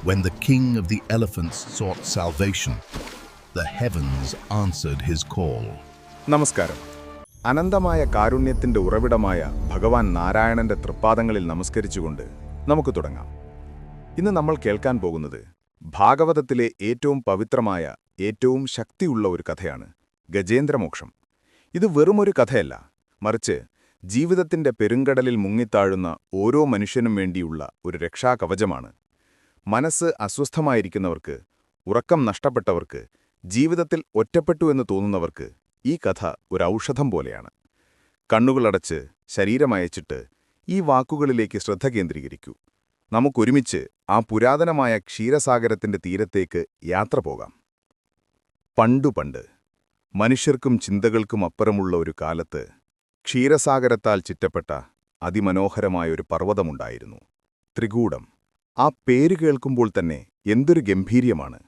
When the king of the elephants sought salvation, the heavens answered his call. നമസ്കാരം. അനന്തമായ കാരുണ്യത്തിന്റെ ഉറവിടമായ ഭഗവാൻ നാരായണന്റെ തൃപ്പാദങ്ങളിൽ നമസ്കരിച്ചുകൊണ്ട് നമുക്ക് തുടങ്ങാം. ഇന്ന് നമ്മൾ കേൾക്കാൻ പോകുന്നത് ഭാഗവതത്തിലെ ഏറ്റവും പവിത്രമായ, ഏറ്റവും ശക്തിയുള്ള ഒരു കഥയാണ്, ഗജേന്ദ്രമോക്ഷം. ഇത് വെറുമൊരു കഥയല്ല, മറിച്ച് ജീവിതത്തിന്റെ പെരുങ്കടലിൽ മുങ്ങിത്താഴുന്ന ഓരോ മനുഷ്യനും വേണ്ടിയുള്ള ഒരു രക്ഷാകവചമാണ്. മനസ്സ് അസ്വസ്ഥമായിരിക്കുന്നവർക്ക്, ഉറക്കം നഷ്ടപ്പെട്ടവർക്ക്, ജീവിതത്തിൽ ഒറ്റപ്പെട്ടു എന്ന് തോന്നുന്നവർക്ക് ഈ കഥ ഒരു ഔഷധം പോലെയാണ്. കണ്ണുകളടച്ച് ശരീരമയച്ചിട്ട് ഈ വാക്കുകളിലേക്ക് ശ്രദ്ധ കേന്ദ്രീകരിക്കൂ. നമുക്കൊരുമിച്ച് ആ പുരാതനമായ ക്ഷീരസാഗരത്തിന്റെ തീരത്തേക്ക് യാത്ര പോകാം. പണ്ടുപണ്ട്, മനുഷ്യർക്കും ചിന്തകൾക്കും അപ്പുറമുള്ള ഒരു കാലത്ത്, ക്ഷീരസാഗരത്താൽ ചുറ്റപ്പെട്ട അതിമനോഹരമായൊരു പർവ്വതമുണ്ടായിരുന്നു, ത്രികൂടം. ആ പേര് കേൾക്കുമ്പോൾ തന്നെ എന്തൊരു ഗംഭീര്യമാണ്!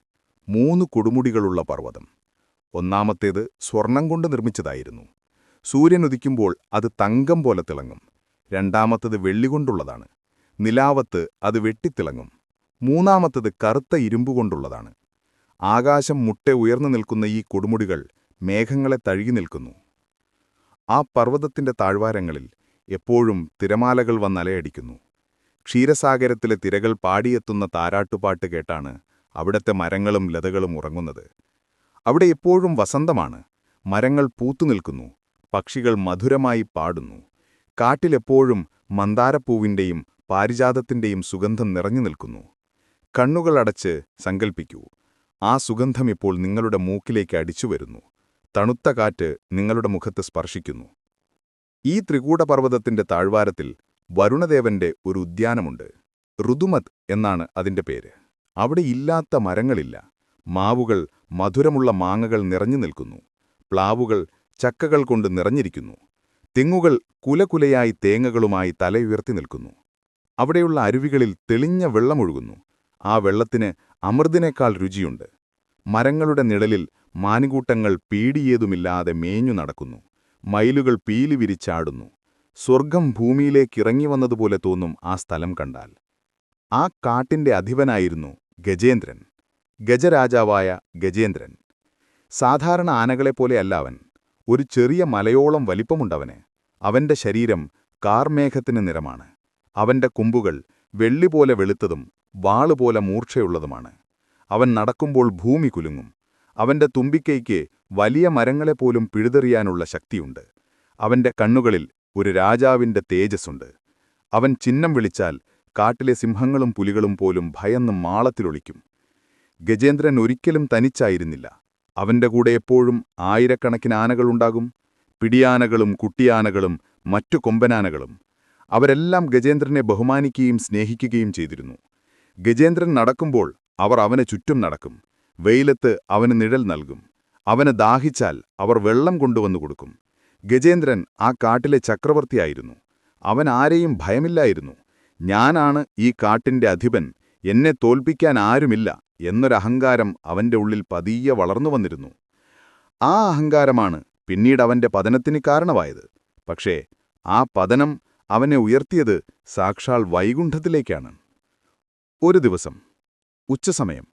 3 കൊടുമുടികളുള്ള പർവ്വതം. ഒന്നാമത്തേത് സ്വർണം കൊണ്ട് നിർമ്മിച്ചതായിരുന്നു. സൂര്യൻ ഉദിക്കുമ്പോൾ അത് തങ്കം പോലെ തിളങ്ങും. രണ്ടാമത്തത് വെള്ളികൊണ്ടുള്ളതാണ്. നിലാവത്ത് അത് വെട്ടിത്തിളങ്ങും. മൂന്നാമത്തത് കറുത്ത ഇരുമ്പുകൊണ്ടുള്ളതാണ്. ആകാശം മുട്ടെ ഉയർന്നു നിൽക്കുന്ന ഈ കൊടുമുടികൾ മേഘങ്ങളെ തഴുകി നിൽക്കുന്നു. ആ പർവ്വതത്തിന്റെ താഴ്വാരങ്ങളിൽ എപ്പോഴും തിരമാലകൾ വന്നലയടിക്കുന്നു. ക്ഷീരസാഗരത്തിലെ തിരകൾ പാടിയെത്തുന്ന താരാട്ടുപാട്ട് കേട്ടാണ് അവിടത്തെ മരങ്ങളും ലതകളും ഉറങ്ങുന്നത്. അവിടെ എപ്പോഴും വസന്തമാണ്. മരങ്ങൾ പൂത്തുനിൽക്കുന്നു, പക്ഷികൾ മധുരമായി പാടുന്നു. കാട്ടിലെപ്പോഴും മന്ദാരപ്പൂവിന്റെയും പാരിജാതത്തിന്റെയും സുഗന്ധം നിറഞ്ഞു നിൽക്കുന്നു. കണ്ണുകളടച്ച് സങ്കൽപ്പിക്കൂ, ആ സുഗന്ധം ഇപ്പോൾ നിങ്ങളുടെ മൂക്കിലേക്ക് അടിച്ചുവരുന്നു. തണുത്ത കാറ്റ് നിങ്ങളുടെ മുഖത്ത് സ്പർശിക്കുന്നു. ഈ ത്രികൂടപർവ്വതത്തിന്റെ താഴ്വാരത്തിൽ വരുണദേവന്റെ ഒരു ഉദ്യാനമുണ്ട്. ഋതുമത് എന്നാണ് അതിന്റെ പേര്. അവിടെ ഇല്ലാത്ത മരങ്ങളില്ല. മാവുകൾ മധുരമുള്ള മാങ്ങകൾ നിറഞ്ഞു നിൽക്കുന്നു. പ്ലാവുകൾ ചക്കകൾ കൊണ്ട് നിറഞ്ഞിരിക്കുന്നു. തെങ്ങുകൾ കുലകുലയായി തേങ്ങകളുമായി തലയുയർത്തി നിൽക്കുന്നു. അവിടെയുള്ള അരുവികളിൽ തെളിഞ്ഞ വെള്ളമൊഴുകുന്നു. ആ വെള്ളത്തിന് അമൃതിനേക്കാൾ രുചിയുണ്ട്. മരങ്ങളുടെ നിഴലിൽ മാനുകൂട്ടങ്ങൾ പീഡിയേതുമില്ലാതെ മേഞ്ഞു നടക്കുന്നു. മയിലുകൾ പീലി വിരിച്ചാടുന്നു. സ്വർഗം ഭൂമിയിലേക്കിറങ്ങി വന്നതുപോലെ തോന്നും ആ സ്ഥലം കണ്ടാൽ. ആ കാട്ടിന്റെ അധിപനായിരുന്നു ഗജേന്ദ്രൻ, ഗജരാജാവായ ഗജേന്ദ്രൻ. സാധാരണ ആനകളെപ്പോലെയല്ല അവൻ. ഒരു ചെറിയ മലയോളം വലിപ്പമുണ്ടവന്. അവന്റെ ശരീരം കാർമേഘത്തിന് നിറമാണ്. അവന്റെ കൊമ്പുകൾ വെള്ളിപോലെ വെളുത്തതും വാളുപോലെ മൂർച്ചയുള്ളതുമാണ്. അവൻ നടക്കുമ്പോൾ ഭൂമി കുലുങ്ങും. അവന്റെ തുമ്പിക്കൈക്ക് വലിയ മരങ്ങളെപ്പോലും പിഴുതെറിയാനുള്ള ശക്തിയുണ്ട്. അവന്റെ കണ്ണുകളിൽ ഒരു രാജാവിന്റെ തേജസ്സുണ്ട്. അവൻ ചിഹ്നം വിളിച്ചാൽ കാട്ടിലെ സിംഹങ്ങളും പുലികളും പോലും ഭയന്ന് മാളത്തിലൊളിക്കും. ഗജേന്ദ്രൻ ഒരിക്കലും തനിച്ചായിരുന്നില്ല. അവന്റെ കൂടെ എപ്പോഴും ആയിരക്കണക്കിന് ആനകളുണ്ടാകും. പിടിയാനകളും കുട്ടിയാനകളും മറ്റു കൊമ്പനാനകളും. അവരെല്ലാം ഗജേന്ദ്രനെ ബഹുമാനിക്കുകയും സ്നേഹിക്കുകയും ചെയ്തിരുന്നു. ഗജേന്ദ്രൻ നടക്കുമ്പോൾ അവർ അവന് ചുറ്റും നടക്കും. വെയിലത്ത് അവന് നിഴൽ നൽകും. അവന് ദാഹിച്ചാൽ അവർ വെള്ളം കൊണ്ടുവന്നു കൊടുക്കും. ഗജേന്ദ്രൻ ആ കാട്ടിലെ ചക്രവർത്തിയായിരുന്നു. അവൻ ആരെയും ഭയമില്ലായിരുന്നു. ഞാനാണ് ഈ കാട്ടിന്റെ അധിപൻ, എന്നെ തോൽപ്പിക്കാൻ ആരുമില്ല എന്നൊരഹങ്കാരം അവന്റെ ഉള്ളിൽ പതിയെ വളർന്നു വന്നിരുന്നു. ആ അഹങ്കാരമാണ് പിന്നീട് അവന്റെ പതനത്തിന് കാരണമായത്. പക്ഷേ ആ പതനം അവനെ ഉയർത്തിയത് സാക്ഷാൽ വൈകുണ്ഠത്തിലേക്കാണ്. ഒരു ദിവസം ഉച്ചസമയം,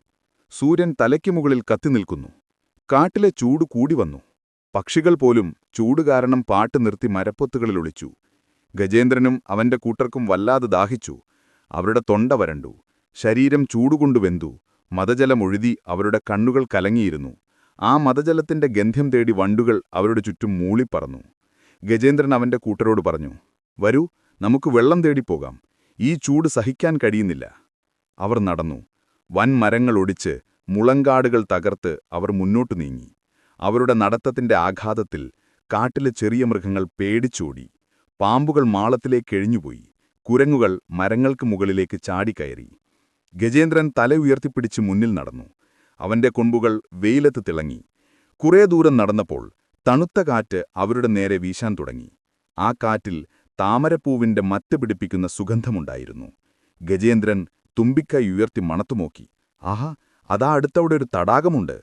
സൂര്യൻ തലയ്ക്ക് മുകളിൽ കത്തിനിൽക്കുന്നു. കാട്ടിലെ ചൂട് കൂടി വന്നു. പക്ഷികൾ പോലും ചൂട് കാരണം പാട്ട് നിർത്തി മരപ്പൊത്തുകളിൽ ഒളിച്ചു. ഗജേന്ദ്രനും അവന്റെ കൂട്ടർക്കും വല്ലാതെ ദാഹിച്ചു. അവരുടെ തൊണ്ട വരണ്ടു. ശരീരം ചൂടുകൊണ്ടു വെന്തു. മദജലമൊഴുതി അവരുടെ കണ്ണുകൾ കലങ്ങിയിരുന്നു. ആ മദജലത്തിന്റെ ഗന്ധ്യം തേടി വണ്ടുകൾ അവരുടെ ചുറ്റും മൂളിപ്പറന്നു. ഗജേന്ദ്രൻ അവന്റെ കൂട്ടരോട് പറഞ്ഞു, വരൂ, നമുക്ക് വെള്ളം തേടിപ്പോകാം. ഈ ചൂട് സഹിക്കാൻ കഴിയുന്നില്ല. അവർ നടന്നു. വൻമരങ്ങൾ ഒടിച്ച് മുളങ്കാടുകൾ തകർത്ത് അവർ മുന്നോട്ടു നീങ്ങി. അവരുടെ നടത്തത്തിന്റെ ആഘാതത്തിൽ കാട്ടിലെ ചെറിയ മൃഗങ്ങൾ പേടിച്ചോടി. പാമ്പുകൾ മാളത്തിലേക്കെഴിഞ്ഞുപോയി. കുരങ്ങുകൾ മരങ്ങൾക്ക് മുകളിലേക്ക് ചാടിക്കയറി. ഗജേന്ദ്രൻ തല ഉയർത്തിപ്പിടിച്ച് മുന്നിൽ നടന്നു. അവന്റെ കൊമ്പുകൾ വെയിലത്ത് തിളങ്ങി. കുറേ ദൂരം നടന്നപ്പോൾ തണുത്ത കാറ്റ് അവരുടെ നേരെ വീശാൻ തുടങ്ങി. ആ കാറ്റിൽ താമരപ്പൂവിന്റെ മറ്റ് പിടിപ്പിക്കുന്ന സുഗന്ധമുണ്ടായിരുന്നു. ഗജേന്ദ്രൻ തുമ്പിക്കൈ ഉയർത്തി മണത്തുനോക്കി. ആഹാ, അതാ അടുത്തവിടെ ഒരു തടാകമുണ്ട്.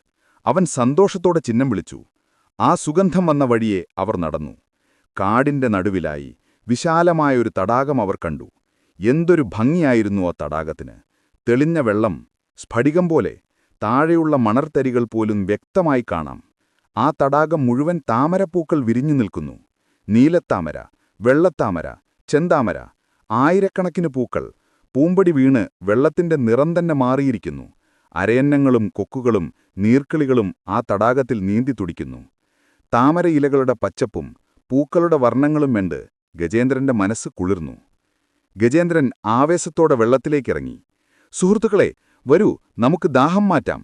അവൻ സന്തോഷത്തോടെ ചിഹ്നം വിളിച്ചു. ആ സുഗന്ധം വന്ന വഴിയെ അവർ നടന്നു. കാടിന്റെ നടുവിലായി വിശാലമായൊരു തടാകം അവർ കണ്ടു. എന്തൊരു ഭംഗിയായിരുന്നു ആ തടാകത്തിന്! തെളിഞ്ഞ വെള്ളം സ്ഫടികം പോലെ താഴെയുള്ള മണർത്തരികൾ പോലും വ്യക്തമായി കാണാം. ആ തടാകം മുഴുവൻ താമരപ്പൂക്കൾ വിരിഞ്ഞു നിൽക്കുന്നു. നീലത്താമര, വെള്ളത്താമര, ചെന്താമര, ആയിരക്കണക്കിന് പൂക്കൾ. പൂമ്പടി വീണ് വെള്ളത്തിന്റെ നിറം തന്നെ മാറിയിരിക്കുന്നു. അരയന്നങ്ങളും കൊക്കുകളും നീർക്കിളികളും ആ തടാകത്തിൽ നീന്തി തുടിക്കുന്നു. താമര ഇലകളുടെ പച്ചപ്പും പൂക്കളുടെ വർണ്ണങ്ങളും കണ്ട് ഗജേന്ദ്രന്റെ മനസ്സ് കുളിർന്നു. ഗജേന്ദ്രൻ ആവേശത്തോടെ വെള്ളത്തിലേക്കിറങ്ങി. സുഹൃത്തുക്കളെ, വരൂ, നമുക്ക് ദാഹം മാറ്റാം,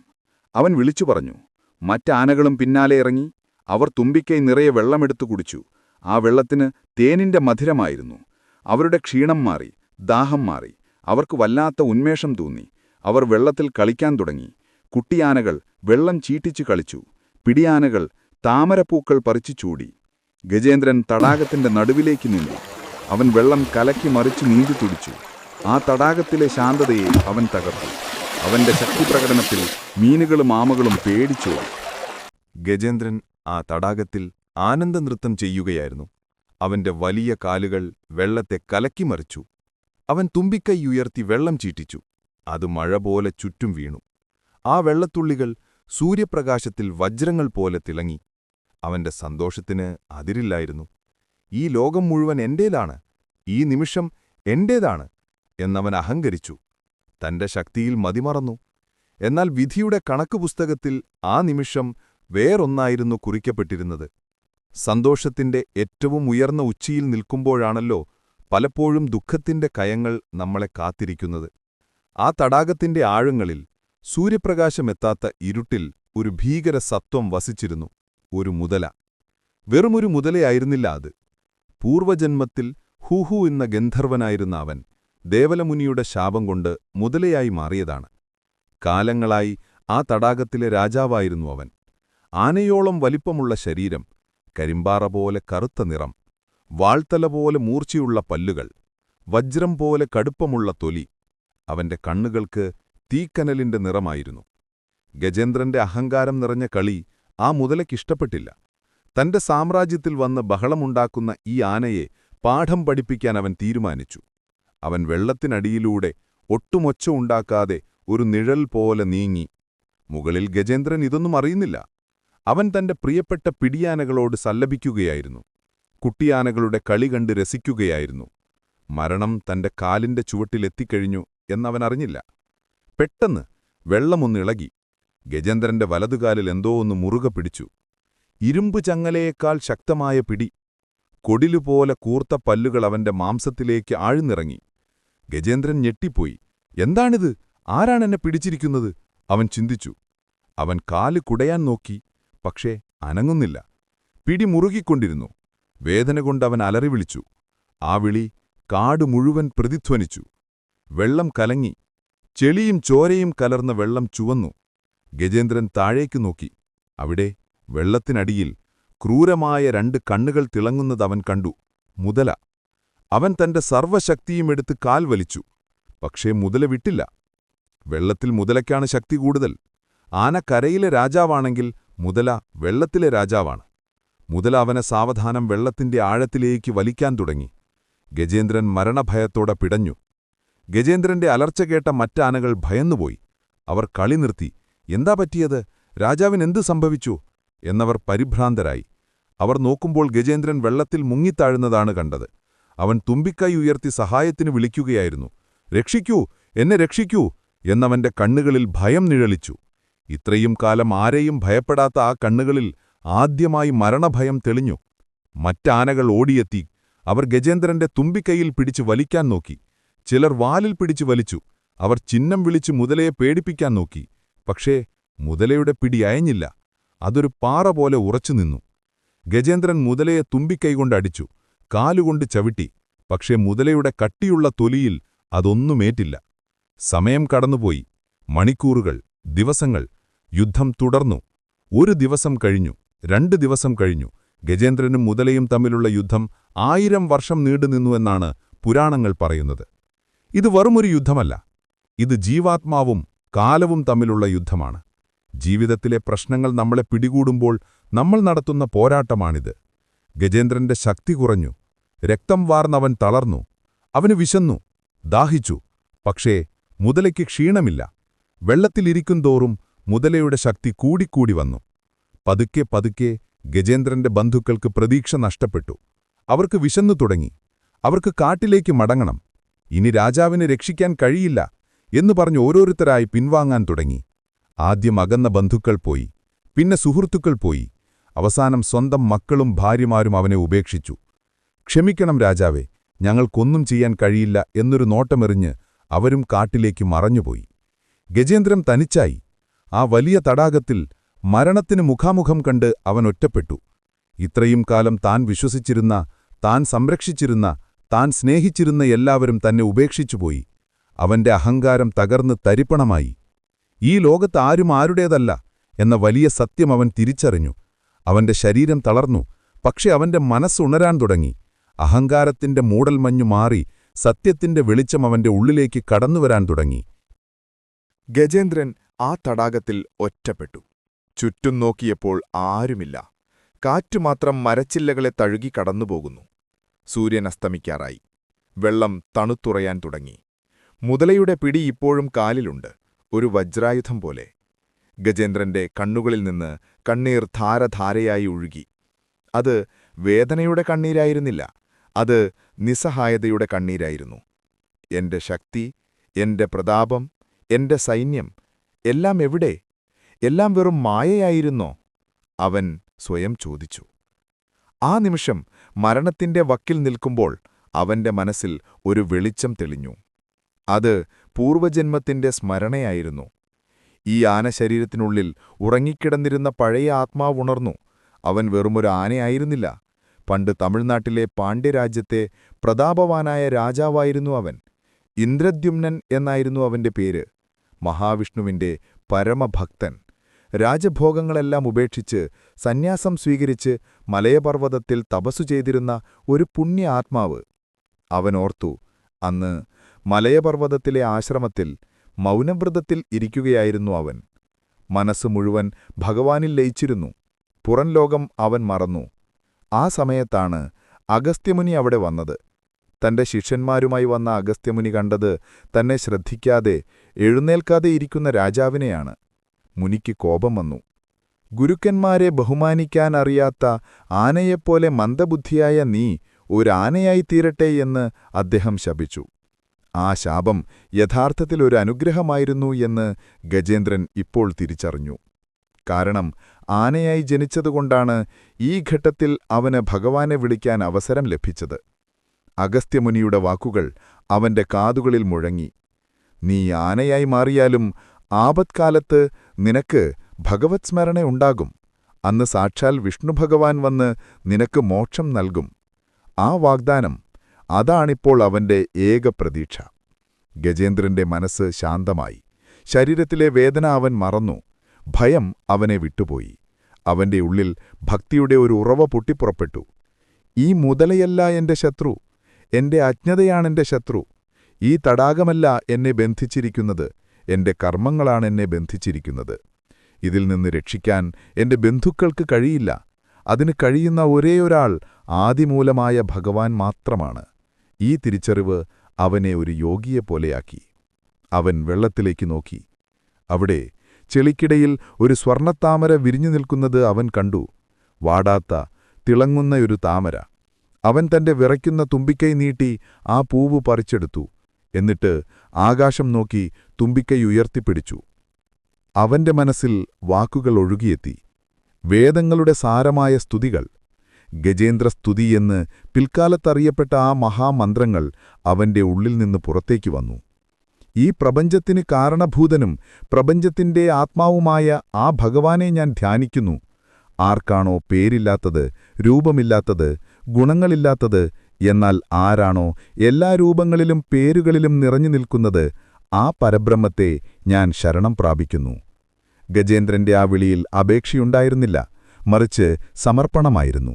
അവൻ വിളിച്ചു പറഞ്ഞു. മറ്റാനകളും പിന്നാലെ ഇറങ്ങി. അവർ തുമ്പിക്കൈ നിറയെ വെള്ളമെടുത്തു കുടിച്ചു. ആ വെള്ളത്തിന് തേനിന്റെ മധുരമായിരുന്നു. അവരുടെ ക്ഷീണം മാറി, ദാഹം മാറി. അവർക്ക് വല്ലാത്ത ഉന്മേഷം തോന്നി. അവർ വെള്ളത്തിൽ കളിക്കാൻ തുടങ്ങി. കുട്ടിയാനകൾ വെള്ളം ചീറ്റിച്ചു കളിച്ചു. പിടിയാനകൾ താമരപ്പൂക്കൾ പറിച്ചു ചൂടി. ഗജേന്ദ്രൻ തടാകത്തിന്റെ നടുവിലേക്ക് നീന്തി. അവൻ വെള്ളം കലക്കി മറിച്ചു നീന്തി തുടിച്ചു. ആ തടാകത്തിലെ ശാന്തതയെ അവൻ തകർത്തു. അവന്റെ ശക്തിപ്രകടനത്തിൽ മീനുകളും ആമകളും പേടിച്ചോടി. ഗജേന്ദ്രൻ ആ തടാകത്തിൽ ആനന്ദനൃത്തം ചെയ്യുകയായിരുന്നു. അവന്റെ വലിയ കാലുകൾ വെള്ളത്തെ കലക്കിമറിച്ചു. അവൻ തുമ്പിക്കൈ ഉയർത്തി വെള്ളം ചീറ്റിച്ചു. അത് മഴ പോലെ ചുറ്റും വീണു. ആ വെള്ളത്തുള്ളികൾ സൂര്യപ്രകാശത്തിൽ വജ്രങ്ങൾ പോലെ തിളങ്ങി. അവന്റെ സന്തോഷത്തിന് അതിരില്ലായിരുന്നു. ഈ ലോകം മുഴുവൻ എന്റേതാണ്, ഈ നിമിഷം എന്റേതാണ് എന്നവൻ അഹങ്കരിച്ചു. തന്റെ ശക്തിയിൽ മതിമറന്നു. എന്നാൽ വിധിയുടെ കണക്കുപുസ്തകത്തിൽ ആ നിമിഷം വേറൊന്നായിരുന്നു കുറിക്കപ്പെട്ടിരുന്നത്. സന്തോഷത്തിന്റെ ഏറ്റവും ഉയർന്ന ഉച്ചിയിൽ നിൽക്കുമ്പോഴാണല്ലോ പലപ്പോഴും ദുഃഖത്തിന്റെ കയങ്ങൾ നമ്മളെ കാത്തിരിക്കുന്നത്. ആ തടാകത്തിന്റെ ആഴങ്ങളിൽ, സൂര്യപ്രകാശമെത്താത്ത ഇരുട്ടിൽ ഒരു ഭീകര സത്വം വസിച്ചിരുന്നു. ഒരു മുതല. വെറുമൊരു മുതലയായിരുന്നില്ല അത്. പൂർവജന്മത്തിൽ ഹൂഹു എന്ന ഗന്ധർവനായിരുന്ന അവൻ ദേവലമുനിയുടെ ശാപം കൊണ്ട് മുതലയായി മാറിയതാണ്. കാലങ്ങളായി ആ തടാകത്തിലെ രാജാവായിരുന്നു അവൻ. ആനയോളം വലിപ്പമുള്ള ശരീരം, കരിമ്പാറ പോലെ കറുത്ത നിറം, വാൾത്തല പോലെ മൂർച്ചയുള്ള പല്ലുകൾ, വജ്രം പോലെ കടുപ്പമുള്ള തൊലി. അവന്റെ കണ്ണുകൾക്ക് തീക്കനലിന്റെ നിറമായിരുന്നു. ഗജേന്ദ്രന്റെ അഹങ്കാരം നിറഞ്ഞ കളി ആ മുതലയ്ക്കിഷ്ടപ്പെട്ടില്ല. തന്റെ സാമ്രാജ്യത്തിൽ വന്ന് ബഹളമുണ്ടാക്കുന്ന ഈ ആനയെ പാഠം പഠിപ്പിക്കാൻ അവൻ തീരുമാനിച്ചു. അവൻ വെള്ളത്തിനടിയിലൂടെ ഒട്ടുമൊച്ച ഉണ്ടാക്കാതെ ഒരു നിഴൽ പോലെ നീങ്ങി. മുകളിൽ ഗജേന്ദ്രൻ ഇതൊന്നും അറിയുന്നില്ല. അവൻ തന്റെ പ്രിയപ്പെട്ട പിടിയാനകളോട് സല്ലപിക്കുകയായിരുന്നു. കുട്ടിയാനകളുടെ കളി കണ്ട് രസിക്കുകയായിരുന്നു. മരണം തന്റെ കാലിന്റെ ചുവട്ടിലെത്തിക്കഴിഞ്ഞു എന്നവൻ അറിഞ്ഞില്ല. പെട്ടെന്ന് വെള്ളമൊന്നിളകി. ഗജേന്ദ്രന്റെ വലതുകാലിൽ എന്തോ ഒന്ന് മുറുകെ പിടിച്ചു. ഇരുമ്പു ചങ്ങലയേക്കാൾ ശക്തമായ പിടി. കൊടിലുപോലെ കൂർത്ത പല്ലുകൾ അവന്റെ മാംസത്തിലേക്ക് ആഴ്ന്നിറങ്ങി. ഗജേന്ദ്രൻ ഞെട്ടിപ്പോയി. എന്താണിത്? ആരാണെന്നെ പിടിച്ചിരിക്കുന്നത്? അവൻ ചിന്തിച്ചു. അവൻ കാല് കുടയാൻ നോക്കി. പക്ഷേ അനങ്ങുന്നില്ല. പിടി മുറുകിക്കൊണ്ടിരുന്നു. വേദന കൊണ്ടവൻ അലറി വിളിച്ചു. ആ വിളി കാട് മുഴുവൻ പ്രതിധ്വനിച്ചു. വെള്ളം കലങ്ങി. ചെളിയും ചോരയും കലർന്ന വെള്ളം ചുവന്നു. ഗജേന്ദ്രൻ താഴേക്കു നോക്കി. അവിടെ വെള്ളത്തിനടിയിൽ ക്രൂരമായ 2 കണ്ണുകൾ തിളങ്ങുന്നതവൻ കണ്ടു. മുതല. അവൻ തന്റെ സർവ്വശക്തിയുമെടുത്ത് കാൽ വലിച്ചു. പക്ഷേ മുതല വിട്ടില്ല. വെള്ളത്തിൽ മുതലയ്ക്കാണ് ശക്തി കൂടുതൽ. ആന കരയിലെ രാജാവാണെങ്കിൽ മുതല വെള്ളത്തിലെ രാജാവാണ്. മുതല അവനെ സാവധാനം വെള്ളത്തിന്റെ ആഴത്തിലേക്ക് വലിക്കാൻ തുടങ്ങി. ഗജേന്ദ്രൻ മരണഭയത്തോടെ പിടഞ്ഞു. ഗജേന്ദ്രന്റെ അലർച്ച കേട്ട മറ്റാനകൾ ഭയന്നുപോയി. അവർ കളി നിർത്തി. എന്താ പറ്റിയത്? രാജാവിനെന്ത് സംഭവിച്ചു എന്നവർ പരിഭ്രാന്തരായി. അവർ നോക്കുമ്പോൾ ഗജേന്ദ്രൻ വെള്ളത്തിൽ മുങ്ങിത്താഴുന്നതാണ് കണ്ടത്. അവൻ തുമ്പിക്കൈ ഉയർത്തി സഹായത്തിന് വിളിക്കുകയായിരുന്നു. രക്ഷിക്കൂ, എന്നെ രക്ഷിക്കൂ എന്നവന്റെ കണ്ണുകളിൽ ഭയം നിഴലിച്ചു. ഇത്രയും കാലം ആരെയും ഭയപ്പെടാത്ത ആ കണ്ണുകളിൽ ആദ്യമായി മരണഭയം തെളിഞ്ഞു. മറ്റാനകൾ ഓടിയെത്തി. അവർ ഗജേന്ദ്രന്റെ തുമ്പിക്കൈയിൽ പിടിച്ചു വലിക്കാൻ നോക്കി. ചിലർ വാലിൽ പിടിച്ചു വലിച്ചു. അവർ ചിഹ്നം വിളിച്ച് മുതലയെ പേടിപ്പിക്കാൻ നോക്കി. പക്ഷേ മുതലയുടെ പിടി അയഞ്ഞില്ല. അതൊരു പാറ പോലെ ഉറച്ചുനിന്നു. ഗജേന്ദ്രൻ മുതലയെ തുമ്പിക്കൈകൊണ്ടടിച്ചു. കാലുകൊണ്ട് ചവിട്ടി. പക്ഷേ മുതലയുടെ കട്ടിയുള്ള തൊലിയിൽ അതൊന്നുമേറ്റില്ല. സമയം കടന്നുപോയി. മണിക്കൂറുകൾ, ദിവസങ്ങൾ. യുദ്ധം തുടർന്നു. 1 ദിവസം കഴിഞ്ഞു. 2 ദിവസം കഴിഞ്ഞു. ഗജേന്ദ്രനും മുതലയും തമ്മിലുള്ള യുദ്ധം 1000 വർഷം നീണ്ടുനിന്നുവെന്നാണ് പുരാണങ്ങൾ പറയുന്നത്. ഇത് വെറുമൊരു യുദ്ധമല്ല. ഇത് ജീവാത്മാവും കാലവും തമ്മിലുള്ള യുദ്ധമാണ്. ജീവിതത്തിലെ പ്രശ്നങ്ങൾ നമ്മളെ പിടികൂടുമ്പോൾ നമ്മൾ നടത്തുന്ന പോരാട്ടമാണിത്. ഗജേന്ദ്രന്റെ ശക്തി കുറഞ്ഞു. രക്തം വാർന്നവൻ തളർന്നു. അവന് വിശന്നു, ദാഹിച്ചു. പക്ഷേ മുതലയ്ക്ക് ക്ഷീണമില്ല. വെള്ളത്തിലിരിക്കുന്തോറും മുതലയുടെ ശക്തി കൂടിക്കൂടി വന്നു. പതുക്കെ പതുക്കെ ഗജേന്ദ്രന്റെ ബന്ധുക്കൾക്ക് പ്രതീക്ഷ നഷ്ടപ്പെട്ടു. അവർക്ക് വിശന്നു തുടങ്ങി. അവർക്ക് കാട്ടിലേക്ക് മടങ്ങണം. ഇനി രാജാവിനെ രക്ഷിക്കാൻ കഴിയില്ല എന്നു പറഞ്ഞ് ഓരോരുത്തരായി പിൻവാങ്ങാൻ തുടങ്ങി. ആദ്യം അകന്ന ബന്ധുക്കൾ പോയി, പിന്നെ സുഹൃത്തുക്കൾ പോയി, അവസാനം സ്വന്തം മക്കളും ഭാര്യമാരും അവനെ ഉപേക്ഷിച്ചു. ക്ഷമിക്കണം രാജാവേ, ഞങ്ങൾക്കൊന്നും ചെയ്യാൻ കഴിയില്ല എന്നൊരു നോട്ടമെറിഞ്ഞ് അവരും കാട്ടിലേക്ക് മറഞ്ഞുപോയി. ഗജേന്ദ്രൻ തനിച്ചായി. ആ വലിയ തടാകത്തിൽ മരണത്തിന് മുഖാമുഖം കണ്ട് അവൻ ഒറ്റപ്പെട്ടു. ഇത്രയും കാലം താൻ വിശ്വസിച്ചിരുന്ന, താൻ സംരക്ഷിച്ചിരുന്ന, താൻ സ്നേഹിച്ചിരുന്ന എല്ലാവരും തന്നെ ഉപേക്ഷിച്ചുപോയി. അവന്റെ അഹങ്കാരം തകർന്ന് തരിപ്പണമായി. ഈ ലോകത്ത് ആരും ആരുടേതല്ല എന്ന വലിയ സത്യം അവൻ തിരിച്ചറിഞ്ഞു. അവന്റെ ശരീരം തളർന്നു, പക്ഷെ അവന്റെ മനസ്സുണരാൻ തുടങ്ങി. അഹങ്കാരത്തിന്റെ മൂടൽമഞ്ഞു മാറി സത്യത്തിന്റെ വെളിച്ചം അവന്റെ ഉള്ളിലേക്ക് കടന്നുവരാൻ തുടങ്ങി. ഗജേന്ദ്രൻ ആ തടാകത്തിൽ ഒറ്റപ്പെട്ടു. ചുറ്റും നോക്കിയപ്പോൾ ആരുമില്ല. കാറ്റുമാത്രം മരച്ചില്ലകളെ തഴുകി കടന്നുപോകുന്നു. സൂര്യൻ അസ്തമിക്കാറായി. വെള്ളം തണുത്തുറയാൻ തുടങ്ങി. മുതലയുടെ പിടി ഇപ്പോഴും കാലിലുണ്ട്, ഒരു വജ്രായുധം പോലെ. ഗജേന്ദ്രന്റെ കണ്ണുകളിൽ നിന്ന് കണ്ണീർ ധാരധാരയായി ഒഴുകി. അത് വേദനയുടെ കണ്ണീരായിരുന്നില്ല, അത് നിസ്സഹായതയുടെ കണ്ണീരായിരുന്നു. എന്റെ ശക്തി, എന്റെ പ്രതാപം, എന്റെ സൈന്യം എല്ലാം എവിടെ? എല്ലാം വെറും മായയായിരുന്നോ? അവൻ സ്വയം ചോദിച്ചു. ആ നിമിഷം മരണത്തിന്റെ വക്കിൽ നിൽക്കുമ്പോൾ അവന്റെ മനസ്സിൽ ഒരു വെളിച്ചം തെളിഞ്ഞു. അത് പൂർവജന്മത്തിന്റെ സ്മരണയായിരുന്നു. ഈ ആനശരീരത്തിനുള്ളിൽ ഉറങ്ങിക്കിടന്നിരുന്ന പഴയ ആത്മാവുണർന്നു. അവൻ വെറുമൊരു ആനയായിരുന്നില്ല. പണ്ട് തമിഴ്നാട്ടിലെ പാണ്ഡ്യരാജ്യത്തെ പ്രതാപവാനായ രാജാവായിരുന്നു അവൻ. ഇന്ദ്രദ്യുമ്നൻ എന്നായിരുന്നു അവന്റെ പേര്. മഹാവിഷ്ണുവിന്റെ പരമഭക്തൻ. രാജഭോഗങ്ങളെല്ലാം ഉപേക്ഷിച്ച് സന്യാസം സ്വീകരിച്ച് മലയപർവ്വതത്തിൽ തപസ്സു ചെയ്തിരുന്ന ഒരു പുണ്യ ആത്മാവ്. അവൻ ഓർത്തു, അന്ന് മലയപർവ്വതത്തിലെ ആശ്രമത്തിൽ മൗനവ്രതത്തിൽ ഇരിക്കുകയായിരുന്നു അവൻ. മനസ്സ് മുഴുവൻ ഭഗവാനിൽ ലയിച്ചിരുന്നു. പുറം ലോകം അവൻ മറന്നു. ആ സമയത്താണ് അഗസ്ത്യമുനി അവിടെ വന്നത്. തന്റെ ശിഷ്യന്മാരുമായി വന്ന അഗസ്ത്യമുനി കണ്ടത് തന്നെ ശ്രദ്ധിക്കാതെ എഴുന്നേൽക്കാതെ ഇരിക്കുന്ന രാജാവിനെയാണ്. മുനിക്ക് കോപം വന്നു. ഗുരുക്കന്മാരെ ബഹുമാനിക്കാൻ അറിയാത്ത ആനയെപ്പോലെ മന്ദബുദ്ധിയായ നീ ഒരാനയായിത്തീരട്ടെ എന്ന് അദ്ദേഹം ശപിച്ചു. ആ ശാപം യഥാർത്ഥത്തിൽ ഒരു അനുഗ്രഹമായിരുന്നു എന്ന് ഗജേന്ദ്രൻ ഇപ്പോൾ തിരിച്ചറിഞ്ഞു. കാരണം ആനയായി ജനിച്ചതുകൊണ്ടാണ് ഈ ഘട്ടത്തിൽ അവന് ഭഗവാനെ വിളിക്കാൻ അവസരം ലഭിച്ചത്. അഗസ്ത്യമുനിയുടെ വാക്കുകൾ അവന്റെ കാതുകളിൽ മുഴങ്ങി. നീ ആനയായി മാറിയാലും ആപത്കാലത്ത് നിനക്ക് ഭഗവത് സ്മരണ ഉണ്ടാകും. അന്ന് സാക്ഷാൽ വിഷ്ണുഭഗവാൻ വന്ന് നിനക്ക് മോക്ഷം നൽകും. ആ വാഗ്ദാനം, അതാണിപ്പോൾ അവന്റെ ഏക പ്രതീക്ഷ. ഗജേന്ദ്രന്റെ മനസ്സ് ശാന്തമായി. ശരീരത്തിലെ വേദന അവൻ മറന്നു. ഭയം അവനെ വിട്ടുപോയി. അവന്റെ ഉള്ളിൽ ഭക്തിയുടെ ഒരു ഉറവ പൊട്ടിപ്പുറപ്പെട്ടു. ഈ മുതലയല്ല എന്റെ ശത്രു, എന്റെ അജ്ഞതയാണെന്റെ ശത്രു. ഈ തടാകമല്ല എന്നെ ബന്ധിച്ചിരിക്കുന്നത്, എന്റെ കർമ്മങ്ങളാണെന്നെ ബന്ധിച്ചിരിക്കുന്നത്. ഇതിൽ നിന്ന് രക്ഷിക്കാൻ എന്റെ ബന്ധുക്കൾക്ക് കഴിയില്ല. അതിന് കഴിയുന്ന ഒരേയൊരാൾ ആദിമൂലമായ ഭഗവാൻ മാത്രമാണ്. ഈ തിരിച്ചറിവ് അവനെ ഒരു യോഗിയെപ്പോലെയാക്കി. അവൻ വെള്ളത്തിലേക്ക് നോക്കി. അവിടെ ചെളിക്കിടയിൽ ഒരു സ്വർണ്ണത്താമര വിരിഞ്ഞു നിൽക്കുന്നത് അവൻ കണ്ടു. വാടാത്ത, തിളങ്ങുന്ന ഒരു താമര. അവൻ തന്റെ വിറയ്ക്കുന്ന തുമ്പിക്കൈ നീട്ടി ആ പൂവ് പറിച്ചെടുത്തു. എന്നിട്ട് ആകാശം നോക്കി തുമ്പിക്കൈ ഉയർത്തിപ്പിടിച്ചു. അവന്റെ മനസ്സിൽ വാക്കുകൾ ഒഴുകിയെത്തി. വേദങ്ങളുടെ സാരമായ സ്തുതികൾ. ഗജേന്ദ്രസ്തുതി എന്ന് പിൽക്കാലത്തറിയപ്പെട്ട ആ മഹാമന്ത്രങ്ങൾ അവന്റെ ഉള്ളിൽ നിന്ന് പുറത്തേക്ക് വന്നു. ഈ പ്രപഞ്ചത്തിന് കാരണഭൂതനും പ്രപഞ്ചത്തിന്റെ ആത്മാവുമായ ആ ഭഗവാനെ ഞാൻ ധ്യാനിക്കുന്നു. ആർക്കാണോ പേരില്ലാത്തത്, രൂപമില്ലാത്തത്, ഗുണങ്ങളില്ലാത്തത്, എന്നാൽ ആരാണോ എല്ലാ രൂപങ്ങളിലും പേരുകളിലും നിറഞ്ഞു നിൽക്കുന്നത്, ആ പരബ്രഹ്മത്തെ ഞാൻ ശരണം പ്രാപിക്കുന്നു. ഗജേന്ദ്രന്റെ ആ വിളിയിൽ അപേക്ഷയുണ്ടായിരുന്നില്ല, മറിച്ച് സമർപ്പണമായിരുന്നു.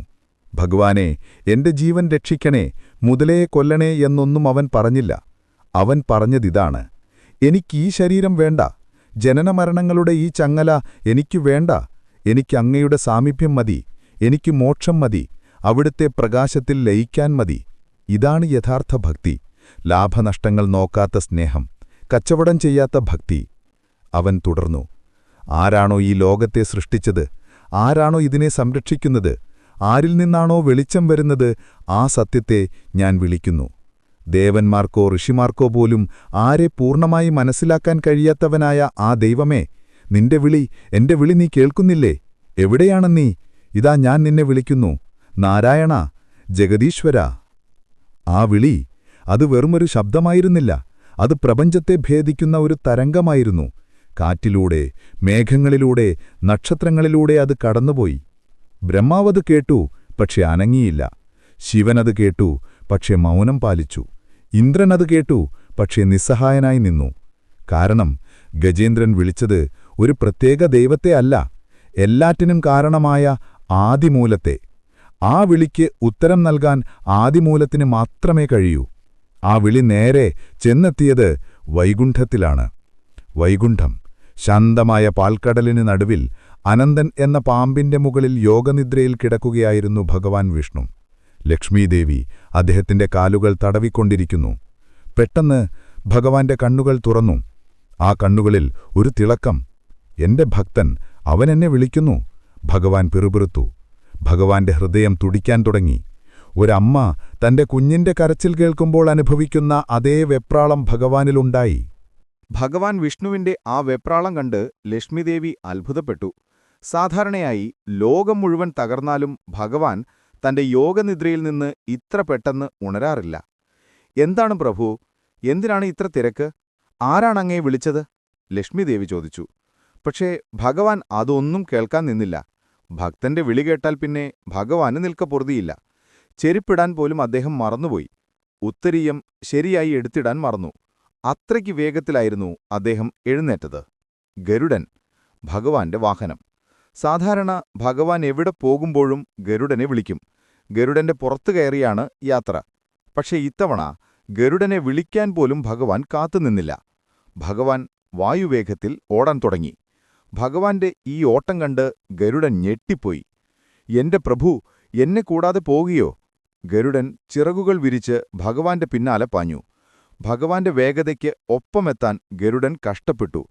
ഭഗവാനെ, എന്റെ ജീവൻ രക്ഷിക്കണേ, മുതലയെ കൊല്ലണേ എന്നൊന്നും അവൻ പറഞ്ഞില്ല. അവൻ പറഞ്ഞതിതാണ്: എനിക്കീ ശരീരം വേണ്ട, ജനനമരണങ്ങളുടെ ഈ ചങ്ങല എനിക്കു വേണ്ട, എനിക്ക് അങ്ങയുടെ സാമീപ്യം മതി, എനിക്ക് മോക്ഷം മതി, അവിടുത്തെ പ്രകാശത്തിൽ ലയിക്കാൻ മതി. ഇതാണ് യഥാർത്ഥ ഭക്തി. ലാഭനഷ്ടങ്ങൾ നോക്കാത്ത സ്നേഹം, കച്ചവടം ചെയ്യാത്ത ഭക്തി. അവൻ തുടർന്നു, ആരാണോ ഈ ലോകത്തെ സൃഷ്ടിച്ചത്, ആരാണോ ഇതിനെ സംരക്ഷിക്കുന്നത്, ആരിൽ നിന്നാണോ വെളിച്ചം വരുന്നത്, ആ സത്യത്തെ ഞാൻ വിളിക്കുന്നു. ദേവന്മാർക്കോ ഋഷിമാർക്കോ പോലും ആരെ പൂർണ്ണമായി മനസ്സിലാക്കാൻ കഴിയാത്തവനായ ആ ദൈവമേ, നിന്റെ വിളി, എന്റെ വിളി നീ കേൾക്കുന്നില്ലേ? എവിടെയാണ് നീ? ഇതാ ഞാൻ നിന്നെ വിളിക്കുന്നു, നാരായണ, ജഗദീശ്വര. ആ വിളി, അത് വെറുമൊരു ശബ്ദമായിരുന്നില്ല, അത് പ്രപഞ്ചത്തെ ഭേദിക്കുന്ന ഒരു തരംഗമായിരുന്നു. കാറ്റിലൂടെ, മേഘങ്ങളിലൂടെ, നക്ഷത്രങ്ങളിലൂടെ അത് കടന്നുപോയി. ബ്രഹ്മാവത് കേട്ടു, പക്ഷെ അനങ്ങിയില്ല. ശിവനത് കേട്ടു, പക്ഷെ മൗനം പാലിച്ചു. ഇന്ദ്രനത് കേട്ടു, പക്ഷെ നിസ്സഹായനായി നിന്നു. കാരണം ഗജേന്ദ്രൻ വിളിച്ചത് ഒരു പ്രത്യേക ദൈവത്തെ അല്ല, എല്ലാറ്റിനും കാരണമായ ആദിമൂലത്തെ. ആ വിളിക്ക് ഉത്തരം നൽകാൻ ആദിമൂലത്തിന് മാത്രമേ കഴിയൂ. ആ വിളി നേരെ ചെന്നെത്തിയത് വൈകുണ്ഠത്തിലാണ്. വൈകുണ്ഠം, ശാന്തമായ പാൽക്കടലിന് നടുവിൽ അനന്തൻ എന്ന പാമ്പിന്റെ മുകളിൽ യോഗനിദ്രയിൽ കിടക്കുകയായിരുന്നു ഭഗവാൻ വിഷ്ണു. ലക്ഷ്മീദേവി അദ്ദേഹത്തിന്റെ കാലുകൾ തടവിക്കൊണ്ടിരിക്കുന്നു. പെട്ടെന്ന് ഭഗവാന്റെ കണ്ണുകൾ തുറന്നു. ആ കണ്ണുകളിൽ ഒരു തിളക്കം. എന്റെ ഭക്തൻ, അവനെന്നെ വിളിക്കുന്നു. ഭഗവാൻ പിറുപിറുത്തു. ഭഗവാന്റെ ഹൃദയം തുടിക്കാൻ തുടങ്ങി. ഒരമ്മ തന്റെ കുഞ്ഞിന്റെ കരച്ചിൽ കേൾക്കുമ്പോൾ അനുഭവിക്കുന്ന അതേ വെപ്രാളം ഭഗവാനിലുണ്ടായി. ഭഗവാൻ വിഷ്ണുവിന്റെ ആ വെപ്രാളം കണ്ട് ലക്ഷ്മിദേവി അത്ഭുതപ്പെട്ടു. സാധാരണയായി ലോകം മുഴുവൻ തകർന്നാലും ഭഗവാൻ തന്റെ യോഗനിദ്രയിൽ നിന്ന് ഇത്ര പെട്ടെന്ന് ഉണരാറില്ല. എന്താണ് പ്രഭു, എന്തിനാണ് ഇത്ര തിരക്ക്? ആരാണങ്ങയെ വിളിച്ചത്? ലക്ഷ്മിദേവി ചോദിച്ചു. പക്ഷേ ഭഗവാൻ അതൊന്നും കേൾക്കാൻ നിന്നില്ല. ഭക്തന്റെ വിളി കേട്ടാൽ പിന്നെ ഭഗവാന് നിൽക്കപ്പൊറുതിയില്ല. ചെരുപ്പിടാൻ പോലും അദ്ദേഹം മറന്നുപോയി. ഉത്തരീയം ശരിയായി എടുത്തിടാൻ മറന്നു. അത്രയ്ക്ക് വേഗത്തിലായിരുന്നു അദ്ദേഹം എഴുന്നേറ്റത്. ഗരുഡൻ, ഭഗവാന്റെ വാഹനം. സാധാരണ ഭഗവാൻ എവിടെ പോകുമ്പോഴും ഗരുഡനെ വിളിക്കും. ഗരുഡന്റെ പുറത്തു കയറിയാണ് യാത്ര. പക്ഷേ ഇത്തവണ ഗരുഡനെ വിളിക്കാൻ പോലും ഭഗവാൻ കാത്തുനിന്നില്ല. ഭഗവാൻ വായുവേഗത്തിൽ ഓടാൻ തുടങ്ങി. ഭഗവാന്റെ ഈ ഓട്ടം കണ്ട് ഗരുഡൻ ഞെട്ടിപ്പോയി. എന്റെ പ്രഭു, എന്നെ കൂടാതെ പോകുകയോ? ഗരുഡൻ ചിറകുകൾ വിരിച്ച് ഭഗവാന്റെ പിന്നാലെ പാഞ്ഞു. ഭഗവാന്റെ വേഗതയ്ക്ക് ഒപ്പമെത്താൻ ഗരുഡൻ കഷ്ടപ്പെട്ടു.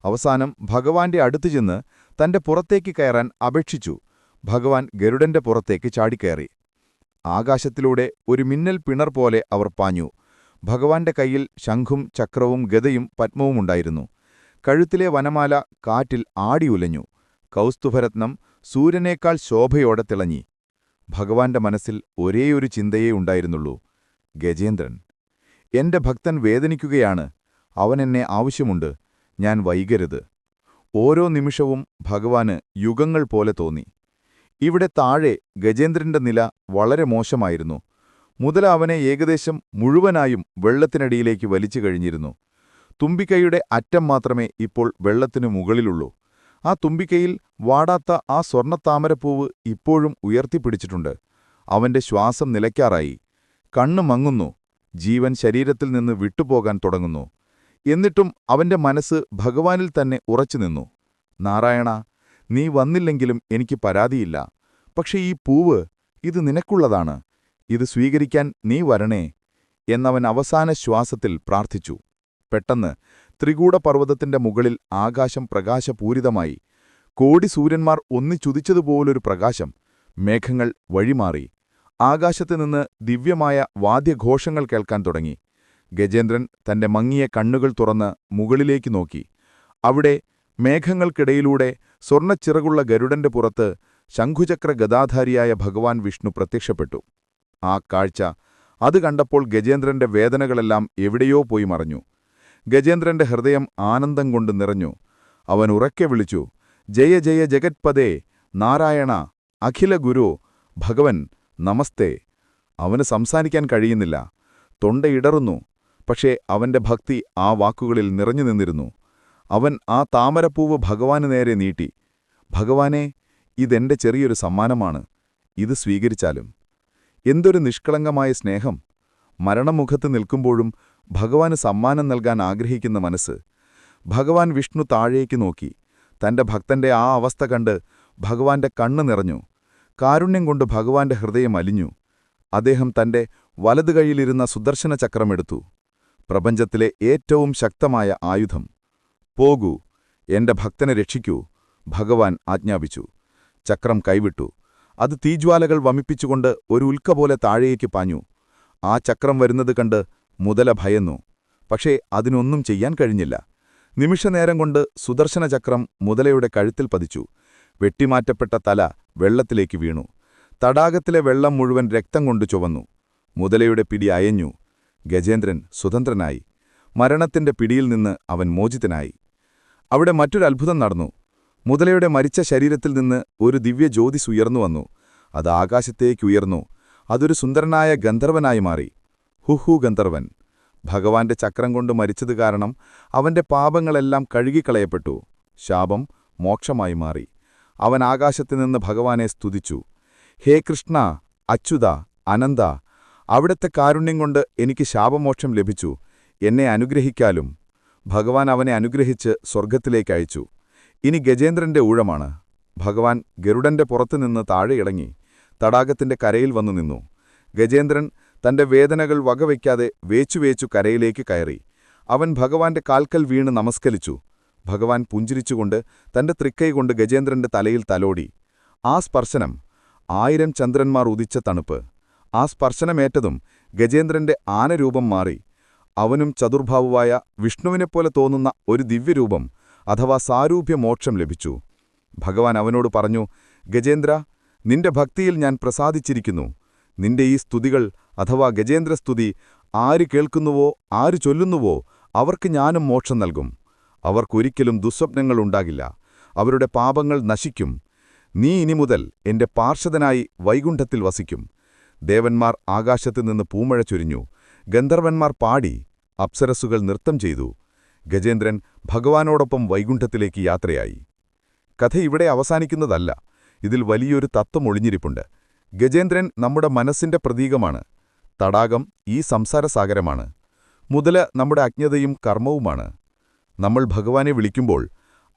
അവസാനം ഭഗവാന്റെ അടുത്തു ചെന്ന് തന്റെ പുറത്തേക്ക് കയറാൻ അപേക്ഷിച്ചു. ഭഗവാൻ ഗരുഡന്റെ പുറത്തേക്ക് ചാടിക്കയറി. ആകാശത്തിലൂടെ ഒരു മിന്നൽ പിണർ പോലെ അവർ പാഞ്ഞു. ഭഗവാന്റെ കയ്യിൽ ശംഖും ചക്രവും ഗദയും പത്മവുമുണ്ടായിരുന്നു. കഴുത്തിലെ വനമാല കാറ്റിൽ ആടിയുലഞ്ഞു. കൗസ്തുഭരത്നം സൂര്യനേക്കാൾ ശോഭയോടെ തിളങ്ങി. ഭഗവാന്റെ മനസ്സിൽ ഒരേയൊരു ചിന്തയേ ഉണ്ടായിരുന്നുള്ളൂ, ഗജേന്ദ്രൻ. എന്റെ ഭക്തൻ വേദനിക്കുകയാണ്, അവനെന്നെ ആവശ്യമുണ്ട്, ഞാൻ വൈകരുത്. ഓരോ നിമിഷവും ഭഗവാന് യുഗങ്ങൾ പോലെ തോന്നി. ഇവിടെ താഴെ ഗജേന്ദ്രന്റെ നില വളരെ മോശമായിരുന്നു. മുതല അവനെ ഏകദേശം മുഴുവനായും വെള്ളത്തിനടിയിലേക്ക് വലിച്ചു കഴിഞ്ഞിരുന്നു. തുമ്പിക്കൈയുടെ അറ്റം മാത്രമേ ഇപ്പോൾ വെള്ളത്തിനു മുകളിലുള്ളൂ. ആ തുമ്പിക്കൈയിൽ വാടാത്ത ആ സ്വർണ്ണത്താമരപ്പൂവ് ഇപ്പോഴും ഉയർത്തിപ്പിടിച്ചിട്ടുണ്ട്. അവന്റെ ശ്വാസം നിലയ്ക്കാറായി. കണ്ണു മങ്ങുന്നു. ജീവൻ ശരീരത്തിൽ നിന്ന് വിട്ടുപോകാൻ തുടങ്ങുന്നു. എന്നിട്ടും അവന്റെ മനസ്സ് ഭഗവാനിൽ തന്നെ ഉറച്ചുനിന്നു. നാരായണ, നീ വന്നില്ലെങ്കിലും എനിക്ക് പരാതിയില്ല. പക്ഷെ ഈ പൂവ്, ഇത് നിനക്കുള്ളതാണ്. ഇത് സ്വീകരിക്കാൻ നീ വരണേ എന്നവൻ അവസാന ശ്വാസത്തിൽ പ്രാർത്ഥിച്ചു. പെട്ടെന്ന് ത്രികൂടപർവ്വതത്തിന്റെ മുകളിൽ ആകാശം പ്രകാശപൂരിതമായി. കോടി സൂര്യന്മാർ ഒന്നിച്ചുദിച്ചതുപോലൊരു പ്രകാശം. മേഘങ്ങൾ വഴിമാറി. ആകാശത്തുനിന്ന് ദിവ്യമായ വാദ്യഘോഷങ്ങൾ കേൾക്കാൻ തുടങ്ങി. ഗജേന്ദ്രൻ തന്റെ മങ്ങിയ കണ്ണുകൾ തുറന്ന് മുകളിലേക്ക് നോക്കി. അവിടെ മേഘങ്ങൾക്കിടയിലൂടെ സ്വർണ്ണച്ചിറകുള്ള ഗരുഡന്റെ പുറത്ത് ശംഖുചക്ര ഗദാധാരിയായ ഭഗവാൻ വിഷ്ണു പ്രത്യക്ഷപ്പെട്ടു. ആ കാഴ്ച, അത് കണ്ടപ്പോൾ ഗജേന്ദ്രന്റെ വേദനകളെല്ലാം എവിടെയോ പോയി മറഞ്ഞു. ഗജേന്ദ്രന്റെ ഹൃദയം ആനന്ദം കൊണ്ട് നിറഞ്ഞു. അവൻ ഉറക്കെ വിളിച്ചു, ജയ ജയ ജഗത്പദേ, നാരായണ, അഖില ഗുരു, ഭഗവൻ, നമസ്തേ. അവന് സംസാരിക്കാൻ കഴിയുന്നില്ല. തൊണ്ടയിടറുന്നു. പക്ഷേ അവന്റെ ഭക്തി ആ വാക്കുകളിൽ നിറഞ്ഞു നിന്നിരുന്നു. അവൻ ആ താമരപ്പൂവ് ഭഗവാന് നേരെ നീട്ടി. ഭഗവാനെ, ഇതെന്റെ ചെറിയൊരു സമ്മാനമാണ്. ഇത് സ്വീകരിച്ചാലും. എന്തൊരു നിഷ്കളങ്കമായ സ്നേഹം! മരണമുഖത്ത് നിൽക്കുമ്പോഴും ഭഗവാന് സമ്മാനം നൽകാൻ ആഗ്രഹിക്കുന്ന മനസ്സ്. ഭഗവാൻ വിഷ്ണു താഴേക്ക് നോക്കി. തന്റെ ഭക്തന്റെ ആ അവസ്ഥ കണ്ട് ഭഗവാന്റെ കണ്ണ് നിറഞ്ഞു. കാരുണ്യം കൊണ്ട് ഭഗവാന്റെ ഹൃദയം അലിഞ്ഞു. അദ്ദേഹം തന്റെ വലതുകൈയിലിരുന്ന സുദർശന ചക്രമെടുത്തു. പ്രപഞ്ചത്തിലെ ഏറ്റവും ശക്തമായ ആയുധം. പോകൂ, എന്റെ ഭക്തനെ രക്ഷിക്കൂ, ഭഗവാൻ ആജ്ഞാപിച്ചു. ചക്രം കൈവിട്ടു. അത് തീജ്വാലകൾ വമിപ്പിച്ചുകൊണ്ട് ഒരു ഉൽക്ക പോലെ താഴേക്ക് പാഞ്ഞു. ആ ചക്രം വരുന്നത് കണ്ട് മുതല ഭയന്നു. പക്ഷേ അതിനൊന്നും ചെയ്യാൻ കഴിഞ്ഞില്ല. നിമിഷനേരം കൊണ്ട് സുദർശനചക്രം മുതലയുടെ കഴുത്തിൽ പതിച്ചു. വെട്ടിമാറ്റപ്പെട്ട തല വെള്ളത്തിലേക്ക് വീണു. തടാകത്തിലെ വെള്ളം മുഴുവൻ രക്തം കൊണ്ട് ചുവന്നു. മുതലയുടെ പിടി അയഞ്ഞു. ഗജേന്ദ്രൻ സ്വതന്ത്രനായി. മരണത്തിന്റെ പിടിയിൽ നിന്ന് അവൻ മോചിതനായി. അവിടെ മറ്റൊരത്ഭുതം നടന്നു. മുതലയുടെ മരിച്ച ശരീരത്തിൽ നിന്ന് ഒരു ദിവ്യജ്യോതിസ് ഉയർന്നു വന്നു. അത് ആകാശത്തേക്കുയർന്നു. അതൊരു സുന്ദരനായ ഗന്ധർവനായി മാറി. ഹുഹു ഗന്ധർവൻ. ഭഗവാന്റെ ചക്രം കൊണ്ട് മരിച്ചത് കാരണം അവന്റെ പാപങ്ങളെല്ലാം കഴുകിക്കളയപ്പെട്ടു. ശാപം മോക്ഷമായി മാറി. അവൻ ആകാശത്തുനിന്ന് ഭഗവാനെ സ്തുതിച്ചു. ഹേ കൃഷ്ണ, അച്യുത, അനന്ത, അവിടത്തെ കാരുണ്യം കൊണ്ട് എനിക്ക് ശാപമോക്ഷം ലഭിച്ചു. എന്നെ അനുഗ്രഹിക്കാലും. ഭഗവാൻ അവനെ അനുഗ്രഹിച്ച് സ്വർഗ്ഗത്തിലേക്കയച്ചു. ഇനി ഗജേന്ദ്രന്റെ ഊഴമാണ്. ഭഗവാൻ ഗരുഡന്റെ പുറത്തുനിന്ന് താഴെ ഇറങ്ങി തടാകത്തിന്റെ കരയിൽ വന്നു നിന്നു. ഗജേന്ദ്രൻ തന്റെ വേദനകൾ വകവയ്ക്കാതെ വേച്ചുവേച്ചു കരയിലേക്ക് കയറി. അവൻ ഭഗവാന്റെ കാൽക്കൽ വീണ് നമസ്കരിച്ചു. ഭഗവാൻ പുഞ്ചിരിച്ചുകൊണ്ട് തന്റെ തൃക്കൈകൊണ്ട് ഗജേന്ദ്രന്റെ തലയിൽ തലോടി. ആ സ്പർശനം 1000 ചന്ദ്രന്മാർ ഉദിച്ച തണുപ്പ്. ആ സ്പർശനമേറ്റതും ഗജേന്ദ്രന്റെ ആനരൂപം മാറി. അവനും ചതുർഭാവുവായ വിഷ്ണുവിനെപ്പോലെ തോന്നുന്ന ഒരു ദിവ്യരൂപം അഥവാ സാരൂപ്യമോക്ഷം ലഭിച്ചു. ഭഗവാൻ അവനോട് പറഞ്ഞു, ഗജേന്ദ്ര, നിന്റെ ഭക്തിയിൽ ഞാൻ പ്രസാദിച്ചിരിക്കുന്നു. നിന്റെ ഈ സ്തുതികൾ അഥവാ ഗജേന്ദ്രസ്തുതി ആര് കേൾക്കുന്നുവോ, ആര് ചൊല്ലുന്നുവോ അവർക്ക് ഞാനും മോക്ഷം നൽകും. അവർക്കൊരിക്കലും ദുസ്വപ്നങ്ങളുണ്ടാകില്ല. അവരുടെ പാപങ്ങൾ നശിക്കും. നീ ഇനി മുതൽ എന്റെ പാർഷദനായി വൈകുണ്ഠത്തിൽ വസിക്കും. ദേവന്മാർ ആകാശത്തുനിന്ന് പൂമഴ ചൊരിഞ്ഞു. ഗന്ധർവന്മാർ പാടി. അപ്സരസ്സുകൾ നൃത്തം ചെയ്തു. ഗജേന്ദ്രൻ ഭഗവാനോടൊപ്പം വൈകുണ്ഠത്തിലേക്ക് യാത്രയായി. കഥ ഇവിടെ അവസാനിക്കുന്നതല്ല. ഇതിൽ വലിയൊരു തത്വം ഒളിഞ്ഞിരിപ്പുണ്ട്. ഗജേന്ദ്രൻ നമ്മുടെ മനസ്സിന്റെ പ്രതീകമാണ്. തടാകം ഈ സംസാരസാഗരമാണ്. മുതല നമ്മുടെ അജ്ഞതയും കർമ്മവുമാണ്. നമ്മൾ ഭഗവാനെ വിളിക്കുമ്പോൾ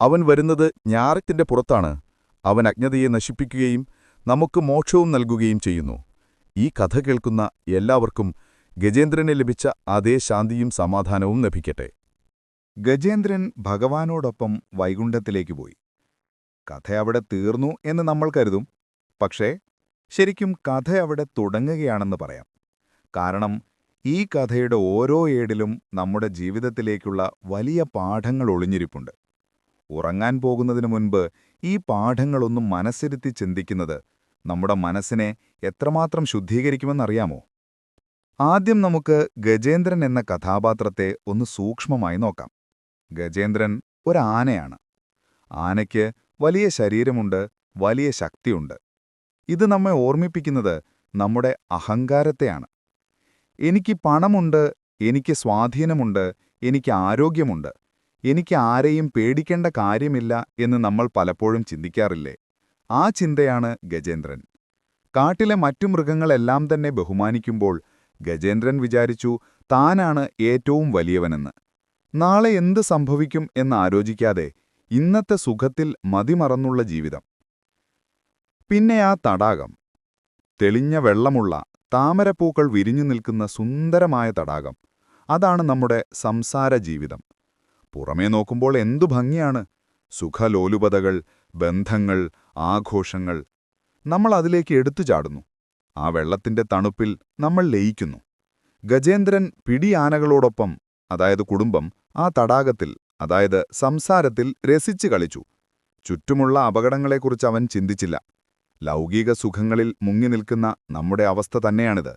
അവൻ വരുന്നത് ഞാറത്തിന്റെ പുറത്താണ്. അവൻ അജ്ഞതയെ നശിപ്പിക്കുകയും നമുക്ക് മോക്ഷവും നൽകുകയും ചെയ്യുന്നു. ഈ കഥ കേൾക്കുന്ന എല്ലാവർക്കും ഗജേന്ദ്രനെ ലഭിച്ച അതേ ശാന്തിയും സമാധാനവും ലഭിക്കട്ടെ. ഗജേന്ദ്രൻ ഭഗവാനോടൊപ്പം വൈകുണ്ഠത്തിലേക്ക് പോയി. കഥ അവിടെ തീർന്നു എന്ന് നമ്മൾ കരുതും. പക്ഷേ ശരിക്കും കഥ അവിടെ തുടങ്ങുകയാണെന്ന് പറയാം. കാരണം ഈ കഥയുടെ ഓരോ ഏടിലും നമ്മുടെ ജീവിതത്തിലേക്കുള്ള വലിയ പാഠങ്ങൾ ഒളിഞ്ഞിരിപ്പുണ്ട്. ഉറങ്ങാൻ പോകുന്നതിനു മുൻപ് ഈ പാഠങ്ങളൊന്നും മനസ്സിരുത്തി ചിന്തിക്കുന്നത് നമ്മുടെ മനസ്സിനെ എത്രമാത്രം ശുദ്ധീകരിക്കുമെന്നറിയാമോ? ആദ്യം നമുക്ക് ഗജേന്ദ്രൻ എന്ന കഥാപാത്രത്തെ ഒന്ന് സൂക്ഷ്മമായി നോക്കാം. ഗജേന്ദ്രൻ ഒരാനയാണ്. ആനയ്ക്ക് വലിയ ശരീരമുണ്ട്, വലിയ ശക്തിയുണ്ട്. ഇത് നമ്മെ ഓർമ്മിപ്പിക്കുന്നത് നമ്മുടെ അഹങ്കാരത്തെയാണ്. എനിക്ക് പണമുണ്ട്, എനിക്ക് സ്വാധീനമുണ്ട്, എനിക്ക് ആരോഗ്യമുണ്ട്, എനിക്ക് ആരെയും പേടിക്കേണ്ട കാര്യമില്ല എന്ന് നമ്മൾ പലപ്പോഴും ചിന്തിക്കാറില്ലേ? ആ ചിന്തയാണ് ഗജേന്ദ്രൻ. കാട്ടിലെ മറ്റു മൃഗങ്ങളെല്ലാം തന്നെ ബഹുമാനിക്കുമ്പോൾ ഗജേന്ദ്രൻ വിചാരിച്ചു താനാണ് ഏറ്റവും വലിയവനെന്ന്. നാളെ എന്ത് സംഭവിക്കും എന്നാലോചിക്കാതെ ഇന്നത്തെ സുഖത്തിൽ മതിമറന്നുള്ള ജീവിതം. പിന്നെ ആ തടാകം, തെളിഞ്ഞ വെള്ളമുള്ള താമരപ്പൂക്കൾ വിരിഞ്ഞു നിൽക്കുന്ന സുന്ദരമായ തടാകം. അതാണ് നമ്മുടെ സംസാര ജീവിതം. പുറമേ നോക്കുമ്പോൾ എന്തു ഭംഗിയാണ്! സുഖലോലുപതകൾ, ബന്ധങ്ങൾ, ആഘോഷങ്ങൾ. നമ്മൾ അതിലേക്ക് എടുത്തു ചാടുന്നു. ആ വെള്ളത്തിന്റെ തണുപ്പിൽ നമ്മൾ ലയിക്കുന്നു. ഗജേന്ദ്രൻ പിടിയാനകളോടൊപ്പം, അതായത് കുടുംബം, ആ തടാകത്തിൽ, അതായത് സംസാരത്തിൽ രസിച്ചു കളിച്ചു. ചുറ്റുമുള്ള അപകടങ്ങളെക്കുറിച്ച് അവൻ ചിന്തിച്ചില്ല. ലൗകിക സുഖങ്ങളിൽ മുങ്ങി നിൽക്കുന്ന നമ്മുടെ അവസ്ഥ തന്നെയാണിത്.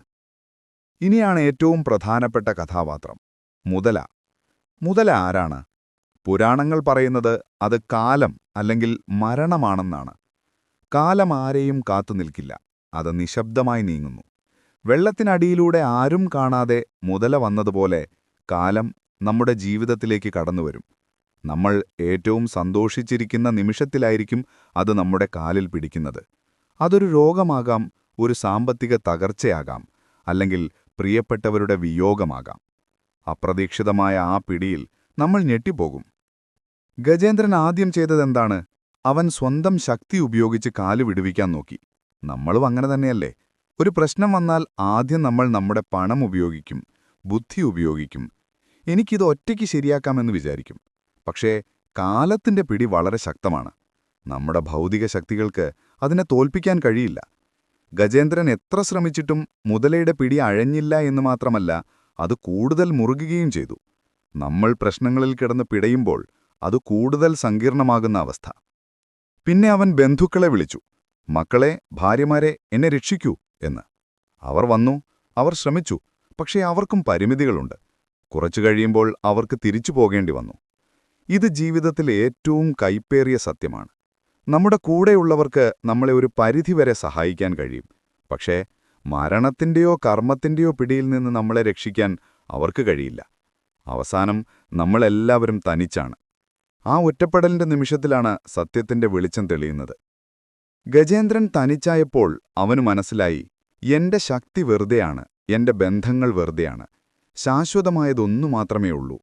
ഇനിയാണ് ഏറ്റവും പ്രധാനപ്പെട്ട കഥാപാത്രം, മുതല. മുതല ആരാണ്? പുരാണങ്ങൾ പറയുന്നത് അത് കാലം അല്ലെങ്കിൽ മരണമാണെന്നാണ്. കാലം ആരെയും കാത്തുനിൽക്കില്ല. അത് നിശബ്ദമായി നീങ്ങുന്നു. വെള്ളത്തിനടിയിലൂടെ ആരും കാണാതെ മുതല വന്നതുപോലെ കാലം നമ്മുടെ ജീവിതത്തിലേക്ക് കടന്നുവരും. നമ്മൾ ഏറ്റവും സന്തോഷിച്ചിരിക്കുന്ന നിമിഷത്തിലായിരിക്കും അത് നമ്മുടെ കാലിൽ പിടിക്കുന്നത്. അതൊരു രോഗമാകാം, ഒരു സാമ്പത്തിക തകർച്ചയാകാം, അല്ലെങ്കിൽ പ്രിയപ്പെട്ടവരുടെ വിയോഗമാകാം. അപ്രതീക്ഷിതമായ ആ പിടിയിൽ നമ്മൾ ഞെട്ടിപ്പോകും. ഗജേന്ദ്രൻ ആദ്യം ചെയ്തതെന്താണ്? അവൻ സ്വന്തം ശക്തി ഉപയോഗിച്ച് കാല് വിടുവിക്കാൻ നോക്കി. നമ്മളും അങ്ങനെ തന്നെയല്ലേ? ഒരു പ്രശ്നം വന്നാൽ ആദ്യം നമ്മൾ നമ്മുടെ പണം ഉപയോഗിക്കും, ബുദ്ധി ഉപയോഗിക്കും. എനിക്കിത് ഒറ്റയ്ക്ക് ശരിയാക്കാമെന്ന് വിചാരിക്കും. പക്ഷേ കാലത്തിന്റെ പിടി വളരെ ശക്തമാണ്. നമ്മുടെ ഭൗതിക ശക്തികൾക്ക് അതിനെ തോൽപ്പിക്കാൻ കഴിയില്ല. ഗജേന്ദ്രൻ എത്ര ശ്രമിച്ചിട്ടും മുതലയുടെ പിടി അഴഞ്ഞില്ല എന്ന് മാത്രമല്ല, അത് കൂടുതൽ മുറുകുകയും ചെയ്തു. നമ്മൾ പ്രശ്നങ്ങളിൽ കിടന്ന് പിടയുമ്പോൾ അത് കൂടുതൽ സങ്കീർണമാകുന്ന അവസ്ഥ. പിന്നെ അവൻ ബന്ധുക്കളെ വിളിച്ചു. മക്കളെ, ഭാര്യമാരെ, എന്നെ രക്ഷിക്കൂ എന്ന്. അവർ വന്നു, അവർ ശ്രമിച്ചു. പക്ഷേ അവർക്കും പരിമിതികളുണ്ട്. കുറച്ചു കഴിയുമ്പോൾ അവർക്ക് തിരിച്ചു പോകേണ്ടി വന്നു. ഇത് ജീവിതത്തിൽ ഏറ്റവും കൈപ്പേറിയ സത്യമാണ്. നമ്മുടെ കൂടെയുള്ളവർക്ക് നമ്മളെ ഒരു പരിധിവരെ സഹായിക്കാൻ കഴിയും. പക്ഷേ മരണത്തിന്റെയോ കർമ്മത്തിന്റെയോ പിടിയിൽ നിന്ന് നമ്മളെ രക്ഷിക്കാൻ അവർക്ക് കഴിയില്ല. അവസാനം നമ്മളെല്ലാവരും തനിച്ചാണ്. ആ ഒറ്റപ്പെടലിന്റെ നിമിഷത്തിലാണ് സത്യത്തിന്റെ വെളിച്ചം തെളിയുന്നത്. ഗജേന്ദ്രൻ തനിച്ചായപ്പോൾ അവനു മനസ്സിലായി, എന്റെ ശക്തി വെറുതെയാണ്, എന്റെ ബന്ധങ്ങൾ വെറുതെയാണ്, ശാശ്വതമായതൊന്നു മാത്രമേ ഉള്ളൂ.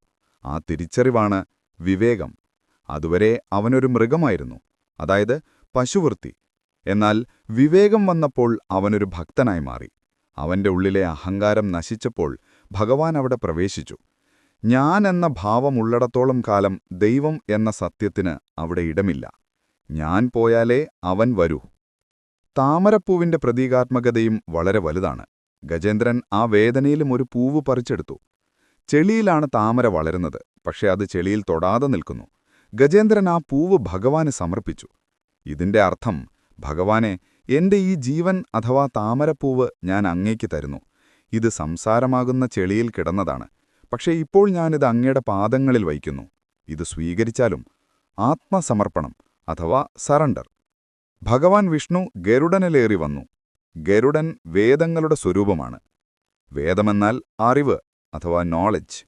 ആ തിരിച്ചറിവാണ് വിവേകം. അതുവരെ അവനൊരു മൃഗമായിരുന്നു, അതായത് പശുവൃത്തി. എന്നാൽ വിവേകം വന്നപ്പോൾ അവനൊരു ഭക്തനായി മാറി. അവന്റെ ഉള്ളിലെ അഹങ്കാരം നശിച്ചപ്പോൾ ഭഗവാൻ അവിടെ പ്രവേശിച്ചു. ഞാൻ എന്ന ഭാവമുള്ളിടത്തോളം കാലം ദൈവം എന്ന സത്യത്തിന് അവിടെ ഇടമില്ല. ഞാൻ പോയാലേ അവൻ വരൂ. താമരപ്പൂവിന്റെ പ്രതീകാത്മകതയും വളരെ വലുതാണ്. ഗജേന്ദ്രൻ ആ വേദനയിലും ഒരു പൂവ് പറിച്ചെടുത്തു. ചെളിയിലാണ് താമര വളരുന്നത്, പക്ഷെ അത് ചെളിയിൽ തൊടാതെ നിൽക്കുന്നു. ഗജേന്ദ്രൻ ആ പൂവ് ഭഗവാന് സമർപ്പിച്ചു. ഇതിന്റെ അർത്ഥം, ഭഗവാനെ, എന്റെ ഈ ജീവൻ അഥവാ താമരപ്പൂവ് ഞാൻ അങ്ങേക്ക് തരുന്നു. ഇത് സംസാരമാകുന്ന ചെളിയിൽ കിടന്നതാണ്, പക്ഷേ ഇപ്പോൾ ഞാനിത് അങ്ങയുടെ പാദങ്ങളിൽ വയ്ക്കുന്നു. ഇത് സ്വീകരിച്ചാലും. ആത്മസമർപ്പണം അഥവാ സറണ്ടർ. ഭഗവാൻ വിഷ്ണു ഗരുഡനിലേറി വന്നു. ഗരുഡൻ വേദങ്ങളുടെ സ്വരൂപമാണ്. വേദമെന്നാൽ അറിവ് അഥവാ നോളജ്.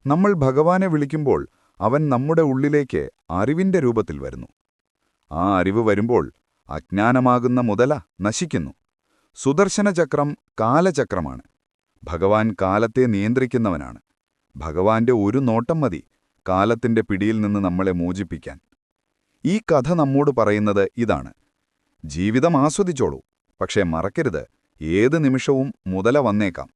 നമ്മൾ ഭഗവാനെ വിളിക്കുമ്പോൾ അവൻ നമ്മുടെ ഉള്ളിലേക്ക് അറിവിന്റെ രൂപത്തിൽ വരുന്നു. ആ അറിവ് വരുമ്പോൾ അജ്ഞാനമാകുന്ന മുതല നശിക്കുന്നു. സുദർശനചക്രം കാലചക്രമാണ്. ഭഗവാൻ കാലത്തെ നിയന്ത്രിക്കുന്നവനാണ്. ഭഗവാന്റെ ഒരു നോട്ടം മതി കാലത്തിന്റെ പിടിയിൽ നിന്ന് നമ്മളെ മോചിപ്പിക്കാൻ. ഈ കഥ നമ്മോട് പറയുന്നത് ഇതാണ്: ജീവിതം ആസ്വദിച്ചോളൂ, പക്ഷേ മറക്കരുത്, ഏത് നിമിഷവും മുതല വന്നേക്കാം.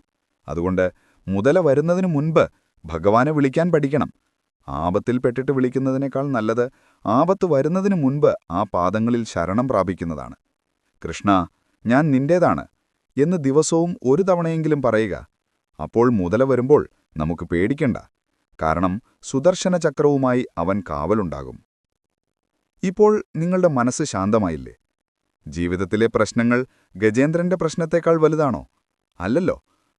അതുകൊണ്ട് മുതല വരുന്നതിനു മുൻപ് ഭഗവാനെ വിളിക്കാൻ പഠിക്കണം. ആപത്തിൽപ്പെട്ടിട്ട് വിളിക്കുന്നതിനേക്കാൾ നല്ലത് ആപത്ത് വരുന്നതിനു മുൻപ് ആ പാദങ്ങളിൽ ശരണം പ്രാപിക്കുന്നതാണ്. കൃഷ്ണ, ഞാൻ നിന്റേതാണ് എന്ന് ദിവസവും ഒരു തവണയെങ്കിലും പറയുക. അപ്പോൾ മുതല വരുമ്പോൾ നമുക്ക് പേടിക്കണ്ട, കാരണം സുദർശന ചക്രവുമായി അവൻ കാവലുണ്ടാകും. ഇപ്പോൾ നിങ്ങളുടെ മനസ്സ് ശാന്തമായില്ലേ? ജീവിതത്തിലെ പ്രശ്നങ്ങൾ ഗജേന്ദ്രന്റെ പ്രശ്നത്തേക്കാൾ വലുതാണോ? അല്ലല്ലോ.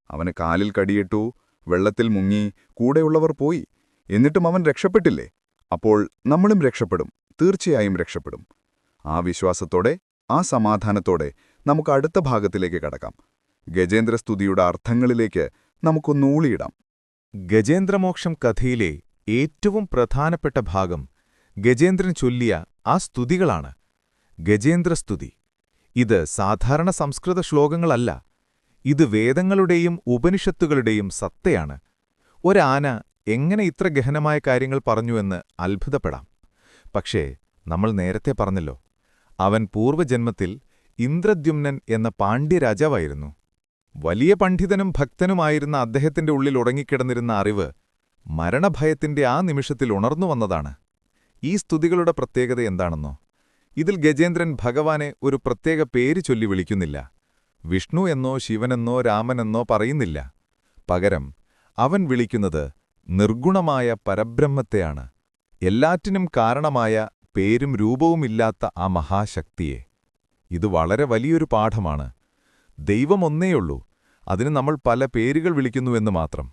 അവന് കാലിൽ കടിയിട്ടു, വെള്ളത്തിൽ മുങ്ങി, കൂടെയുള്ളവർ പോയി. എന്നിട്ടും അവൻ രക്ഷപ്പെട്ടില്ലേ? അപ്പോൾ നമ്മളും രക്ഷപ്പെടും, തീർച്ചയായും രക്ഷപ്പെടും. ആ വിശ്വാസത്തോടെ, ആ സമാധാനത്തോടെ നമുക്ക് അടുത്ത ഭാഗത്തിലേക്ക് കടക്കാം. ഗജേന്ദ്രസ്തുതിയുടെ അർത്ഥങ്ങളിലേക്ക് നമുക്കൊന്നൂളിയിടാം. ഗജേന്ദ്രമോക്ഷം കഥയിലെ ഏറ്റവും പ്രധാനപ്പെട്ട ഭാഗം ഗജേന്ദ്രൻ ചൊല്ലിയ ആ സ്തുതികളാണ്. ഗജേന്ദ്രസ്തുതി. ഇത് സാധാരണ സംസ്കൃത ശ്ലോകങ്ങളല്ല. ഇത് വേദങ്ങളുടെയും ഉപനിഷത്തുകളുടെയും സത്തയാണ്. ഒരാന എങ്ങനെ ഇത്ര ഗഹനമായ കാര്യങ്ങൾ പറഞ്ഞുവെന്ന് അത്ഭുതപ്പെടാം. പക്ഷേ നമ്മൾ നേരത്തെ പറഞ്ഞല്ലോ, അവൻ പൂർവ്വജന്മത്തിൽ ഇന്ദ്രദ്യുമ്നൻ എന്ന പാണ്ഡ്യരാജാവായിരുന്നു. വലിയ പണ്ഡിതനും ഭക്തനുമായിരുന്ന അദ്ദേഹത്തിന്റെ ഉള്ളിൽ ഉറങ്ങിക്കിടന്നിരുന്ന അറിവ് മരണഭയത്തിന്റെ ആ നിമിഷത്തിൽ ഉണർന്നു വന്നതാണ്. ഈ സ്തുതികളുടെ പ്രത്യേകത എന്താണെന്നോ? ഇതിൽ ഗജേന്ദ്രൻ ഭഗവാനെ ഒരു പ്രത്യേക പേര് ചൊല്ലി വിളിക്കുന്നില്ല. വിഷ്ണു എന്നോ ശിവനെന്നോ രാമനെന്നോ പറയുന്നില്ല. പകരം അവൻ വിളിക്കുന്നത് നിർഗുണമായ പരബ്രഹ്മത്തെയാണ്. എല്ലാറ്റിനും കാരണമായ പേരും രൂപവുമില്ലാത്ത ആ മഹാശക്തിയെ. ഇത് വളരെ വലിയൊരു പാഠമാണ്. ദൈവം ഒന്നേയുള്ളൂ, അതിന് നമ്മൾ പല പേരുകൾ വിളിക്കുന്നുവെന്ന് മാത്രം.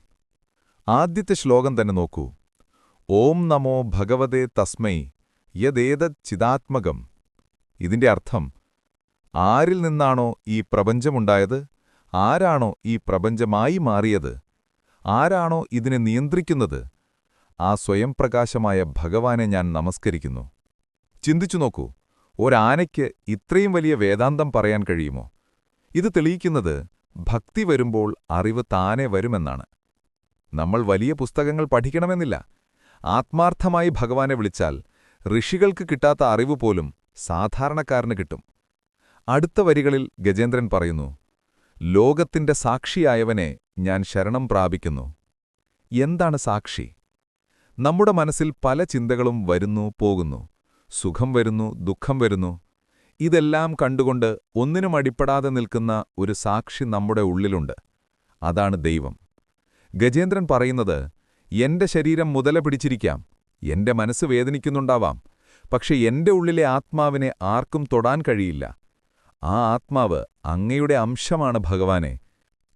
ആദ്യത്തെ ശ്ലോകം തന്നെ നോക്കൂ. ഓം നമോ ഭഗവതേ തസ്മൈ യദേതത് ചിദാത്മകം. ഇതിന്റെ അർത്ഥം, ആരിൽ നിന്നാണോ ഈ പ്രപഞ്ചമുണ്ടായത്, ആരാണോ ഈ പ്രപഞ്ചമായി മാറിയത്, ആരാണോ ഇതിനെ നിയന്ത്രിക്കുന്നത്, ആ സ്വയം പ്രകാശമായ ഭഗവാനെ ഞാൻ നമസ്കരിക്കുന്നു. ചിന്തിച്ചു നോക്കൂ, ഒരാനയ്ക്ക് ഇത്രയും വലിയ വേദാന്തം പറയാൻ കഴിയുമോ? ഇത് തെളിയിക്കുന്നത് ഭക്തി വരുമ്പോൾ അറിവ് താനെ വരുമെന്നാണ്. നമ്മൾ വലിയ പുസ്തകങ്ങൾ പഠിക്കണമെന്നില്ല. ആത്മാർത്ഥമായി ഭഗവാനെ വിളിച്ചാൽ ഋഷികൾക്ക് കിട്ടാത്ത അറിവ് പോലും സാധാരണക്കാരന് കിട്ടും. അടുത്ത വരികളിൽ ഗജേന്ദ്രൻ പറയുന്നു, ലോകത്തിന്റെ സാക്ഷിയായവനെ ഞാൻ ശരണം പ്രാപിക്കുന്നു. എന്താണ് സാക്ഷി? നമ്മുടെ മനസ്സിൽ പല ചിന്തകളും വരുന്നു പോകുന്നു. സുഖം വരുന്നു, ദുഃഖം വരുന്നു. ഇതെല്ലാം കണ്ടുകൊണ്ട് ഒന്നിനും അടിപ്പെടാതെ നിൽക്കുന്ന ഒരു സാക്ഷി നമ്മുടെ ഉള്ളിലുണ്ട്. അതാണ് ദൈവം. ഗജേന്ദ്രൻ പറയുന്നത്, എന്റെ ശരീരം മുതല പിടിച്ചിരിക്കാം, എന്റെ മനസ്സ് വേദനിക്കുന്നുണ്ടാവാം, പക്ഷെ എന്റെ ഉള്ളിലെ ആത്മാവിനെ ആർക്കും തൊടാൻ കഴിയില്ല. ആ ആത്മാവ് അങ്ങയുടെ അംശമാണ് ഭഗവാനെ.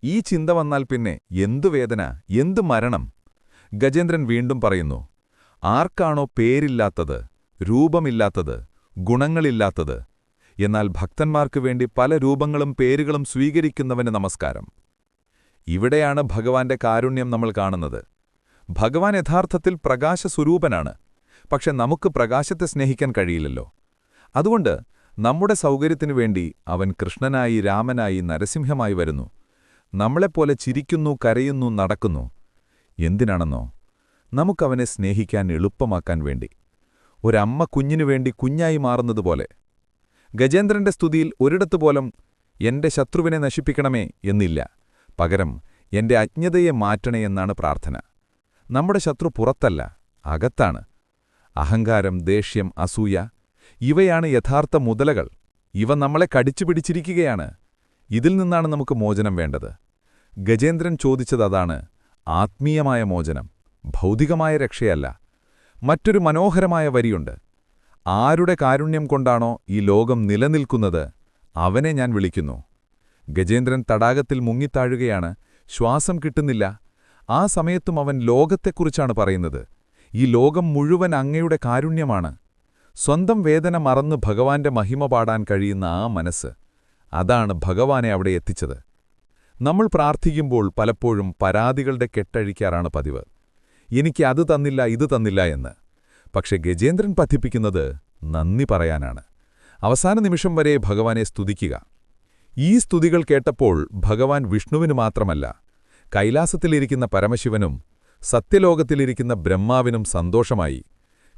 ഈ ചിന്ത വന്നാൽ പിന്നെ എന്തു വേദന, എന്തു മരണം? ഗജേന്ദ്രൻ വീണ്ടും പറയുന്നു, ആർക്കാണോ പേരില്ലാത്തത്, രൂപമില്ലാത്തത്, ഗുണങ്ങളില്ലാത്തത്, എന്നാൽ ഭക്തന്മാർക്കു വേണ്ടി പല രൂപങ്ങളും പേരുകളും സ്വീകരിക്കുന്നവന് നമസ്കാരം. ഇവിടെയാണ് ഭഗവാന്റെ കാരുണ്യം നമ്മൾ കാണുന്നത്. ഭഗവാൻ യഥാർത്ഥത്തിൽ പ്രകാശസ്വരൂപനാണ്. പക്ഷെ നമുക്ക് പ്രകാശത്തെ സ്നേഹിക്കാൻ കഴിയില്ലല്ലോ. അതുകൊണ്ട് നമ്മുടെ സൗകര്യത്തിനു വേണ്ടി അവൻ കൃഷ്ണനായി, രാമനായി, നരസിംഹമായി വരുന്നു. നമ്മളെപ്പോലെ ചിരിക്കുന്നു, കരയുന്നു, നടക്കുന്നു. എന്തിനാണെന്നോ? നമുക്കവനെ സ്നേഹിക്കാൻ എളുപ്പമാക്കാൻ വേണ്ടി. ഒരമ്മ കുഞ്ഞിനു വേണ്ടി കുഞ്ഞായി മാറുന്നതുപോലെ. ഗജേന്ദ്രന്റെ സ്തുതിയിൽ ഒരിടത്തുപോലും എന്റെ ശത്രുവിനെ നശിപ്പിക്കണമേ എന്നില്ല. പകരം എന്റെ അജ്ഞതയെ മാറ്റണേ എന്നാണ് പ്രാർത്ഥന. നമ്മുടെ ശത്രു പുറത്തല്ല, അകത്താണ്. അഹങ്കാരം, ദേഷ്യം, അസൂയ ഇവയാണ് യഥാർത്ഥ മുതലകൾ. ഇവ നമ്മളെ കടിച്ചുപിടിച്ചിരിക്കുകയാണ്. ഇതിൽ നിന്നാണ് നമുക്ക് മോചനം വേണ്ടത്. ഗജേന്ദ്രൻ ചോദിച്ചതാണ് ആത്മീയമായ മോചനം, ഭൗതികമായ രക്ഷയല്ല. മറ്റൊരു മനോഹരമായ വരിയുണ്ട്. ആരുടെ കാരുണ്യം കൊണ്ടാണോ ഈ ലോകം നിലനിൽക്കുന്നത്, അവനെ ഞാൻ വിളിക്കുന്നു. ഗജേന്ദ്രൻ തടാകത്തിൽ മുങ്ങിത്താഴുകയാണ്. ശ്വാസം കിട്ടുന്നില്ല. ആ സമയത്തും അവൻ ലോകത്തെക്കുറിച്ചാണ് പറയുന്നത്. ഈ ലോകം മുഴുവൻ അങ്ങയുടെ കാരുണ്യമാണ്. സ്വന്തം വേദന മറന്ന് ഭഗവാന്റെ മഹിമ പാടാൻ കഴിയുന്ന ആ മനസ്സ്, അതാണ് ഭഗവാനെ അവിടെ എത്തിച്ചത്. നമ്മൾ പ്രാർത്ഥിക്കുമ്പോൾ പലപ്പോഴും പരാതികളുടെ കെട്ടഴിക്കാറാണ് പതിവ്. എനിക്ക് അത് തന്നില്ല, ഇത് തന്നില്ല എന്ന്. പക്ഷെ ഗജേന്ദ്രൻ പഠിപ്പിക്കുന്നത് നന്ദി പറയാനാണ്. അവസാന നിമിഷം വരെ ഭഗവാനെ സ്തുതിക്കുക. ഈ സ്തുതികൾ കേട്ടപ്പോൾ ഭഗവാൻ വിഷ്ണുവിനു മാത്രമല്ല, കൈലാസത്തിലിരിക്കുന്ന പരമശിവനും സത്യലോകത്തിലിരിക്കുന്ന ബ്രഹ്മാവിനും സന്തോഷമായി.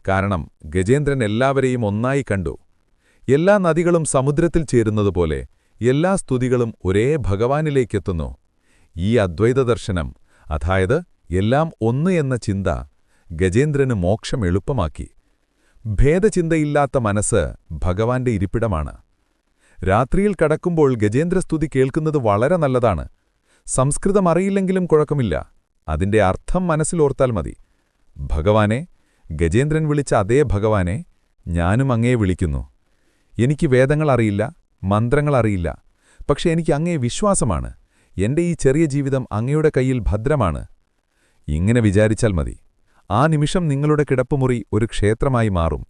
കാരണം ഗജേന്ദ്രൻ എല്ലാവരെയും ഒന്നായി കണ്ടു. എല്ലാ നദികളും സമുദ്രത്തിൽ ചേരുന്നതുപോലെ എല്ലാ സ്തുതികളും ഒരേ ഭഗവാനിലേക്കെത്തുന്നു. ഈ അദ്വൈതദർശനം, അതായത് എല്ലാം ഒന്ന് എന്ന ചിന്ത, ഗജേന്ദ്രന് മോക്ഷം എളുപ്പമാക്കി. ഭേദചിന്തയില്ലാത്ത മനസ്സ് ഭഗവാന്റെ ഇരിപ്പിടമാണ്. രാത്രിയിൽ കടക്കുമ്പോൾ ഗജേന്ദ്രസ്തുതി കേൾക്കുന്നത് വളരെ നല്ലതാണ്. സംസ്കൃതം അറിയില്ലെങ്കിലും കുഴപ്പമില്ല, അതിന്റെ അർത്ഥം മനസ്സിലോർത്താൽ മതി. ഭഗവാനെ, ഗജേന്ദ്രൻ വിളിച്ച അതേ ഭഗവാനെ ഞാനും അങ്ങേ വിളിക്കുന്നു. എനിക്ക് വേദങ്ങളറിയില്ല, മന്ത്രങ്ങളറിയില്ല, പക്ഷെ എനിക്ക് അങ്ങേ വിശ്വാസമാണ്. എന്റെ ഈ ചെറിയ ജീവിതം അങ്ങയുടെ കയ്യിൽ ഭദ്രമാണ്. ഇങ്ങനെ വിചാരിച്ചാൽ മതി. ആ നിമിഷം നിങ്ങളുടെ കിടപ്പുമുറി ഒരു ക്ഷേത്രമായി മാറും.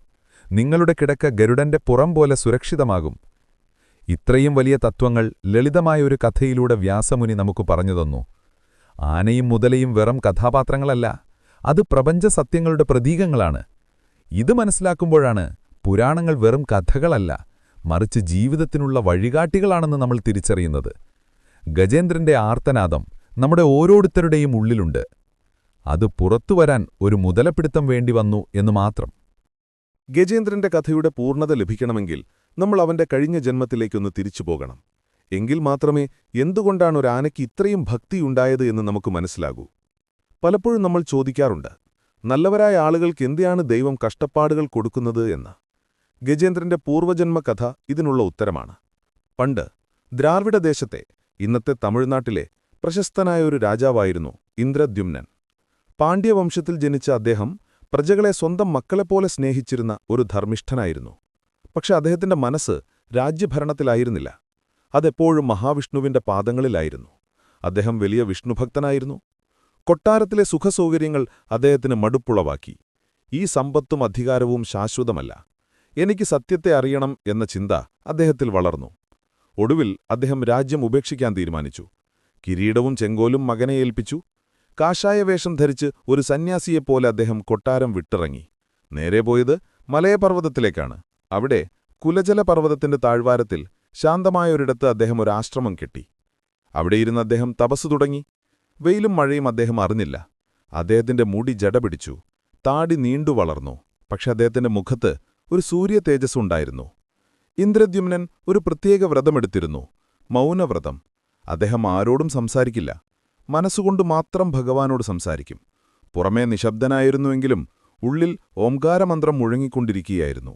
നിങ്ങളുടെ കിടക്ക ഗരുഡന്റെ പുറം പോലെ സുരക്ഷിതമാകും. ഇത്രയും വലിയ തത്വങ്ങൾ ലളിതമായ ഒരു കഥയിലൂടെ വ്യാസമുനി നമുക്ക് പറഞ്ഞുതന്നു. ആനയും മുതലയും വെറും കഥാപാത്രങ്ങളല്ല, അത് പ്രപഞ്ച സത്യങ്ങളുടെ പ്രതീകങ്ങളാണ്. ഇത് മനസ്സിലാക്കുമ്പോഴാണ് പുരാണങ്ങൾ വെറും കഥകളല്ല, മറിച്ച് ജീവിതത്തിനുള്ള വഴികാട്ടികളാണെന്ന് നമ്മൾ തിരിച്ചറിയുന്നത്. ഗജേന്ദ്രന്റെ ആർത്തനാദം നമ്മുടെ ഓരോരുത്തരുടെയും ഉള്ളിലുണ്ട്. അത് പുറത്തുവരാൻ ഒരു മുതലപ്പിടുത്തം വേണ്ടി വന്നു എന്നു മാത്രം. ഗജേന്ദ്രന്റെ കഥയുടെ പൂർണ്ണത ലഭിക്കണമെങ്കിൽ നമ്മൾ അവന്റെ കഴിഞ്ഞ ജന്മത്തിലേക്കൊന്ന് തിരിച്ചു പോകണം. എങ്കിൽ മാത്രമേ എന്തുകൊണ്ടാണ് ഒരു ആനയ്ക്ക് ഇത്രയും ഭക്തിയുണ്ടായത് എന്ന് നമുക്ക് മനസ്സിലാകൂ. പലപ്പോഴും നമ്മൾ ചോദിക്കാറുണ്ട്, നല്ലവരായ ആളുകൾക്ക് എന്തിനാണ് ദൈവം കഷ്ടപ്പാടുകൾ കൊടുക്കുന്നത് എന്ന്. ഗജേന്ദ്രന്റെ പൂർവജന്മ കഥ ഇതിനുള്ള ഉത്തരമാണ്. പണ്ട് ദ്രാവിഡ ദേശത്തെ, ഇന്നത്തെ തമിഴ്നാട്ടിലെ പ്രശസ്തനായ ഒരു രാജാവായിരുന്നു ഇന്ദ്രദ്യുമ്നൻ. പാണ്ഡ്യവംശത്തിൽ ജനിച്ച അദ്ദേഹം പ്രജകളെ സ്വന്തം മക്കളെപ്പോലെ സ്നേഹിച്ചിരുന്ന ഒരു ധർമ്മിഷ്ഠനായിരുന്നു. പക്ഷെ അദ്ദേഹത്തിന്റെ മനസ്സ് രാജ്യഭരണത്തിലായിരുന്നില്ല. അതെപ്പോഴും മഹാവിഷ്ണുവിന്റെ പാദങ്ങളിലായിരുന്നു. അദ്ദേഹം വലിയ വിഷ്ണുഭക്തനായിരുന്നു. കൊട്ടാരത്തിലെ സുഖസൗകര്യങ്ങൾ അദ്ദേഹത്തിന് മടുപ്പുളവാക്കി. ഈ സമ്പത്തും അധികാരവും ശാശ്വതമല്ല, എനിക്ക് സത്യത്തെ അറിയണം എന്ന ചിന്ത അദ്ദേഹത്തിൽ വളർന്നു. ഒടുവിൽ അദ്ദേഹം രാജ്യം ഉപേക്ഷിക്കാൻ തീരുമാനിച്ചു. കിരീടവും ചെങ്കോലും മകനെ ഏൽപ്പിച്ചു. കാഷായവേഷം ധരിച്ച് ഒരു സന്യാസിയെപ്പോലെ അദ്ദേഹം കൊട്ടാരം വിട്ടിറങ്ങി. നേരെ പോയത് മലയപർവ്വതത്തിലേക്കാണ്. അവിടെ കുലജല പർവ്വതത്തിന്റെ താഴ്വാരത്തിൽ ശാന്തമായൊരിടത്ത് അദ്ദേഹം ഒരു ആശ്രമം കെട്ടി. അവിടെയിരുന്ന് അദ്ദേഹം തപസ്സു തുടങ്ങി. വെയിലും മഴയും അദ്ദേഹം അറിഞ്ഞില്ല. അദ്ദേഹത്തിന്റെ മുടി ജട പിടിച്ചു, താടി നീണ്ടു വളർന്നു. പക്ഷെ അദ്ദേഹത്തിന്റെ മുഖത്ത് ഒരു സൂര്യ തേജസ്സുണ്ടായിരുന്നു. ഇന്ദ്രദ്യുമ്നൻ ഒരു പ്രത്യേക വ്രതമെടുത്തിരുന്നു, മൗനവ്രതം. അദ്ദേഹം ആരോടും സംസാരിക്കില്ല, മനസ്സുകൊണ്ട് മാത്രം ഭഗവാനോട് സംസാരിക്കും. പുറമേ നിശബ്ദനായിരുന്നുവെങ്കിലും ഉള്ളിൽ ഓംകാരമന്ത്രം മുഴങ്ങിക്കൊണ്ടിരിക്കുകയായിരുന്നു.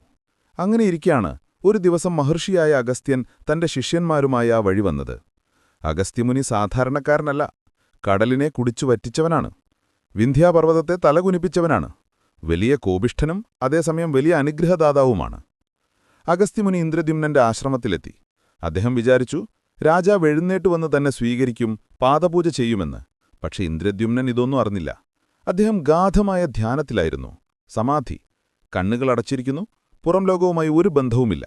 അങ്ങനെയിരിക്കെയാണ് ഒരു ദിവസം മഹർഷിയായ അഗസ്ത്യൻ തന്റെ ശിഷ്യന്മാരുമായി ആ വഴി വന്നത്. അഗസ്ത്യമുനി സാധാരണക്കാരനല്ല, കടലിനെ കുടിച്ചു വറ്റിച്ചവനാണ്. വിന്ധ്യാപർവ്വതത്തെ തലകുനിപ്പിച്ചവനാണ്. വലിയ കോപിഷ്ഠനും അതേസമയം വലിയ അനുഗ്രഹദാതാവുമാണ്. അഗസ്ത്യമുനി ഇന്ദ്രദ്യുമ്നന്റെ ആശ്രമത്തിലെത്തി. അദ്ദേഹം വിചാരിച്ചു രാജാവ് എഴുന്നേറ്റ് വന്ന് തന്നെ സ്വീകരിക്കും, പാദപൂജ ചെയ്യുമെന്ന്. പക്ഷെ ഇന്ദ്രദ്യുമ്നൻ ഇതൊന്നും അറിഞ്ഞില്ല. അദ്ദേഹം ഗാഢമായ ധ്യാനത്തിലായിരുന്നു. സമാധി. കണ്ണുകൾ അടച്ചിരിക്കുന്നു. പുറം ലോകവുമായി ഒരു ബന്ധവുമില്ല.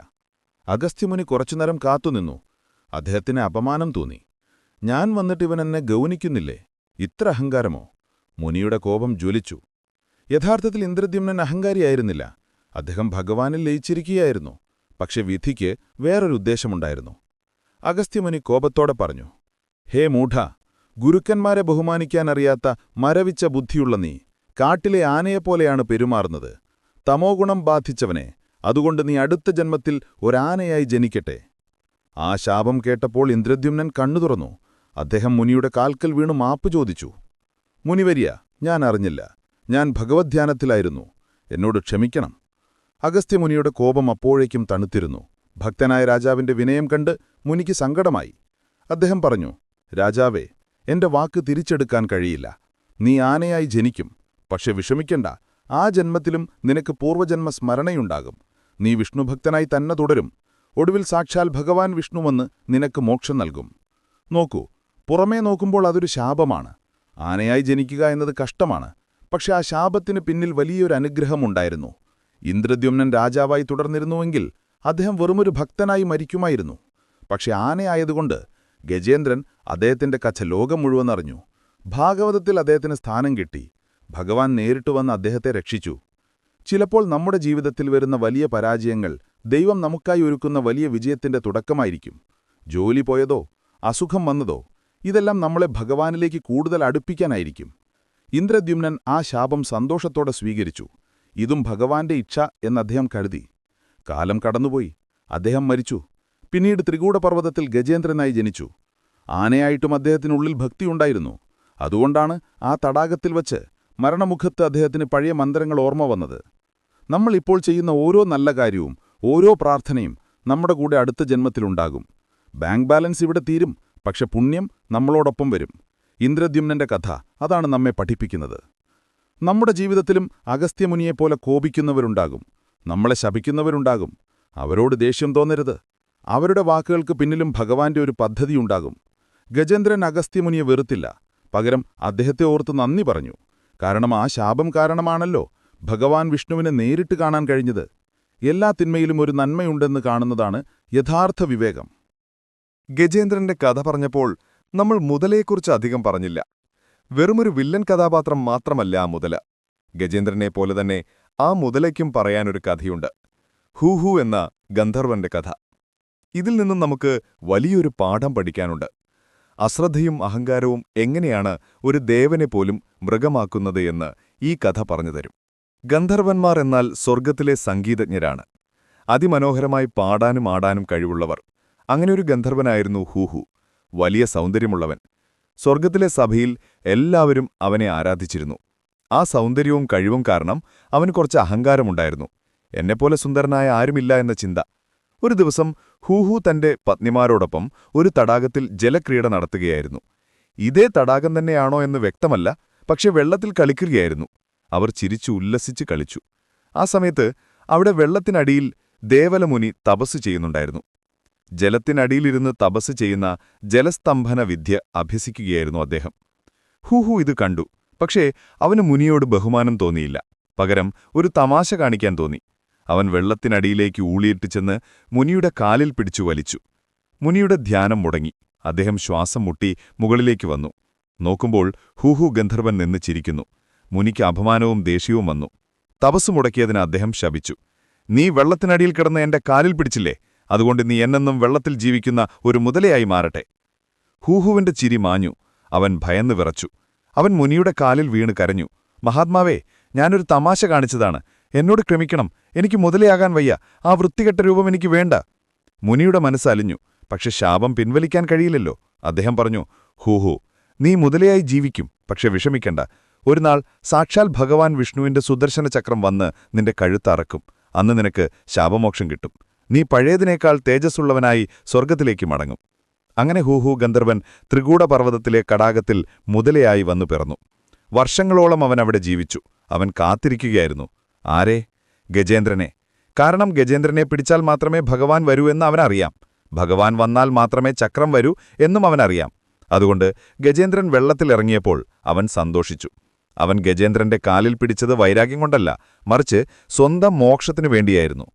അഗസ്ത്യമുനി കുറച്ചുനേരം കാത്തുനിന്നു. അദ്ദേഹത്തിന് അപമാനം തോന്നി. ഞാൻ വന്നിട്ട് ഇവനെന്നെ ഗൗനിക്കുന്നില്ലേ? ഇത്ര അഹങ്കാരമോ? മുനിയുടെ കോപം ജ്വലിച്ചു. യഥാർത്ഥത്തിൽ ഇന്ദ്രദ്യുമ്നൻ അഹങ്കാരിയായിരുന്നില്ല. അദ്ദേഹം ഭഗവാനിൽ ലയിച്ചിരിക്കുകയായിരുന്നു. പക്ഷെ വിധിക്ക് വേറൊരു ഉദ്ദേശമുണ്ടായിരുന്നു. അഗസ്ത്യമുനി കോപത്തോടെ പറഞ്ഞു, ഹേ മൂഢ, ഗുരുക്കന്മാരെ ബഹുമാനിക്കാനറിയാത്ത മരവിച്ച ബുദ്ധിയുള്ള നീ കാട്ടിലെ ആനയെപ്പോലെയാണ് പെരുമാറുന്നത്. തമോഗുണം ബാധിച്ചവനെ, അതുകൊണ്ട് നീ അടുത്ത ജന്മത്തിൽ ഒരാനയായി ജനിക്കട്ടെ. ആ ശാപം കേട്ടപ്പോൾ ഇന്ദ്രദ്യുമ്നൻ കണ്ണു തുറന്നു. അദ്ദേഹം മുനിയുടെ കാൽക്കൽ വീണു മാപ്പ് ചോദിച്ചു. മുനിവരിയ, ഞാൻ അറിഞ്ഞില്ല. ഞാൻ ഭഗവദ്ധ്യാനത്തിലായിരുന്നു. എന്നോട് ക്ഷമിക്കണം. അഗസ്ത്യമുനിയുടെ കോപം അപ്പോഴേക്കും തണുത്തിരുന്നു. ഭക്തനായ രാജാവിന്റെ വിനയം കണ്ട് മുനിക്ക് സങ്കടമായി. അദ്ദേഹം പറഞ്ഞു, രാജാവേ, എന്റെ വാക്ക് തിരിച്ചെടുക്കാൻ കഴിയില്ല. നീ ആനയായി ജനിക്കും. പക്ഷെ വിഷമിക്കണ്ട, ആ ജന്മത്തിലും നിനക്ക് പൂർവ്വജന്മ സ്മരണയുണ്ടാകും. നീ വിഷ്ണുഭക്തനായി തന്നെ തുടരും. ഒടുവിൽ സാക്ഷാൽ ഭഗവാൻ വിഷ്ണു വന്ന് നിനക്ക് മോക്ഷം നൽകും. നോക്കൂ, പുറമേ നോക്കുമ്പോൾ അതൊരു ശാപമാണ്. ആനയായി ജനിക്കുക എന്നത് കഷ്ടമാണ്. പക്ഷെ ആ ശാപത്തിന് പിന്നിൽ വലിയൊരു അനുഗ്രഹമുണ്ടായിരുന്നു. ഇന്ദ്രദ്യുമ്നൻ രാജാവായി തുടർന്നിരുന്നുവെങ്കിൽ അദ്ദേഹം വെറുമൊരു ഭക്തനായി മരിക്കുമായിരുന്നു. പക്ഷെ ആനയായതുകൊണ്ട് ഗജേന്ദ്രൻ അദ്ദേഹത്തിന്റെ കഥ ലോകം മുഴുവൻ അറിഞ്ഞു. ഭാഗവതത്തിൽ അദ്ദേഹത്തിന് സ്ഥാനം കിട്ടി. ഭഗവാൻ നേരിട്ട് വന്ന് അദ്ദേഹത്തെ രക്ഷിച്ചു. ചിലപ്പോൾ നമ്മുടെ ജീവിതത്തിൽ വരുന്ന വലിയ പരാജയങ്ങൾ ദൈവം നമുക്കായി ഒരുക്കുന്ന വലിയ വിജയത്തിന്റെ തുടക്കമായിരിക്കും. ജോലി പോയതോ അസുഖം വന്നതോ ഇതെല്ലാം നമ്മളെ ഭഗവാനിലേക്ക് കൂടുതൽ അടുപ്പിക്കാനായിരിക്കും. ഇന്ദ്രദ്യുമ്നൻ ആ ശാപം സന്തോഷത്തോടെ സ്വീകരിച്ചു. ഇതും ഭഗവാന്റെ ഇച്ഛ എന്ന് അദ്ദേഹം കരുതി. കാലം കടന്നുപോയി. അദ്ദേഹം മരിച്ചു. പിന്നീട് ത്രികൂടപർവ്വതത്തിൽ ഗജേന്ദ്രനായി ജനിച്ചു. ആനയായിട്ടും അദ്ദേഹത്തിനുള്ളിൽ ഭക്തിയുണ്ടായിരുന്നു. അതുകൊണ്ടാണ് ആ തടാകത്തിൽ വച്ച് മരണമുഖത്ത് അദ്ദേഹത്തിന് പഴയ മന്ത്രങ്ങൾ ഓർമ്മ വന്നത്. നമ്മൾ ഇപ്പോൾ ചെയ്യുന്ന ഓരോ നല്ല കാര്യവും ഓരോ പ്രാർത്ഥനയും നമ്മുടെ കൂടെ അടുത്ത ജന്മത്തിലുണ്ടാകും. ബാങ്ക് ബാലൻസ് ഇവിടെ തീരും, പക്ഷെ പുണ്യം നമ്മളോടൊപ്പം വരും. ഇന്ദ്രദ്യുമ്നന്റെ കഥ അതാണ് നമ്മെ പഠിപ്പിക്കുന്നത്. നമ്മുടെ ജീവിതത്തിലും അഗസ്ത്യമുനിയെപ്പോലെ കോപിക്കുന്നവരുണ്ടാകും. നമ്മളെ ശപിക്കുന്നവരുണ്ടാകും. അവരോട് ദേഷ്യം തോന്നരുത്. അവരുടെ വാക്കുകൾക്ക് പിന്നിലും ഭഗവാന്റെ ഒരു പദ്ധതിയുണ്ടാകും. ഗജേന്ദ്രൻ അഗസ്ത്യമുനിയെ വെറുത്തില്ല. പകരം അദ്ദേഹത്തെ ഓർത്ത് നന്ദി പറഞ്ഞു. കാരണം ആ ശാപം കാരണമാണല്ലോ ഭഗവാൻ വിഷ്ണുവിനെ നേരിട്ട് കാണാൻ കഴിഞ്ഞത്. എല്ലാ തിന്മയിലും ഒരു നന്മയുണ്ടെന്ന് കാണുന്നതാണ് യഥാർത്ഥ വിവേകം. ഗജേന്ദ്രന്റെ കഥ പറഞ്ഞപ്പോൾ നമ്മൾ മുതലയെക്കുറിച്ച് അധികം പറഞ്ഞില്ല. വെറുമൊരു വില്ലൻ കഥാപാത്രം മാത്രമല്ല ആ മുതല. ഗജേന്ദ്രനെപ്പോലെ തന്നെ ആ മുതലയ്ക്കും പറയാനൊരു കഥയുണ്ട്. ഹൂഹു എന്ന ഗന്ധർവന്റെ കഥ. ഇതിൽ നിന്നും നമുക്ക് വലിയൊരു പാഠം പഠിക്കാനുണ്ട്. അശ്രദ്ധയും അഹങ്കാരവും എങ്ങനെയാണ് ഒരു ദേവനെപ്പോലും മൃഗമാക്കുന്നത് എന്ന് ഈ കഥ പറഞ്ഞുതരും. ഗന്ധർവന്മാർ എന്നാൽ സ്വർഗത്തിലെ സംഗീതജ്ഞരാണ്. അതിമനോഹരമായി പാടാനും ആടാനും കഴിവുള്ളവർ. അങ്ങനെയൊരു ഗന്ധർവനായിരുന്നു ഹൂഹു. വലിയ സൗന്ദര്യമുള്ളവൻ. സ്വർഗത്തിലെ സഭയിൽ എല്ലാവരും അവനെ ആരാധിച്ചിരുന്നു. ആ സൗന്ദര്യവും കഴിവും കാരണം അവന് കുറച്ച് അഹങ്കാരമുണ്ടായിരുന്നു. എന്നെപ്പോലെ സുന്ദരനായ ആരുമില്ല എന്ന ചിന്ത. ഒരു ദിവസം ഹൂഹു തന്റെ പത്നിമാരോടൊപ്പം ഒരു തടാകത്തിൽ ജലക്രീഡ നടത്തുകയായിരുന്നു. ഇതേ തടാകം തന്നെയാണോ എന്ന് വ്യക്തമല്ല, പക്ഷെ വെള്ളത്തിൽ കളിക്കുകയായിരുന്നു. അവർ ചിരിച്ചു ഉല്ലസിച്ച് കളിച്ചു. ആ സമയത്ത് അവിടെ വെള്ളത്തിനടിയിൽ ദേവലമുനി തപസ് ചെയ്യുന്നുണ്ടായിരുന്നു. ജലത്തിനടിയിലിരുന്ന് തപസ് ചെയ്യുന്ന ജലസ്തംഭന വിദ്യ അഭ്യസിക്കുകയായിരുന്നു അദ്ദേഹം. ഹൂഹു ഇത് കണ്ടു. പക്ഷേ അവന് മുനിയോട് ബഹുമാനം തോന്നിയില്ല. പകരം ഒരു തമാശ കാണിക്കാൻ തോന്നി. അവൻ വെള്ളത്തിനടിയിലേക്ക് ഊളിയിട്ട് ചെന്ന് മുനിയുടെ കാലിൽ പിടിച്ചു വലിച്ചു. മുനിയുടെ ധ്യാനം മുടങ്ങി. അദ്ദേഹം ശ്വാസം മുട്ടി മുകളിലേക്ക് വന്നു. നോക്കുമ്പോൾ ഹൂഹു ഗന്ധർവൻ നിന്ന് ചിരിക്കുന്നു. മുനിക്ക് അപമാനവും ദേഷ്യവും വന്നു. തപസ് മുടക്കിയതിന് അദ്ദേഹം ശപിച്ചു. നീ വെള്ളത്തിനടിയിൽ കിടന്ന് എന്റെ കാലിൽ പിടിച്ചില്ലേ, അതുകൊണ്ട് നീ എന്നെന്നും വെള്ളത്തിൽ ജീവിക്കുന്ന ഒരു മുതലയായി മാറട്ടെ. ഹൂഹുവിന്റെ ചിരി മാഞ്ഞു. അവൻ ഭയന്ന് വിറച്ചു. അവൻ മുനിയുടെ കാലിൽ വീണ് കരഞ്ഞു. മഹാത്മാവേ, ഞാനൊരു തമാശ കാണിച്ചതാണ്. എന്നോട് ക്ഷമിക്കണം. എനിക്ക് മുതലയാകാൻ വയ്യ. ആ വൃത്തികെട്ട രൂപം എനിക്ക് വേണ്ട. മുനിയുടെ മനസ്സലിഞ്ഞു. പക്ഷെ ശാപം പിൻവലിക്കാൻ കഴിയില്ലല്ലോ. അദ്ദേഹം പറഞ്ഞു, ഹൂഹു, നീ മുതലയായി ജീവിക്കും. പക്ഷെ വിഷമിക്കണ്ട. ഒരുനാൾ സാക്ഷാൽ ഭഗവാൻ വിഷ്ണുവിന്റെ സുദർശന ചക്രം വന്ന് നിന്റെ കഴുത്തറക്കും. അന്ന് നിനക്ക് ശാപമോക്ഷം കിട്ടും. നീ പഴയതിനേക്കാൾ തേജസ്സുള്ളവനായി സ്വർഗ്ഗത്തിലേക്ക് മടങ്ങും. അങ്ങനെ ഹൂഹു ഗന്ധർവൻ ത്രികൂടപർവ്വതത്തിലെ കടാകത്തിൽ മുതലയായി വന്നു പിറന്നു. വർഷങ്ങളോളം അവൻ അവിടെ ജീവിച്ചു. അവൻ കാത്തിരിക്കുകയായിരുന്നു. ആരെ? ഗജേന്ദ്രനെ. കാരണം ഗജേന്ദ്രനെ പിടിച്ചാൽ മാത്രമേ ഭഗവാൻ വരൂ എന്ന് അവനറിയാം. ഭഗവാൻ വന്നാൽ മാത്രമേ ചക്രം വരൂ എന്നും അവനറിയാം. അതുകൊണ്ട് ഗജേന്ദ്രൻ വെള്ളത്തിലിറങ്ങിയപ്പോൾ അവൻ സന്തോഷിച്ചു. അവൻ ഗജേന്ദ്രന്റെ കാലിൽ പിടിച്ചത് വൈരാഗ്യം കൊണ്ടല്ല, മറിച്ച് സ്വന്തം മോക്ഷത്തിനു വേണ്ടിയായിരുന്നു.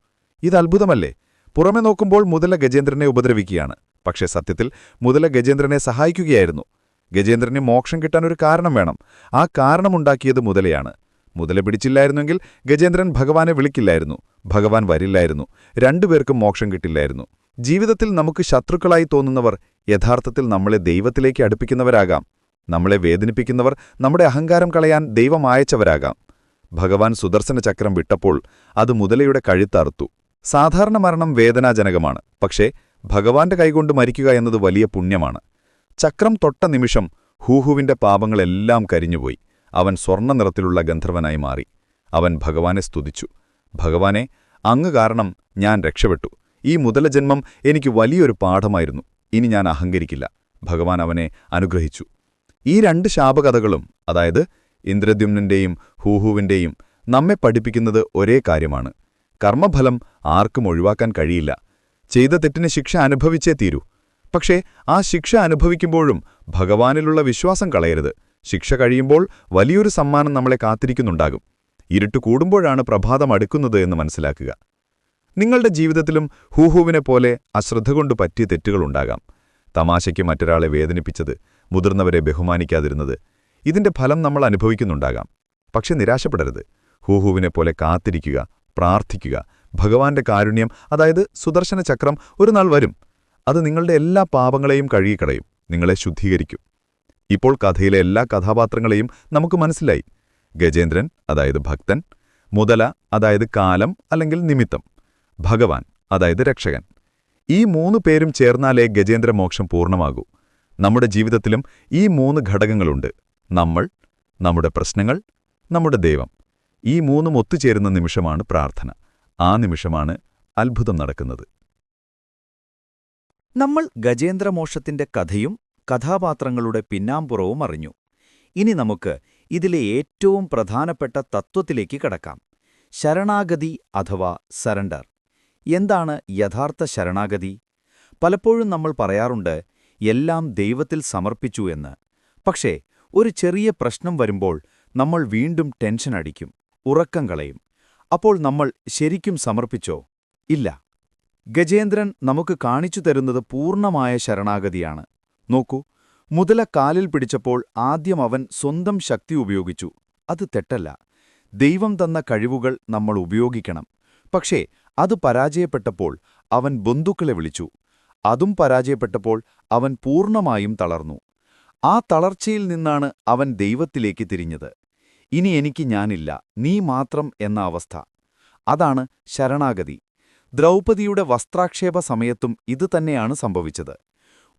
ഇത് അത്ഭുതമല്ലേ? പുറമെ നോക്കുമ്പോൾ മുതല ഗജേന്ദ്രനെ ഉപദ്രവിക്കുകയാണ്. പക്ഷേ സത്യത്തിൽ മുതല ഗജേന്ദ്രനെ സഹായിക്കുകയായിരുന്നു. ഗജേന്ദ്രന് മോക്ഷം കിട്ടാൻ ഒരു കാരണം വേണം. ആ കാരണമുണ്ടാക്കിയത് മുതലയാണ്. മുതല പിടിച്ചില്ലായിരുന്നെങ്കിൽ ഗജേന്ദ്രൻ ഭഗവാനെ വിളിക്കില്ലായിരുന്നു. ഭഗവാൻ വരില്ലായിരുന്നു. രണ്ടുപേർക്കും മോക്ഷം കിട്ടില്ലായിരുന്നു. ജീവിതത്തിൽ നമുക്ക് ശത്രുക്കളായി തോന്നുന്നവർ യഥാർത്ഥത്തിൽ നമ്മളെ ദൈവത്തിലേക്ക് അടുപ്പിക്കുന്നവരാകാം. നമ്മളെ വേദനിപ്പിക്കുന്നവർ നമ്മുടെ അഹങ്കാരം കളയാൻ ദൈവം അയച്ചവരാകാം. ഭഗവാൻ സുദർശന ചക്രം വിട്ടപ്പോൾ അത് മുതലയുടെ കഴുത്തറുത്തു. സാധാരണ മരണം വേദനാജനകമാണ്. പക്ഷേ ഭഗവാന്റെ കൈകൊണ്ട് മരിക്കുക എന്നത് വലിയ പുണ്യമാണ്. ചക്രം തൊട്ട നിമിഷം ഹൂഹുവിന്റെ പാപങ്ങളെല്ലാം കരിഞ്ഞുപോയി. അവൻ സ്വർണ്ണ നിറത്തിലുള്ള ഗന്ധർവനായി മാറി. അവൻ ഭഗവാനെ സ്തുതിച്ചു. ഭഗവാനെ, അങ്ങ് കാരണം ഞാൻ രക്ഷപ്പെട്ടു. ഈ മുതലജന്മം എനിക്ക് വലിയൊരു പാഠമായിരുന്നു. ഇനി ഞാൻ അഹങ്കരിക്കില്ല. ഭഗവാൻ അവനെ അനുഗ്രഹിച്ചു. ഈ രണ്ട് ശാപകഥകളും, അതായത് ഇന്ദ്രദ്യുമ്നന്റെയും ഹൂഹുവിന്റെയും, നമ്മെ പഠിപ്പിക്കുന്നത് ഒരേ കാര്യമാണ്. കർമ്മഫലം ആർക്കും ഒഴിവാക്കാൻ കഴിയില്ല. ചെയ്ത തെറ്റിന് ശിക്ഷ അനുഭവിച്ചേ തീരൂ. പക്ഷേ ആ ശിക്ഷ അനുഭവിക്കുമ്പോഴും ഭഗവാനിലുള്ള വിശ്വാസം കളയരുത്. ശിക്ഷ കഴിയുമ്പോൾ വലിയൊരു സമ്മാനം നമ്മളെ കാത്തിരിക്കുന്നുണ്ടാകും. ഇരുട്ട് കൂടുമ്പോഴാണ് പ്രഭാതം അടുക്കുന്നത് എന്ന് മനസ്സിലാക്കുക. നിങ്ങളുടെ ജീവിതത്തിലും ഹൂഹുവിനെ പോലെ അശ്രദ്ധ കൊണ്ട് പറ്റിയ തെറ്റുകളുണ്ടാകാം. തമാശയ്ക്ക് മറ്റൊരാളെ വേദനിപ്പിച്ചത്, മുതിർന്നവരെ ബഹുമാനിക്കാതിരുന്നത്. ഇതിന്റെ ഫലം നമ്മൾ അനുഭവിക്കുന്നുണ്ടാകാം. പക്ഷെ നിരാശപ്പെടരുത്. ഹൂഹുവിനെ പോലെ കാത്തിരിക്കുക, പ്രാർത്ഥിക്കുക. ഭഗവാന്റെ കാരുണ്യം, അതായത് സുദർശന ചക്രം, ഒരു നാൾ വരും. അത് നിങ്ങളുടെ എല്ലാ പാപങ്ങളെയും കഴുകിക്കളയും, നിങ്ങളെ ശുദ്ധീകരിക്കും. ഇപ്പോൾ കഥയിലെ എല്ലാ കഥാപാത്രങ്ങളെയും നമുക്ക് മനസ്സിലായി. ഗജേന്ദ്രൻ, അതായത് ഭക്തൻ; മുതല, അതായത് കാലം അല്ലെങ്കിൽ നിമിത്തം; ഭഗവാൻ, അതായത് രക്ഷകൻ. ഈ മൂന്ന് പേരും ചേർന്നാലേ ഗജേന്ദ്രമോക്ഷം പൂർണ്ണമാകൂ. നമ്മുടെ ജീവിതത്തിലും ഈ മൂന്ന് ഘടകങ്ങളുണ്ട്: നമ്മൾ, നമ്മുടെ പ്രശ്നങ്ങൾ, നമ്മുടെ ദൈവം. ഈ മൂന്നും ഒത്തുചേരുന്ന നിമിഷമാണ് പ്രാർത്ഥന. ആ നിമിഷമാണ് അത്ഭുതം നടക്കുന്നത്. നമ്മൾ ഗജേന്ദ്രമോക്ഷത്തിന്റെ കഥയും കഥാപാത്രങ്ങളുടെ പിന്നാമ്പുറവും അറിഞ്ഞു. ഇനി നമുക്ക് ഇതിലെ ഏറ്റവും പ്രധാനപ്പെട്ട തത്വത്തിലേക്ക് കടക്കാം: ശരണാഗതി അഥവാ സറണ്ടർ. എന്താണ് യഥാർത്ഥ ശരണാഗതി? പലപ്പോഴും നമ്മൾ പറയാറുണ്ട്, എല്ലാം ദൈവത്തിൽ സമർപ്പിച്ചു എന്ന്. പക്ഷേ ഒരു ചെറിയ പ്രശ്നം വരുമ്പോൾ നമ്മൾ വീണ്ടും ടെൻഷൻ അടിക്കും, ഉറക്കം കളയും. അപ്പോൾ നമ്മൾ ശരിക്കും സമർപ്പിച്ചോ? ഇല്ല. ഗജേന്ദ്രൻ നമുക്ക് കാണിച്ചു തരുന്നത് പൂർണ്ണമായ ശരണാഗതിയാണ്. നോക്കൂ, മുതല കാലിൽ പിടിച്ചപ്പോൾ ആദ്യം അവൻ സ്വന്തം ശക്തി ഉപയോഗിച്ചു. അത് തെറ്റല്ല. ദൈവം തന്ന കഴിവുകൾ നമ്മൾ ഉപയോഗിക്കണം. പക്ഷേ അത് പരാജയപ്പെട്ടപ്പോൾ അവൻ ബന്ധുക്കളെ വിളിച്ചു. അതും പരാജയപ്പെട്ടപ്പോൾ അവൻ പൂർണ്ണമായും തളർന്നു. ആ തളർച്ചയിൽ നിന്നാണ് അവൻ ദൈവത്തിലേക്ക് തിരിഞ്ഞത്. ഇനി എനിക്ക് ഞാനില്ല, നീ മാത്രം എന്ന അവസ്ഥ. അതാണ് ശരണാഗതി. ദ്രൗപദിയുടെ വസ്ത്രാക്ഷേപ സമയത്തും ഇതുതന്നെയാണ് സംഭവിച്ചത്.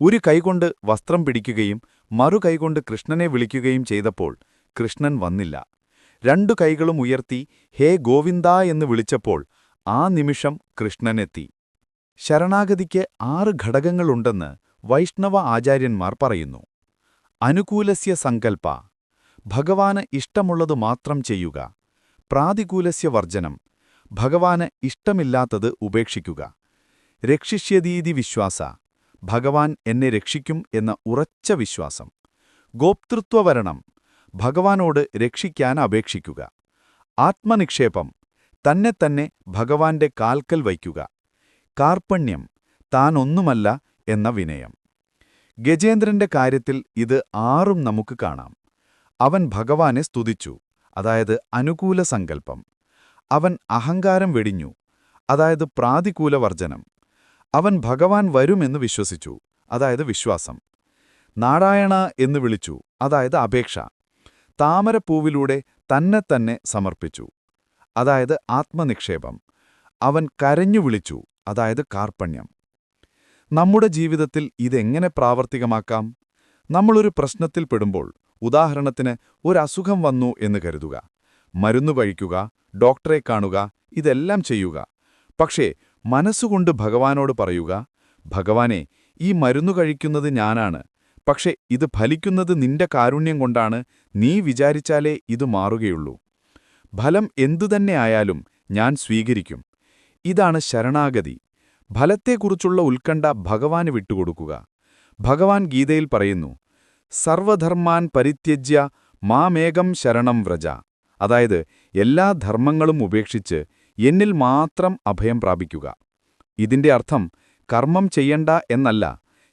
ഒരു കൈകൊണ്ട് വസ്ത്രം പിടിക്കുകയും മറു കൈകൊണ്ട് കൃഷ്ണനെ വിളിക്കുകയും ചെയ്തപ്പോൾ കൃഷ്ണൻ വന്നില്ല. രണ്ടു കൈകളും ഉയർത്തി ഹേ ഗോവിന്ദ എന്ന് വിളിച്ചപ്പോൾ ആ നിമിഷം കൃഷ്ണനെത്തി. ശരണാഗതിക്ക് 6 ഘടകങ്ങളുണ്ടെന്ന് വൈഷ്ണവ ആചാര്യന്മാർ പറയുന്നു. അനുകൂലസ്യ സങ്കൽപ്പ, ഭഗവാന് ഇഷ്ടമുള്ളതു മാത്രം ചെയ്യുക. പ്രാതികൂലസ്യ വർജനം, ഭഗവാന് ഇഷ്ടമില്ലാത്തത് ഉപേക്ഷിക്കുക. രക്ഷിഷ്യതീതി വിശ്വാസ, ഭഗവാൻ എന്നെ രക്ഷിക്കും എന്ന ഉറച്ച വിശ്വാസം. ഗോപ്തൃത്വവരണം, ഭഗവാനോട് രക്ഷിക്കാൻ അപേക്ഷിക്കുക. ആത്മനിക്ഷേപം, തന്നെ ഭഗവാന്റെ കാൽക്കൽ വയ്ക്കുക. കാർപ്പണ്യം, താൻ ഒന്നുമല്ല എന്ന വിനയം. ഗജേന്ദ്രന്റെ കാര്യത്തിൽ ഇത് 6ഉം നമുക്ക് കാണാം. അവൻ ഭഗവാനെ സ്തുതിച്ചു, അതായത് അനുകൂല സങ്കല്പം. അവൻ അഹങ്കാരം വെടിഞ്ഞു, അതായത് പ്രാതികൂലവർജനം. അവൻ ഭഗവാൻ വരുമെന്ന് വിശ്വസിച്ചു, അതായത് വിശ്വാസം. നാരായണ എന്ന് വിളിച്ചു, അതായത് അപേക്ഷ. താമരപ്പൂവിലൂടെ തന്നെ സമർപ്പിച്ചു, അതായത് ആത്മനിക്ഷേപം. അവൻ കരഞ്ഞു വിളിച്ചു, അതായത് കാർപ്പണ്യം. നമ്മുടെ ജീവിതത്തിൽ ഇതെങ്ങനെ പ്രാവർത്തികമാക്കാം? നമ്മളൊരു പ്രശ്നത്തിൽ പെടുമ്പോൾ, ഉദാഹരണത്തിന് ഒരസുഖം വന്നു എന്ന് കരുതുക. മരുന്നു കഴിക്കുക, ഡോക്ടറെ കാണുക, ഇതെല്ലാം ചെയ്യുക. പക്ഷേ മനസ്സുകൊണ്ട് ഭഗവാനോട് പറയുക, ഭഗവാനെ, ഈ മരുന്നു കഴിക്കുന്നത് ഞാനാണ്, പക്ഷേ ഇത് ഫലിക്കുന്നത് നിന്റെ കാരുണ്യം കൊണ്ടാണ്, നീ വിചാരിച്ചാലേ ഇത് മാറുകയുള്ളൂ. ഫലം എന്തുതന്നെ ആയാലും ഞാൻ സ്വീകരിക്കും. ഇതാണ് ശരണാഗതി. ഫലത്തെക്കുറിച്ചുള്ള ഉത്കണ്ഠ ഭഗവാന് വിട്ടുകൊടുക്കുക. ഭഗവാൻ ഗീതയിൽ പറയുന്നു, സർവധർമാൻ പരിത്യജ്യ മാമേകം ശരണം വ്രജ. അതായത് എല്ലാ ധർമ്മങ്ങളും ഉപേക്ഷിച്ച് എന്നിൽ മാത്രം അഭയം പ്രാപിക്കുക. ഇതിന്റെ അർത്ഥം കർമ്മം ചെയ്യണ്ട എന്നല്ല,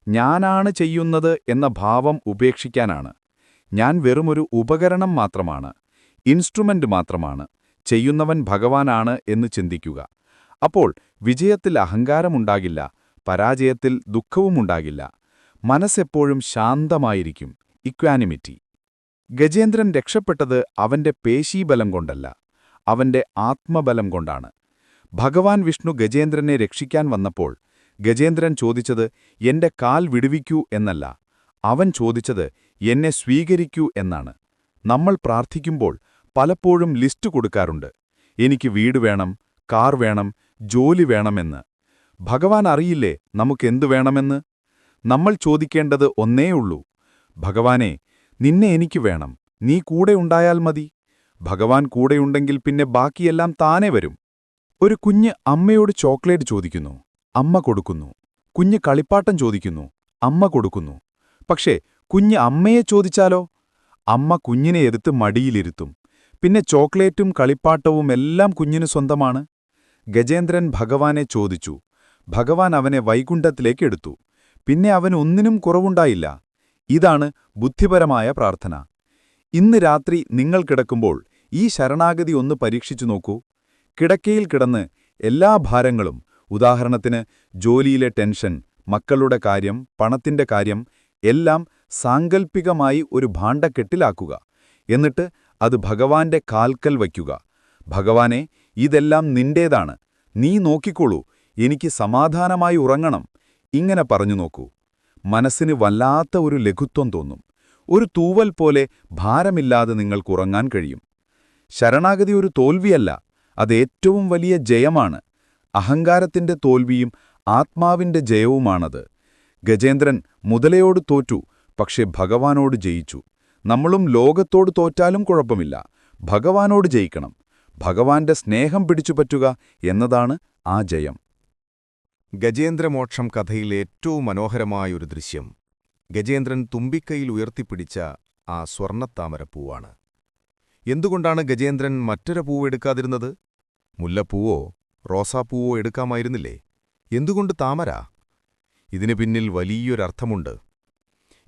ഞാനാണ് ചെയ്യുന്നത് എന്ന ഭാവം ഉപേക്ഷിക്കാനാണ്. ഞാൻ വെറുമൊരു ഉപകരണം മാത്രമാണ്, ഇൻസ്ട്രുമെന്റ് മാത്രമാണ്, ചെയ്യുന്നവൻ ഭഗവാനാണ് എന്ന് ചിന്തിക്കുക. അപ്പോൾ വിജയത്തിൽ അഹങ്കാരമുണ്ടാകില്ല, പരാജയത്തിൽ ദുഃഖവുമുണ്ടാകില്ല. മനസ്സെപ്പോഴും ശാന്തമായിരിക്കും, ഇക്വാനിമിറ്റി. ഗജേന്ദ്രൻ രക്ഷപ്പെട്ടത് അവന്റെ പേശീബലം കൊണ്ടല്ല, അവന്റെ ആത്മബലം കൊണ്ടാണ്. ഭഗവാൻ വിഷ്ണു ഗജേന്ദ്രനെ രക്ഷിക്കാൻ വന്നപ്പോൾ ഗജേന്ദ്രൻ ചോദിച്ചത് എന്റെ കാൽ വിടുവിക്കൂ എന്നല്ല, അവൻ ചോദിച്ചത് എന്നെ സ്വീകരിക്കൂ എന്നാണ്. നമ്മൾ പ്രാർത്ഥിക്കുമ്പോൾ പലപ്പോഴും ലിസ്റ്റ് കൊടുക്കാറുണ്ട്, എനിക്ക് വീട് വേണം, കാർ വേണം, ജോലി വേണമെന്ന്. ഭഗവാൻ അറിയില്ലേ നമുക്കെന്തു വേണമെന്ന്? നമ്മൾ ചോദിക്കേണ്ടത് ഒന്നേയുള്ളൂ, ഭഗവാനെ, നിന്നെ എനിക്ക് വേണം, നീ കൂടെ ഉണ്ടായാൽ മതി. ഭഗവാൻ കൂടെയുണ്ടെങ്കിൽ പിന്നെ ബാക്കിയെല്ലാം താനേ വരും. ഒരു കുഞ്ഞ് അമ്മയോട് ചോക്ലേറ്റ് ചോദിക്കുന്നു, അമ്മ കൊടുക്കുന്നു. കുഞ്ഞ് കളിപ്പാട്ടം ചോദിക്കുന്നു, അമ്മ കൊടുക്കുന്നു. പക്ഷേ കുഞ്ഞ് അമ്മയെ ചോദിച്ചാലോ? അമ്മ കുഞ്ഞിനെ എടുത്ത് മടിയിലിരുത്തും. പിന്നെ ചോക്ലേറ്റും കളിപ്പാട്ടവും എല്ലാം കുഞ്ഞിനു സ്വന്തമാണ്. ഗജേന്ദ്രൻ ഭഗവാനെ ചോദിച്ചു. ഭഗവാൻ അവനെ വൈകുണ്ഠത്തിലേക്ക് എടുത്തു. പിന്നെ അവന് ഒന്നിനും കുറവുണ്ടായില്ല. ഇതാണ് ബുദ്ധിപരമായ പ്രാർത്ഥന. ഇന്ന് രാത്രി നിങ്ങൾ കിടക്കുമ്പോൾ ഈ ശരണാഗതി ഒന്ന് പരീക്ഷിച്ചു നോക്കൂ. കിടക്കയിൽ കിടന്ന് എല്ലാ ഭാരങ്ങളും, ഉദാഹരണത്തിന് ജോലിയിലെ ടെൻഷൻ, മക്കളുടെ കാര്യം, പണത്തിന്റെ കാര്യം, എല്ലാം സാങ്കൽപ്പികമായി ഒരു ഭാണ്ഡക്കെട്ടിലാക്കുക. എന്നിട്ട് അത് ഭഗവാന്റെ കാൽക്കൽ വയ്ക്കുക. ഭഗവാനെ, ഇതെല്ലാം നിന്റേതാണ്, നീ നോക്കിക്കോളൂ, എനിക്ക് സമാധാനമായി ഉറങ്ങണം. ഇങ്ങനെ പറഞ്ഞു നോക്കൂ. മനസ്സിന് വല്ലാത്ത ഒരു ലഘുത്വം തോന്നും. ഒരു തൂവൽ പോലെ ഭാരമില്ലാതെ നിങ്ങൾക്കുറങ്ങാൻ കഴിയും. ശരണാഗതി ഒരു തോൽവിയല്ല, അത് ഏറ്റവും വലിയ ജയമാണ്. അഹങ്കാരത്തിന്റെ തോൽവിയും ആത്മാവിന്റെ ജയവുമാണത്. ഗജേന്ദ്രൻ മുതലയോട് തോറ്റു, പക്ഷേ ഭഗവാനോട് ജയിച്ചു. നമ്മളും ലോകത്തോട് തോറ്റാലും കുഴപ്പമില്ല, ഭഗവാനോട് ജയിക്കണം. ഭഗവാന്റെ സ്നേഹം പിടിച്ചുപറ്റുക എന്നതാണ് ആ ജയം. ഗജേന്ദ്രമോക്ഷം കഥയിലെ ഏറ്റവും മനോഹരമായൊരു ദൃശ്യം ഗജേന്ദ്രൻ തുമ്പിക്കൈയിൽ ഉയർത്തിപ്പിടിച്ച ആ സ്വർണ്ണത്താമരപ്പൂവാണ്. എന്തുകൊണ്ടാണ് ഗജേന്ദ്രൻ മറ്റൊരു പൂവെടുക്കാതിരുന്നത്? മുല്ലപ്പൂവോ റോസാപ്പൂവോ എടുക്കാമായിരുന്നില്ലേ? എന്തുകൊണ്ട് താമര? ഇതിനു പിന്നിൽ വലിയൊരർത്ഥമുണ്ട്.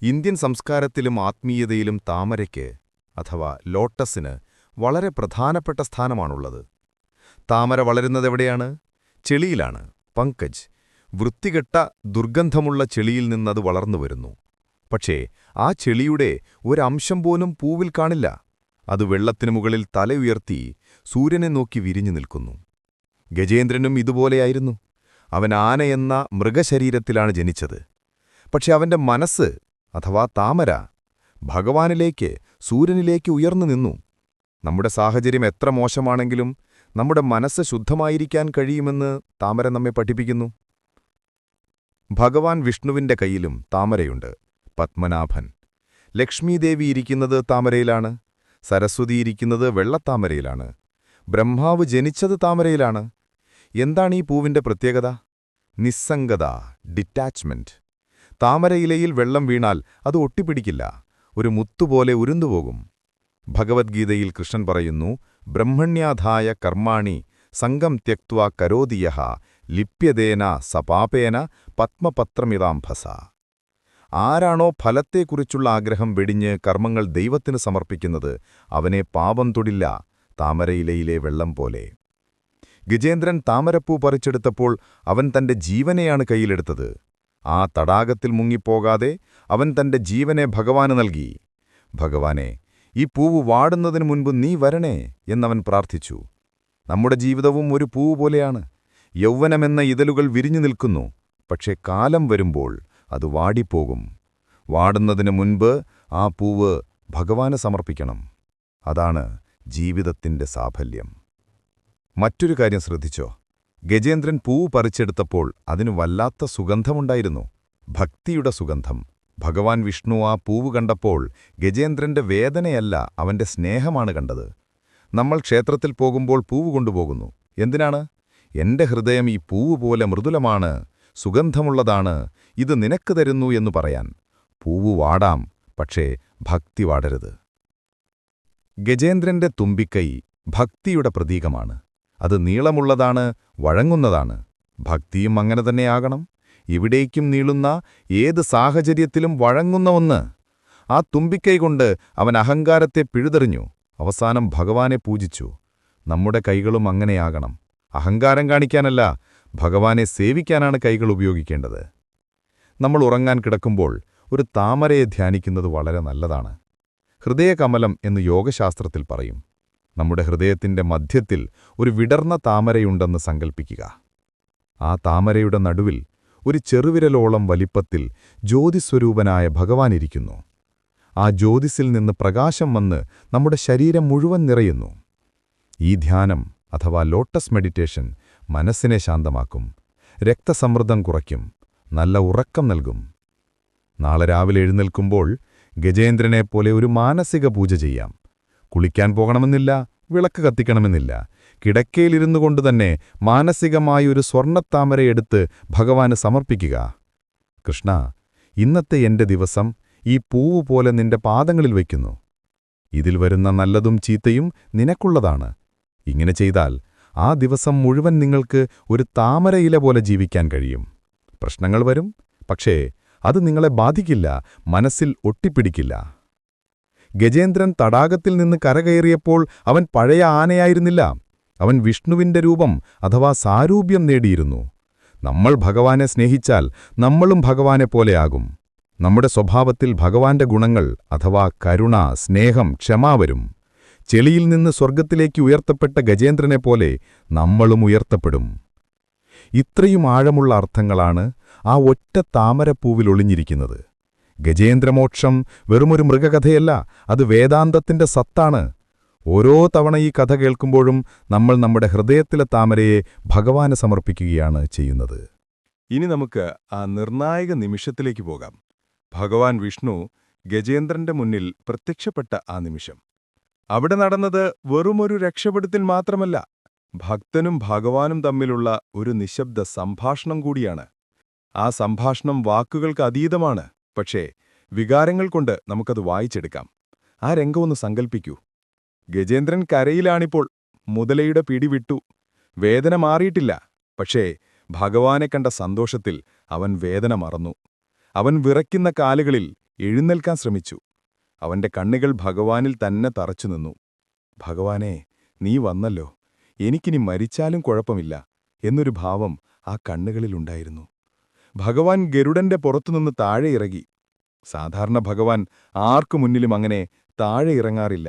ഇന്ത്യൻ സംസ്കാരത്തിലും ആത്മീയതയിലും താമരയ്ക്ക്, അഥവാ ലോട്ടസിന്, വളരെ പ്രധാനപ്പെട്ട സ്ഥാനമാണുള്ളത്. താമര വളരുന്നതെവിടെയാണ്? ചെളിയിലാണ്. പങ്കജ്, വൃത്തികെട്ട ദുർഗന്ധമുള്ള ചെളിയിൽ നിന്നത് വളർന്നുവരുന്നു. പക്ഷേ ആ ചെളിയുടെ ഒരംശം പോലും പൂവിൽ കാണില്ല. അത് വെള്ളത്തിനു മുകളിൽ തല ഉയർത്തി സൂര്യനെ നോക്കി വിരിഞ്ഞു നിൽക്കുന്നു. ഗജേന്ദ്രനും ഇതുപോലെയായിരുന്നു. അവൻ ആനയെന്ന മൃഗശരീരത്തിലാണ് ജനിച്ചത്. പക്ഷെ അവന്റെ മനസ്സ്, അഥവാ താമര, ഭഗവാനിലേക്ക്, സൂര്യനിലേക്ക് ഉയർന്നു നിന്നു. നമ്മുടെ സാഹചര്യം എത്ര മോശമാണെങ്കിലും നമ്മുടെ മനസ്സ് ശുദ്ധമായിരിക്കാൻ കഴിയുമെന്ന് താമര നമ്മെ പഠിപ്പിക്കുന്നു. ഭഗവാൻ വിഷ്ണുവിന്റെ കയ്യിലും താമരയുണ്ട്. പത്മനാഭൻ. ലക്ഷ്മീദേവി ഇരിക്കുന്നത് താമരയിലാണ്. സരസ്വതി ഇരിക്കുന്നത് വെള്ളത്താമരയിലാണ്. ബ്രഹ്മാവ് ജനിച്ചത് താമരയിലാണ്. എന്താണീ പൂവിന്റെ പ്രത്യേകത? നിസ്സംഗത, ഡിറ്റാച്ച്മെന്റ്. താമരയിലയിൽ വെള്ളം വീണാൽ അത് ഒട്ടിപ്പിടിക്കില്ല, ഒരു മുത്തുപോലെ ഉരുണ്ടുപോകും. ഭഗവത്ഗീതയിൽ കൃഷ്ണൻ പറയുന്നു, ബ്രഹ്മണ്യാധായ കർമാണി സംഗം ത്യക്ത്വാ കരോതിയഃ ലിപ്യതേന സപാപേന പത്മപത്രമിതാംഭസ. ആരാണോ ഫലത്തെക്കുറിച്ചുള്ള ആഗ്രഹം വെടിഞ്ഞ് കർമ്മങ്ങൾ ദൈവത്തിന് സമർപ്പിക്കുന്നത്, അവനെ പാപം തൊടില്ല, താമരയിലയിലെ വെള്ളം പോലെ. ഗജേന്ദ്രൻ താമരപ്പൂ പറിച്ചെടുത്തപ്പോൾ അവൻ തന്റെ ജീവനെയാണ് കയ്യിലെടുത്തത്. ആ തടാകത്തിൽ മുങ്ങിപ്പോകാതെ അവൻ തന്റെ ജീവനെ ഭഗവാന് നൽകി. ഭഗവാനെ, ഈ പൂവ് വാടുന്നതിനു മുൻപ് നീ വരണേ എന്നവൻ പ്രാർത്ഥിച്ചു. നമ്മുടെ ജീവിതവും ഒരു പൂവ് പോലെയാണ്. യൗവനമെന്ന ഇതളുകൾ വിരിഞ്ഞു നിൽക്കുന്നു. പക്ഷേ കാലം വരുമ്പോൾ അത് വാടിപ്പോകും. വാടുന്നതിനു മുൻപ് ആ പൂവ് ഭഗവാന് സമർപ്പിക്കണം. അതാണ് ജീവിതത്തിന്റെ സാഫല്യം. മറ്റൊരു കാര്യം ശ്രദ്ധിച്ചോ? ഗജേന്ദ്രൻ പൂവ് പറിച്ചെടുത്തപ്പോൾ അതിനു വല്ലാത്ത സുഗന്ധമുണ്ടായിരുന്നു. ഭക്തിയുടെ സുഗന്ധം. ഭഗവാൻ വിഷ്ണു ആ പൂവ് കണ്ടപ്പോൾ ഗജേന്ദ്രന്റെ വേദനയല്ല, അവന്റെ സ്നേഹമാണ് കണ്ടത്. നമ്മൾ ക്ഷേത്രത്തിൽ പോകുമ്പോൾ പൂവ് കൊണ്ടുപോകുന്നു. എന്തിനാണ്? എന്റെ ഹൃദയം ഈ പൂവ് പോലെ മൃദുലമാണ്, സുഗന്ധമുള്ളതാണ്, ഇത് നിനക്ക് തരുന്നു എന്നു പറയാൻ. പൂവ് വാടാം, പക്ഷേ ഭക്തി വാടരുത്. ഗജേന്ദ്രന്റെ തുമ്പിക്കൈ ഭക്തിയുടെ പ്രതീകമാണ്. അത് നീളമുള്ളതാണ്, വഴങ്ങുന്നതാണ്. ഭക്തിയും അങ്ങനെ തന്നെയാകണം. ഇവിടേക്കും നീളുന്ന, ഏത് സാഹചര്യത്തിലും വഴങ്ങുന്ന ഒന്ന്. ആ തുമ്പിക്കൈ കൊണ്ട് അവൻ അഹങ്കാരത്തെ പിഴുതെറിഞ്ഞു. അവസാനം ഭഗവാനെ പൂജിച്ചു. നമ്മുടെ കൈകളും അങ്ങനെയാകണം. അഹങ്കാരം കാണിക്കാനല്ല, ഭഗവാനെ സേവിക്കാനാണ് കൈകൾ ഉപയോഗിക്കേണ്ടത്. നമ്മൾ ഉറങ്ങാൻ കിടക്കുമ്പോൾ ഒരു താമരയെ ധ്യാനിക്കുന്നത് വളരെ നല്ലതാണ്. ഹൃദയകമലം എന്ന് യോഗശാസ്ത്രത്തിൽ പറയും. നമ്മുടെ ഹൃദയത്തിന്റെ മധ്യത്തിൽ ഒരു വിടർന്ന താമരയുണ്ടെന്ന് സങ്കൽപ്പിക്കുക. ആ താമരയുടെ നടുവിൽ ഒരു ചെറുവിരലോളം വലിപ്പത്തിൽ ജ്യോതിസ്വരൂപനായ ഭഗവാനിരിക്കുന്നു. ആ ജ്യോതിസിൽ നിന്ന് പ്രകാശം വന്ന് നമ്മുടെ ശരീരം മുഴുവൻ നിറയുന്നു. ഈ ധ്യാനം അഥവാ ലോട്ടസ് മെഡിറ്റേഷൻ മനസ്സിനെ ശാന്തമാക്കും, രക്തസമ്മർദ്ദം കുറയ്ക്കും, നല്ല ഉറക്കം നൽകും. നാളെ രാവിലെ എഴുന്നേൽക്കുമ്പോൾ ഗജേന്ദ്രനെപ്പോലെ ഒരു മാനസിക പൂജ ചെയ്യാം. കുളിക്കാൻ പോകണമെന്നില്ല, വിളക്ക് കത്തിക്കണമെന്നില്ല. കിടക്കയിലിരുന്നു കൊണ്ടുതന്നെ മാനസികമായി ഒരു സ്വർണ്ണത്താമരയെടുത്ത് ഭഗവാന് സമർപ്പിക്കുക. കൃഷ്ണ, ഇന്നത്തെ എന്റെ ദിവസം ഈ പൂവ് പോലെ നിന്റെ പാദങ്ങളിൽ വയ്ക്കുന്നു. ഇതിൽ വരുന്ന നല്ലതും ചീത്തയും നിനക്കുള്ളതാണ്. ഇങ്ങനെ ചെയ്താൽ ആ ദിവസം മുഴുവൻ നിങ്ങൾക്ക് ഒരു താമരയില പോലെ ജീവിക്കാൻ കഴിയും. പ്രശ്നങ്ങൾ വരും, പക്ഷേ അത് നിങ്ങളെ ബാധിക്കില്ല, മനസ്സിൽ ഒട്ടിപ്പിടിക്കില്ല. ഗജേന്ദ്രൻ തടാകത്തിൽ നിന്ന് കരകയറിയപ്പോൾ അവൻ പഴയ ആനയായിരുന്നില്ല. അവൻ വിഷ്ണുവിന്റെ രൂപം അഥവാ സാരൂപ്യം നേടിയിരുന്നു. നമ്മൾ ഭഗവാനെ സ്നേഹിച്ചാൽ നമ്മളും ഭഗവാനെപ്പോലെയാകും. നമ്മുടെ സ്വഭാവത്തിൽ ഭഗവാന്റെ ഗുണങ്ങൾ അഥവാ കരുണ, സ്നേഹം, ക്ഷമ വരും. ചെളിയിൽ നിന്ന് സ്വർഗ്ഗത്തിലേക്ക് ഉയർത്തപ്പെട്ട ഗജേന്ദ്രനെപ്പോലെ നമ്മളും ഉയർത്തപ്പെടും. ഇത്രയും ആഴമുള്ള അർത്ഥങ്ങളാണ് ആ ഒറ്റ താമരപ്പൂവിൽ ഒളിഞ്ഞിരിക്കുന്നത്. ഗജേന്ദ്രമോക്ഷം വെറുമൊരു മൃഗകഥയല്ല, അത് വേദാന്തത്തിന്റെ സത്താണ്. ഓരോ തവണ ഈ കഥ കേൾക്കുമ്പോഴും നമ്മൾ നമ്മുടെ ഹൃദയത്തിലെ താമരയെ ഭഗവാന് സമർപ്പിക്കുകയാണ് ചെയ്യുന്നത്. ഇനി നമുക്ക് ആ നിർണായക നിമിഷത്തിലേക്ക് പോകാം. ഭഗവാൻ വിഷ്ണു ഗജേന്ദ്രന്റെ മുന്നിൽ പ്രത്യക്ഷപ്പെട്ട ആ നിമിഷം. അവിടെ നടന്നത് വെറുമൊരു രക്ഷപ്പെടുത്തൽ മാത്രമല്ല, ഭക്തനും ഭഗവാനും തമ്മിലുള്ള ഒരു നിശബ്ദ സംഭാഷണം കൂടിയാണ്. ആ സംഭാഷണം വാക്കുകൾക്ക് അതീതമാണ്, പക്ഷേ വികാരങ്ങൾ കൊണ്ട് നമുക്കത് വായിച്ചെടുക്കാം. ആ രംഗമൊന്ന് സങ്കൽപ്പിക്കൂ. ഗജേന്ദ്രൻ കരയിലാണിപ്പോൾ. മുതലയുടെ പിടിവിട്ടു. വേദന മാറിയിട്ടില്ല, പക്ഷേ ഭഗവാനെ കണ്ട സന്തോഷത്തിൽ അവൻ വേദന മറന്നു. അവൻ വിറയ്ക്കുന്ന കാലുകളിൽ എഴുന്നേൽക്കാൻ ശ്രമിച്ചു. അവന്റെ കണ്ണുകൾ ഭഗവാനിൽ തന്നെ തറച്ചുനിന്നു. ഭഗവാനേ, നീ വന്നല്ലോ, എനിക്കിനി മരിച്ചാലും കുഴപ്പമില്ല എന്നൊരു ഭാവം ആ കണ്ണുകളിലുണ്ടായിരുന്നു. ഭഗവാൻ ഗരുഡന്റെ പുറത്തുനിന്ന് താഴെ ഇറങ്ങി. സാധാരണ ഭഗവാൻ ആർക്കു മുന്നിലും അങ്ങനെ താഴെ ഇറങ്ങാറില്ല.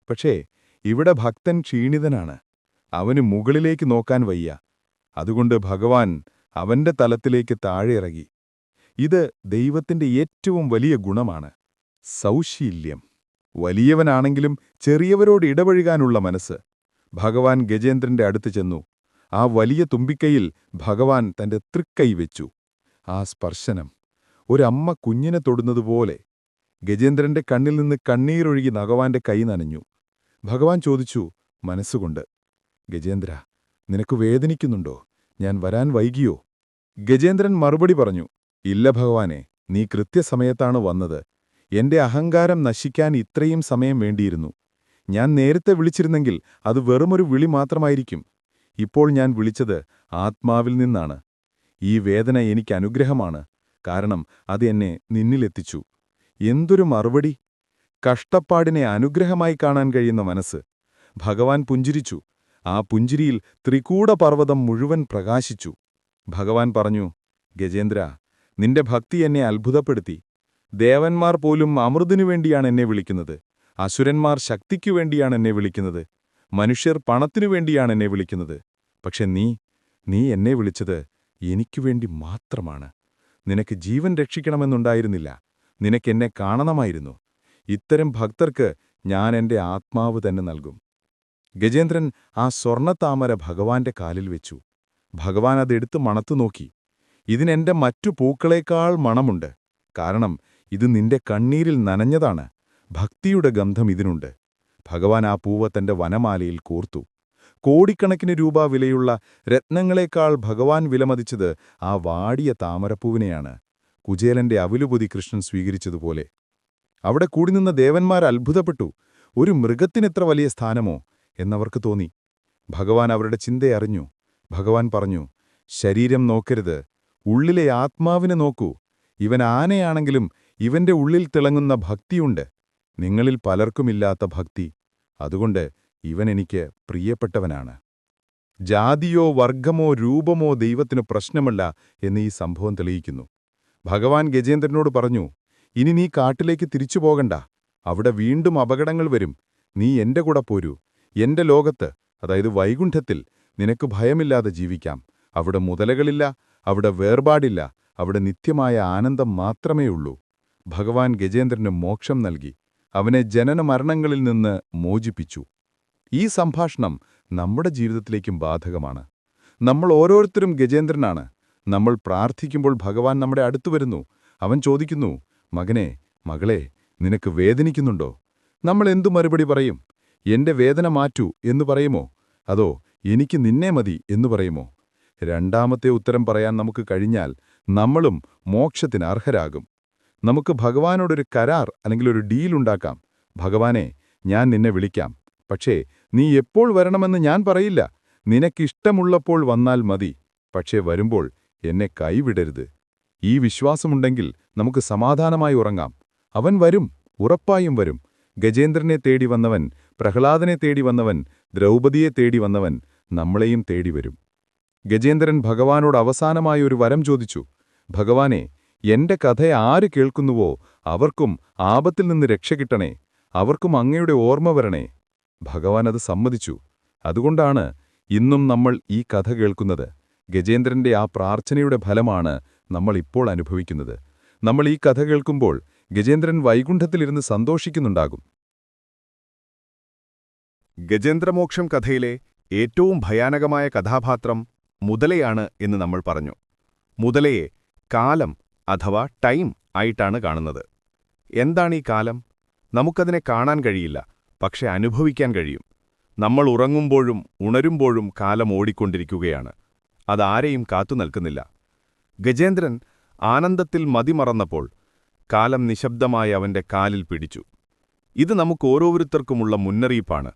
പക്ഷേ ഇവിടെ ഭക്തൻ ക്ഷീണിതനാണ്. അവന് മുകളിലേക്ക് നോക്കാൻ വയ്യ. അതുകൊണ്ട് ഭഗവാൻ അവന്റെ തലത്തിലേക്ക് താഴെ ഇറങ്ങി. ഇത് ദൈവത്തിന്റെ ഏറ്റവും വലിയ ഗുണമാണ്, സൗശീല്യം. വലിയവനാണെങ്കിലും ചെറിയവരോട് ഇടപഴകാനുള്ള മനസ്സ്. ഭഗവാൻ ഗജേന്ദ്രന്റെ അടുത്ത് ചെന്നു. ആ വലിയ തുമ്പിക്കൈയിൽ ഭഗവാൻ തന്റെ തൃക്കൈ വെച്ചു. ആ സ്പർശനം ഒരമ്മ കുഞ്ഞിനെ തൊടുന്നതുപോലെ. ഗജേന്ദ്രന്റെ കണ്ണിൽ നിന്ന് കണ്ണീരൊഴുകി ഭഗവാന്റെ കൈ നനഞ്ഞു. ഭഗവാൻ ചോദിച്ചു മനസ്സുകൊണ്ട്, ഗജേന്ദ്ര, നിനക്ക് വേദനിക്കുന്നുണ്ടോ? ഞാൻ വരാൻ വൈകിയോ? ഗജേന്ദ്രൻ മറുപടി പറഞ്ഞു, ഇല്ല ഭഗവാനെ, നീ കൃത്യസമയത്താണ് വന്നത്. എന്റെ അഹങ്കാരം നശിക്കാൻ ഇത്രയും സമയം വേണ്ടിയിരുന്നു. ഞാൻ നേരത്തെ വിളിച്ചിരുന്നെങ്കിൽ അത് വെറുമൊരു വിളി മാത്രമായിരിക്കും. ഇപ്പോൾ ഞാൻ വിളിച്ചത് ആത്മാവിൽ നിന്നാണ്. ഈ വേദന എനിക്ക് അനുഗ്രഹമാണ്, കാരണം അത് എന്നെ നിന്നിലെത്തിച്ചു. എന്തൊരു മറുപടി! കഷ്ടപ്പാടിനെ അനുഗ്രഹമായി കാണാൻ കഴിയുന്ന മനസ്സ്. ഭഗവാൻ പുഞ്ചിരിച്ചു. ആ പുഞ്ചിരിയിൽ ത്രികൂടപർവ്വതം മുഴുവൻ പ്രകാശിച്ചു. ഭഗവാൻ പറഞ്ഞു, ഗജേന്ദ്ര, നിന്റെ ഭക്തി എന്നെ അത്ഭുതപ്പെടുത്തി. ദേവന്മാർ പോലും അമൃതിനു വേണ്ടിയാണ് എന്നെ വിളിക്കുന്നത്. അസുരന്മാർ ശക്തിക്കു വേണ്ടിയാണ് എന്നെ വിളിക്കുന്നത്. മനുഷ്യർ പണത്തിനു വേണ്ടിയാണ് എന്നെ വിളിക്കുന്നത്. പക്ഷെ നീ എന്നെ വിളിച്ചത് എനിക്കുവേണ്ടി മാത്രമാണ്. നിനക്ക് ജീവൻ രക്ഷിക്കണമെന്നുണ്ടായിരുന്നില്ല. നിനക്കെന്നെ കാണണമായിരുന്നു. ഇത്തരം ഭക്തർക്ക് ഞാൻ എൻ്റെ ആത്മാവ് തന്നെ നൽകും. ഗജേന്ദ്രൻ ആ സ്വർണ്ണത്താമര ഭഗവാന്റെ കാലിൽ വെച്ചു. ഭഗവാൻ അതെടുത്ത് മണത്തുനോക്കി. ഇതിനെന്റെ മറ്റു പൂക്കളേക്കാൾ മണമുണ്ട്. കാരണം ഇത് നിന്റെ കണ്ണീരിൽ നനഞ്ഞതാണ്. ഭക്തിയുടെ ഗന്ധം ഇതിനുണ്ട്. ഭഗവാൻ ആ പൂവ് തന്റെ വനമാലയിൽ കോർത്തു. കോടിക്കണക്കിന് രൂപ വിലയുള്ള രത്നങ്ങളെക്കാൾ ഭഗവാൻ വിലമതിച്ചത് ആ വാടിയ താമരപ്പൂവിനെയാണ്. കുചേലന്റെ അവിലുപൊതി കൃഷ്ണൻ സ്വീകരിച്ചതുപോലെ. അവിടെ കൂടിനിന്ന ദേവന്മാർ അത്ഭുതപ്പെട്ടു. ഒരു മൃഗത്തിനെത്ര വലിയ സ്ഥാനമോ എന്നവർക്ക് തോന്നി. ഭഗവാൻ അവരുടെ ചിന്തയറിഞ്ഞു. ഭഗവാൻ പറഞ്ഞു, ശരീരം നോക്കരുത്, ഉള്ളിലെ ആത്മാവിനെ നോക്കൂ. ഇവൻ ആനയാണെങ്കിലും ഇവന്റെ ഉള്ളിൽ തിളങ്ങുന്ന ഭക്തിയുണ്ട്. നിങ്ങളിൽ പലർക്കുമില്ലാത്ത ഭക്തി. അതുകൊണ്ട് ഇവൻ എനിക്ക് പ്രിയപ്പെട്ടവനാണ്. ജാതിയോ വർഗമോ രൂപമോ ദൈവത്തിനു പ്രശ്നമല്ല എന്ന് ഈ സംഭവം തെളിയിക്കുന്നു. ഭഗവാൻ ഗജേന്ദ്രനോട് പറഞ്ഞു, ഇനി നീ കാട്ടിലേക്ക് തിരിച്ചു പോകണ്ട. അവിടെ വീണ്ടും അപകടങ്ങൾ വരും. നീ എന്റെ കൂടെ പോരൂ. എന്റെ ലോകത്ത്, അതായത് വൈകുണ്ഠത്തിൽ, നിനക്ക് ഭയമില്ലാതെ ജീവിക്കാം. അവിടെ മുതലകളില്ല, അവിടെ വേർപാടില്ല, അവിടെ നിത്യമായ ആനന്ദം മാത്രമേയുള്ളൂ. ഭഗവാൻ ഗജേന്ദ്രന് മോക്ഷം നൽകി. അവനെ ജനനമരണങ്ങളിൽ നിന്ന് മോചിപ്പിച്ചു. ഈ സംഭാഷണം നമ്മുടെ ജീവിതത്തിലേക്കും ബാധകമാണ്. നമ്മൾ ഓരോരുത്തരും ഗജേന്ദ്രനാണ്. നമ്മൾ പ്രാർത്ഥിക്കുമ്പോൾ ഭഗവാൻ നമ്മുടെ അടുത്തു വരുന്നു. അവൻ ചോദിക്കുന്നു, മകനെ, മകളെ, നിനക്ക് വേദനിക്കുന്നുണ്ടോ? നമ്മൾ എന്തു മറുപടി പറയും? എന്റെ വേദന മാറ്റൂ എന്നു പറയുമോ? അതോ എനിക്ക് നിന്നെ മതി എന്നു പറയുമോ? രണ്ടാമത്തെ ഉത്തരം പറയാൻ നമുക്ക് കഴിഞ്ഞാൽ നമ്മളും മോക്ഷത്തിന് അർഹരാകും. നമുക്ക് ഭഗവാനോടൊരു കരാർ അല്ലെങ്കിൽ ഒരു ഡീലുണ്ടാക്കാം. ഭഗവാനെ, ഞാൻ നിന്നെ വിളിക്കാം. പക്ഷേ നീ എപ്പോൾ വരണമെന്ന് ഞാൻ പറയില്ല. നിനക്കിഷ്ടമുള്ളപ്പോൾ വന്നാൽ മതി. പക്ഷേ വരുമ്പോൾ എന്നെ കൈവിടരുത്. ഈ വിശ്വാസമുണ്ടെങ്കിൽ നമുക്ക് സമാധാനമായി ഉറങ്ങാം. അവൻ വരും, ഉറപ്പായും വരും. ഗജേന്ദ്രനെ തേടി വന്നവൻ, പ്രഹ്ലാദനെ തേടി വന്നവൻ, ദ്രൗപദിയെ തേടി വന്നവൻ നമ്മളെയും തേടി വരും. ഗജേന്ദ്രൻ ഭഗവാനോട് അവസാനമായി ഒരു വരം ചോദിച്ചു. ഭഗവാനെ, എന്റെ കഥ ആര് കേൾക്കുന്നുവോ അവർക്കും ആപത്തിൽ നിന്ന് രക്ഷ കിട്ടണേ. അവർക്കും അങ്ങയുടെ ഓർമ്മ വരണേ. ഭഗവാൻ അത് സമ്മതിച്ചു. അതുകൊണ്ടാണ് ഇന്നും നമ്മൾ ഈ കഥ കേൾക്കുന്നത്. ഗജേന്ദ്രന്റെ ആ പ്രാർത്ഥനയുടെ ഫലമാണ് നമ്മൾ ഇപ്പോൾ അനുഭവിക്കുന്നത്. നമ്മൾ ഈ കഥ കേൾക്കുമ്പോൾ ഗജേന്ദ്രൻ വൈകുണ്ഠത്തിലിരുന്ന് സന്തോഷിക്കുന്നുണ്ടാകും. ഗജേന്ദ്രമോക്ഷം കഥയിലെ ഏറ്റവും ഭയാനകമായ കഥാപാത്രം മുതലയാണ് എന്ന് നമ്മൾ പറഞ്ഞു. മുതലയെ കാലം അഥവാ ടൈം ആയിട്ടാണ് കാണുന്നത്. എന്താണ് ഈ കാലം? നമുക്കതിനെ കാണാൻ കഴിയില്ല, പക്ഷെ അനുഭവിക്കാൻ കഴിയും. നമ്മൾ ഉറങ്ങുമ്പോഴും ഉണരുമ്പോഴും കാലം ഓടിക്കൊണ്ടിരിക്കുകയാണ്. അതാരെയും കാത്തുനിൽക്കുന്നില്ല. ഗജേന്ദ്രൻ ആനന്ദത്തിൽ മതിമറന്നപ്പോൾ കാലം നിശബ്ദമായി അവന്റെ കാലിൽ പിടിച്ചു. ഇത് നമുക്കോരോരുത്തർക്കുമുള്ള മുന്നറിയിപ്പാണ്.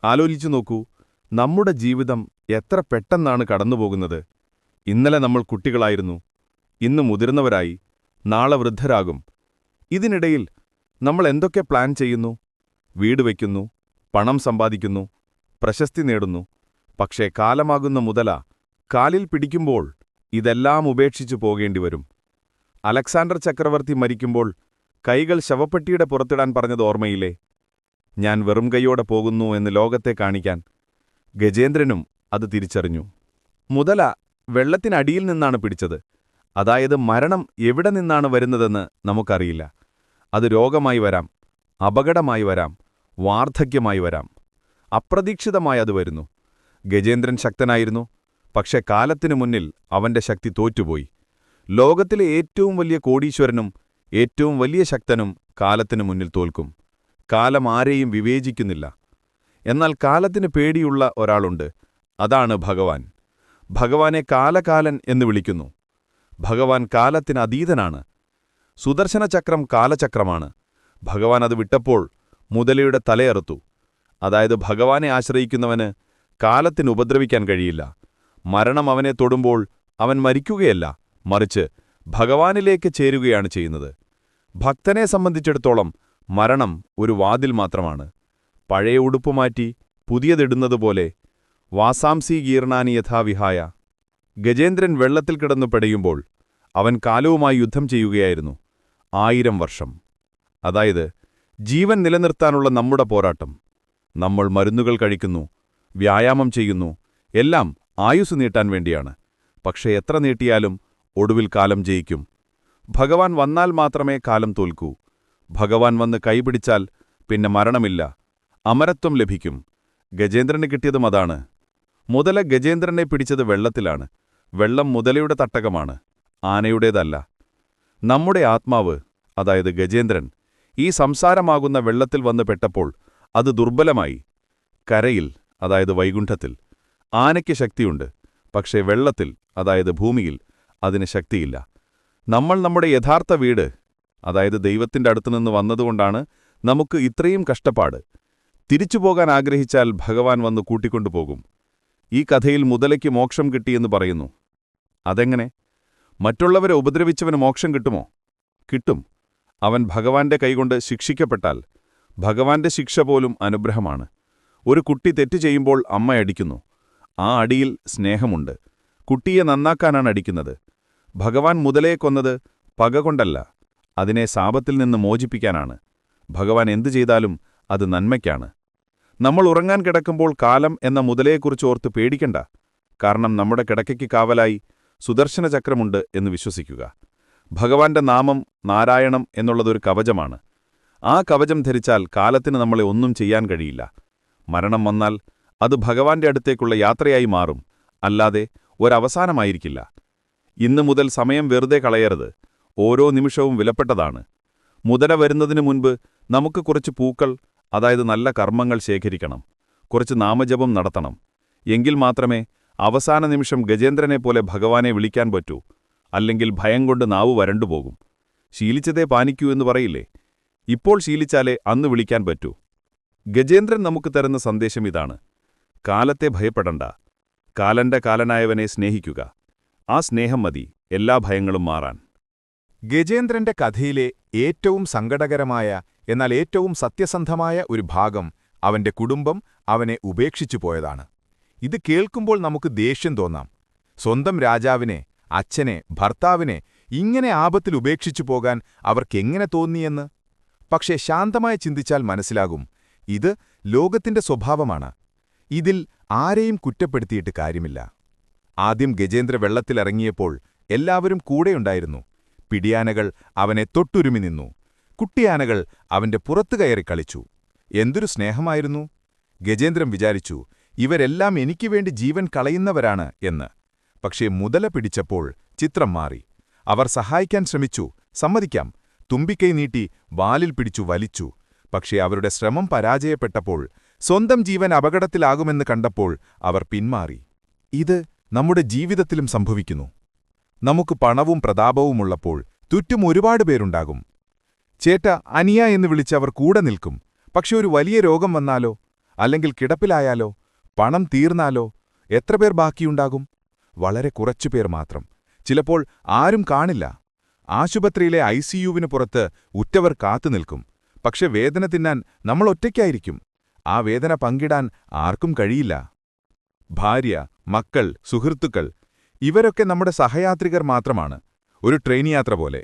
ആലോചിച്ചു നോക്കൂ, നമ്മുടെ ജീവിതം എത്ര പെട്ടെന്നാണ് കടന്നുപോകുന്നത്. ഇന്നലെ നമ്മൾ കുട്ടികളായിരുന്നു, ഇന്ന് മുതിർന്നവരായി, നാളെ വൃദ്ധരാകും. ഇതിനിടയിൽ നമ്മൾ എന്തൊക്കെ പ്ലാൻ ചെയ്യുന്നു? വീട് വയ്ക്കുന്നു, പണം സമ്പാദിക്കുന്നു, പ്രശസ്തി നേടുന്നു. പക്ഷേ കാലമാകുന്ന മുതല കാലിൽ പിടിക്കുമ്പോൾ ഇതെല്ലാം ഉപേക്ഷിച്ചു പോകേണ്ടിവരും. അലക്സാണ്ടർ ചക്രവർത്തി മരിക്കുമ്പോൾ കൈകൾ ശവപ്പെട്ടിയുടെ പുറത്തിടാൻ പറഞ്ഞത് ഓർമ്മയില്ലേ? ഞാൻ വെറും കൈയോടെ പോകുന്നു എന്ന് ലോകത്തെ കാണിക്കാൻ. ഗജേന്ദ്രനും അത് തിരിച്ചറിഞ്ഞു. മുതല വെള്ളത്തിനടിയിൽ നിന്നാണ് പിടിച്ചത്. അതായത് മരണം എവിടെ നിന്നാണ് വരുന്നതെന്ന് നമുക്കറിയില്ല. അത് രോഗമായി വരാം, അപകടമായി വരാം, വാർദ്ധക്യമായി വരാം. അപ്രതീക്ഷിതമായി അത് വരുന്നു. ഗജേന്ദ്രൻ ശക്തനായിരുന്നു, പക്ഷെ കാലത്തിനു മുന്നിൽ അവന്റെ ശക്തി തോറ്റുപോയി. ലോകത്തിലെ ഏറ്റവും വലിയ കോടീശ്വരനും ഏറ്റവും വലിയ ശക്തനും കാലത്തിനു മുന്നിൽ തോൽക്കും. കാലം ആരെയും വിവേചിക്കുന്നില്ല. എന്നാൽ കാലത്തിന് പേടിയുള്ള ഒരാളുണ്ട്. അതാണ് ഭഗവാൻ. ഭഗവാനെ കാലകാലൻ എന്ന് വിളിക്കുന്നു. ഭഗവാൻ കാലത്തിന് അതീതനാണ്. സുദർശനചക്രം കാലചക്രമാണ്. ഭഗവാൻ അത് വിട്ടപ്പോൾ മുതലയുടെ തലയറുത്തു. അതായത് ഭഗവാനെ ആശ്രയിക്കുന്നവന് കാലത്തിന് ഉപദ്രവിക്കാൻ കഴിയില്ല. മരണം അവനെ തൊടുമ്പോൾ അവൻ മരിക്കുകയല്ല, മറിച്ച് ഭഗവാനിലേക്ക് ചേരുകയാണ് ചെയ്യുന്നത്. ഭക്തനെ സംബന്ധിച്ചിടത്തോളം മരണം ഒരു വാതിൽ മാത്രമാണ്. പഴയ ഉടുപ്പുമാറ്റി പുതിയതിടുന്നതുപോലെ വാസാംസി ഗീർണാനി യഥാവിഹായ. ഗജേന്ദ്രൻ വെള്ളത്തിൽ കിടന്നു പെടയുമ്പോൾ അവൻ കാലവുമായി യുദ്ധം ചെയ്യുകയായിരുന്നു. 1000 വർഷം. അതായത് ജീവൻ നിലനിർത്താനുള്ള നമ്മുടെ പോരാട്ടം. നമ്മൾ മരുന്നുകൾ കഴിക്കുന്നു, വ്യായാമം ചെയ്യുന്നു, എല്ലാം ആയുസ് നീട്ടാൻ വേണ്ടിയാണ്. പക്ഷേ എത്ര നീട്ടിയാലും ഒടുവിൽ കാലം ജയിക്കും. ഭഗവാൻ വന്നാൽ മാത്രമേ കാലം തോൽക്കൂ. ഭഗവാൻ വന്ന് കൈപിടിച്ചാൽ പിന്നെ മരണമില്ല, അമരത്വം ലഭിക്കും. ഗജേന്ദ്രന് കിട്ടിയതും അതാണ്. മുതല ഗജേന്ദ്രനെ പിടിച്ചത് വെള്ളത്തിലാണ്. വെള്ളം മുതലയുടെ തട്ടകമാണ്, ആനയുടേതല്ല. നമ്മുടെ ആത്മാവ്, അതായത് ഗജേന്ദ്രൻ, ഈ സംസാരമാകുന്ന വെള്ളത്തിൽ വന്ന് പെട്ടപ്പോൾ അത് ദുർബലമായി. കരയിൽ, അതായത് വൈകുണ്ഠത്തിൽ, ആനയ്ക്ക് ശക്തിയുണ്ട്. പക്ഷേ വെള്ളത്തിൽ, അതായത് ഭൂമിയിൽ, അതിന് ശക്തിയില്ല. നമ്മൾ നമ്മുടെ യഥാർത്ഥ വീട്, അതായത് ദൈവത്തിൻ്റെ അടുത്തുനിന്ന് വന്നതുകൊണ്ടാണ് നമുക്ക് ഇത്രയും കഷ്ടപ്പാട്. തിരിച്ചുപോകാൻ ആഗ്രഹിച്ചാൽ ഭഗവാൻ വന്ന് കൂട്ടിക്കൊണ്ടുപോകും. ഈ കഥയിൽ മുതലയ്ക്ക് മോക്ഷം കിട്ടിയെന്ന് പറയുന്നു. അതെങ്ങനെ? മറ്റുള്ളവരെ ഉപദ്രവിച്ചവന് മോക്ഷം കിട്ടുമോ? കിട്ടും. അവൻ ഭഗവാന്റെ കൈകൊണ്ട് ശിക്ഷിക്കപ്പെട്ടാൽ. ഭഗവാന്റെ ശിക്ഷ പോലും അനുഗ്രഹമാണ്. ഒരു കുട്ടി തെറ്റു ചെയ്യുമ്പോൾ അമ്മ അടിക്കുന്നു. ആ അടിയിൽ സ്നേഹമുണ്ട്. കുട്ടിയെ നന്നാക്കാനാണ് അടിക്കുന്നത്. ഭഗവാൻ മുതലയെ കൊന്നത് പകകൊണ്ടല്ല, അതിനെ ശാപത്തിൽ നിന്ന് മോചിപ്പിക്കാനാണ്. ഭഗവാൻ എന്തു ചെയ്താലും അത് നന്മയ്ക്കാണ്. നമ്മൾ ഉറങ്ങാൻ കിടക്കുമ്പോൾ കാലം എന്ന മുതലയെക്കുറിച്ച് ഓർത്ത് പേടിക്കണ്ട. കാരണം നമ്മുടെ കിടക്കയ്ക്ക് കാവലായി സുദർശനചക്രമുണ്ട് എന്ന് വിശ്വസിക്കുക. ഭഗവാന്റെ നാമം നാരായണം എന്നുള്ളതൊരു കവചമാണ്. ആ കവചം ധരിച്ചാൽ കാലത്തിന് നമ്മളെ ഒന്നും ചെയ്യാൻ കഴിയില്ല. മരണം വന്നാൽ അത് ഭഗവാന്റെ അടുത്തേക്കുള്ള യാത്രയായി മാറും, അല്ലാതെ ഒരവസാനമായിരിക്കില്ല. ഇന്നു മുതൽ സമയം വെറുതെ കളയരുത്. ഓരോ നിമിഷവും വിലപ്പെട്ടതാണ്. മുതല വരുന്നതിനു മുൻപ് നമുക്ക് കുറച്ച് പൂക്കൾ, അതായത് നല്ല കർമ്മങ്ങൾ ശേഖരിക്കണം. കുറച്ച് നാമജപം നടത്തണം. എങ്കിൽ മാത്രമേ അവസാന നിമിഷം ഗജേന്ദ്രനെപ്പോലെ ഭഗവാനെ വിളിക്കാൻ പറ്റൂ. അല്ലെങ്കിൽ ഭയം കൊണ്ട് നാവ് വരണ്ടുപോകും. ശീലിച്ചതേ പാനിക്കൂ എന്ന് പറയില്ലേ? ഇപ്പോൾ ശീലിച്ചാലേ അന്ന് വിളിക്കാൻ പറ്റൂ. ഗജേന്ദ്രൻ നമുക്ക് തരുന്ന സന്ദേശം ഇതാണ്: കാലത്തെ ഭയപ്പെടണ്ട, കാലന്റെ കാലനായവനെ സ്നേഹിക്കുക. ആ സ്നേഹം മതി എല്ലാ ഭയങ്ങളും മാറാൻ. ഗജേന്ദ്രന്റെ കഥയിലെ ഏറ്റവും സങ്കടകരമായ എന്നാൽ ഏറ്റവും സത്യസന്ധമായ ഒരു ഭാഗം അവന്റെ കുടുംബം അവനെ ഉപേക്ഷിച്ചു പോയതാണ്. ഇത് കേൾക്കുമ്പോൾ നമുക്ക് ദേഷ്യം തോന്നാം. സ്വന്തം രാജാവിനെ, അച്ഛനെ, ഭർത്താവിനെ ഇങ്ങനെ ആപത്തിൽ ഉപേക്ഷിച്ചു പോകാൻ അവർക്കെങ്ങനെ തോന്നിയെന്ന്. പക്ഷേ ശാന്തമായി ചിന്തിച്ചാൽ മനസ്സിലാകും, ഇത് ലോകത്തിന്റെ സ്വഭാവമാണ്. ഇതിൽ ആരെയും കുറ്റപ്പെടുത്തിയിട്ട് കാര്യമില്ല. ആദ്യം ഗജേന്ദ്ര വെള്ളത്തിലിറങ്ങിയപ്പോൾ എല്ലാവരും കൂടെയുണ്ടായിരുന്നു. പിടിയാനകൾ അവനെ തൊട്ടുരുമി നിന്നു. കുട്ടിയാനകൾ അവന്റെ പുറത്തു കയറി കളിച്ചു. എന്തൊരു സ്നേഹമായിരുന്നു! ഗജേന്ദ്രൻ വിചാരിച്ചു, ഇവരെല്ലാം എനിക്കു വേണ്ടി ജീവൻ കളയുന്നവരാണ് എന്ന്. പക്ഷേ മുതല പിടിച്ചപ്പോൾ ചിത്രം മാറി. അവർ സഹായിക്കാൻ ശ്രമിച്ചു, സമ്മതിക്കാം. തുമ്പിക്കൈ നീട്ടി വാലിൽ പിടിച്ചു വലിച്ചു. പക്ഷേ അവരുടെ ശ്രമം പരാജയപ്പെട്ടപ്പോൾ, സ്വന്തം ജീവൻ അപകടത്തിലാകുമെന്ന് കണ്ടപ്പോൾ അവർ പിന്മാറി. ഇത് നമ്മുടെ ജീവിതത്തിലും സംഭവിക്കുന്നു. നമുക്ക് പണവും പ്രതാപവുമുള്ളപ്പോൾ ചുറ്റും ഒരുപാട് പേരുണ്ടാകും. ചേട്ട, അനിയ എന്ന് വിളിച്ചവർ കൂടെ നിൽക്കും. പക്ഷെ ഒരു വലിയ രോഗം വന്നാലോ, അല്ലെങ്കിൽ കിടപ്പിലായാലോ, പണം തീർന്നാലോ എത്ര പേർ ബാക്കിയുണ്ടാകും? വളരെ കുറച്ചുപേർ മാത്രം. ചിലപ്പോൾ ആരും കാണില്ല. ആശുപത്രിയിലെ ICUവിന് പുറത്ത് ഉറ്റവർ കാത്തുനിൽക്കും. പക്ഷെ വേദന തിന്നാൻ നമ്മൾ ഒറ്റയ്ക്കായിരിക്കും. ആ വേദന പങ്കിടാൻ ആർക്കും കഴിയില്ല. ഭാര്യ, മക്കൾ, സുഹൃത്തുക്കൾ ഇവരൊക്കെ നമ്മുടെ സഹയാത്രികർ മാത്രമാണ്. ഒരു ട്രെയിൻ യാത്ര പോലെ.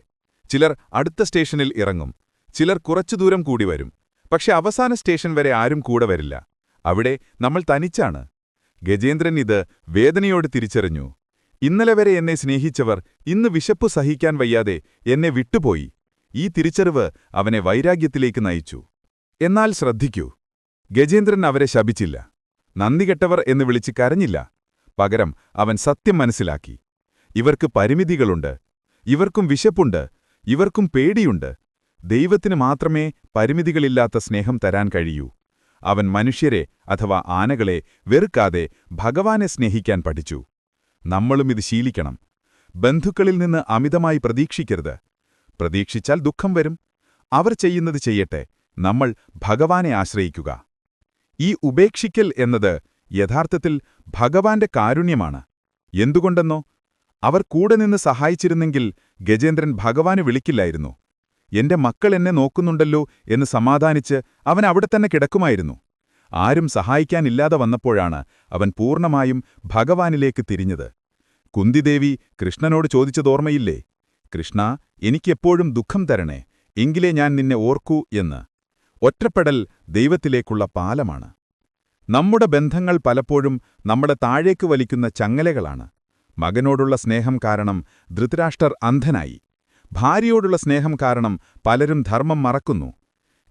ചിലർ അടുത്ത സ്റ്റേഷനിൽ ഇറങ്ങും, ചിലർ കുറച്ചു ദൂരം കൂടി വരും. പക്ഷെ അവസാന സ്റ്റേഷൻ വരെ ആരും കൂടെ വരില്ല. അവിടെ നമ്മൾ തനിച്ചാണ്. ഗജേന്ദ്രൻ ഇത് വേദനയോട് തിരിച്ചറിഞ്ഞു. ഇന്നലെ വരെ എന്നെ സ്നേഹിച്ചവർ ഇന്ന് വിശപ്പു സഹിക്കാൻ വയ്യാതെ എന്നെ വിട്ടുപോയി. ഈ തിരിച്ചറിവ് അവനെ വൈരാഗ്യത്തിലേക്ക് നയിച്ചു. എന്നാൽ ശ്രദ്ധിക്കൂ, ഗജേന്ദ്രൻ അവരെ ശപിച്ചില്ല. നന്ദികെട്ടവർ എന്ന് വിളിച്ച് കരഞ്ഞില്ല. പകരം അവൻ സത്യം മനസ്സിലാക്കി. ഇവർക്ക് പരിമിതികളുണ്ട്, ഇവർക്കും വിശപ്പുണ്ട്, ഇവർക്കും പേടിയുണ്ട്. ദൈവത്തിന് മാത്രമേ പരിമിതികളില്ലാത്ത സ്നേഹം തരാൻ കഴിയൂ. അവൻ മനുഷ്യരെ അഥവാ ആനകളെ വെറുക്കാതെ ഭഗവാനെ സ്നേഹിക്കാൻ പഠിച്ചു. നമ്മളും ഇത് ശീലിക്കണം. ബന്ധുക്കളിൽ നിന്ന് അമിതമായി പ്രതീക്ഷിക്കരുത്. പ്രതീക്ഷിച്ചാൽ ദുഃഖം വരും. അവർ ചെയ്യുന്നത് ചെയ്യട്ടെ, നമ്മൾ ഭഗവാനെ ആശ്രയിക്കുക. ഈ ഉപേക്ഷിക്കൽ എന്നത് യഥാർത്ഥത്തിൽ ഭഗവാന്റെ കാരുണ്യമാണ്. എന്തുകൊണ്ടെന്നോ, അവർ കൂടെ നിന്ന് സഹായിച്ചിരുന്നെങ്കിൽ ഗജേന്ദ്രൻ ഭഗവാനെ വിളിക്കില്ലായിരുന്നു. എന്റെ മക്കൾ എന്നെ നോക്കുന്നുണ്ടല്ലോ എന്ന് സമാധാനിച്ച് അവൻ അവിടെ തന്നെ കിടക്കുമായിരുന്നു. ആരും സഹായിക്കാനില്ലാതെ വന്നപ്പോഴാണ് അവൻ പൂർണ്ണമായും ഭഗവാനിലേക്ക് തിരിഞ്ഞത്. കുന്തിദേവി കൃഷ്ണനോട് ചോദിച്ചതോർമ്മയില്ലേ? കൃഷ്ണ, എനിക്കെപ്പോഴും ദുഃഖം തരണേ, എങ്കിലേ ഞാൻ നിന്നെ ഓർക്കൂ എന്ന്. ഒറ്റപ്പെടൽ ദൈവത്തിലേക്കുള്ള പാലമാണ്. നമ്മുടെ ബന്ധങ്ങൾ പലപ്പോഴും നമ്മളെ താഴേക്ക് വലിക്കുന്ന ചങ്ങലകളാണ്. മകനോടുള്ള സ്നേഹം കാരണം ധൃതരാഷ്ട്രർ അന്ധനായി. ഭാര്യയോടുള്ള സ്നേഹം കാരണം പലരും ധർമ്മം മറക്കുന്നു.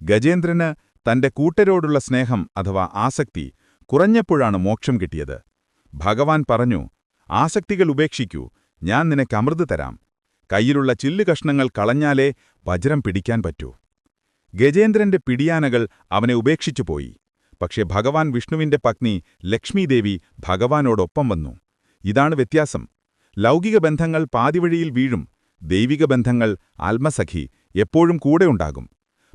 ഗജേന്ദ്രന് തന്റെ കൂട്ടരോടുള്ള സ്നേഹം അഥവാ ആസക്തി കുറഞ്ഞപ്പോഴാണ് മോക്ഷം കിട്ടിയത്. ഭഗവാൻ പറഞ്ഞു, ആസക്തികൾ ഉപേക്ഷിക്കൂ, ഞാൻ നിനക്ക് അമൃത് തരാം. കയ്യിലുള്ള ചില്ലുകഷ്ണങ്ങൾ കളഞ്ഞാലേ വജ്രം പിടിക്കാൻ പറ്റൂ. ഗജേന്ദ്രന്റെ പിടിയാനകൾ അവനെ ഉപേക്ഷിച്ചുപോയി. പക്ഷേ ഭഗവാൻ വിഷ്ണുവിന്റെ പത്നി ലക്ഷ്മീദേവി ഭഗവാനോടൊപ്പം വന്നു. ഇതാണ് വ്യത്യാസം. ലൗകിക ബന്ധങ്ങൾ പാതിവഴിയിൽ വീഴും. ദൈവിക ബന്ധങ്ങൾ, ആത്മസഖി, എപ്പോഴും കൂടെയുണ്ടാകും.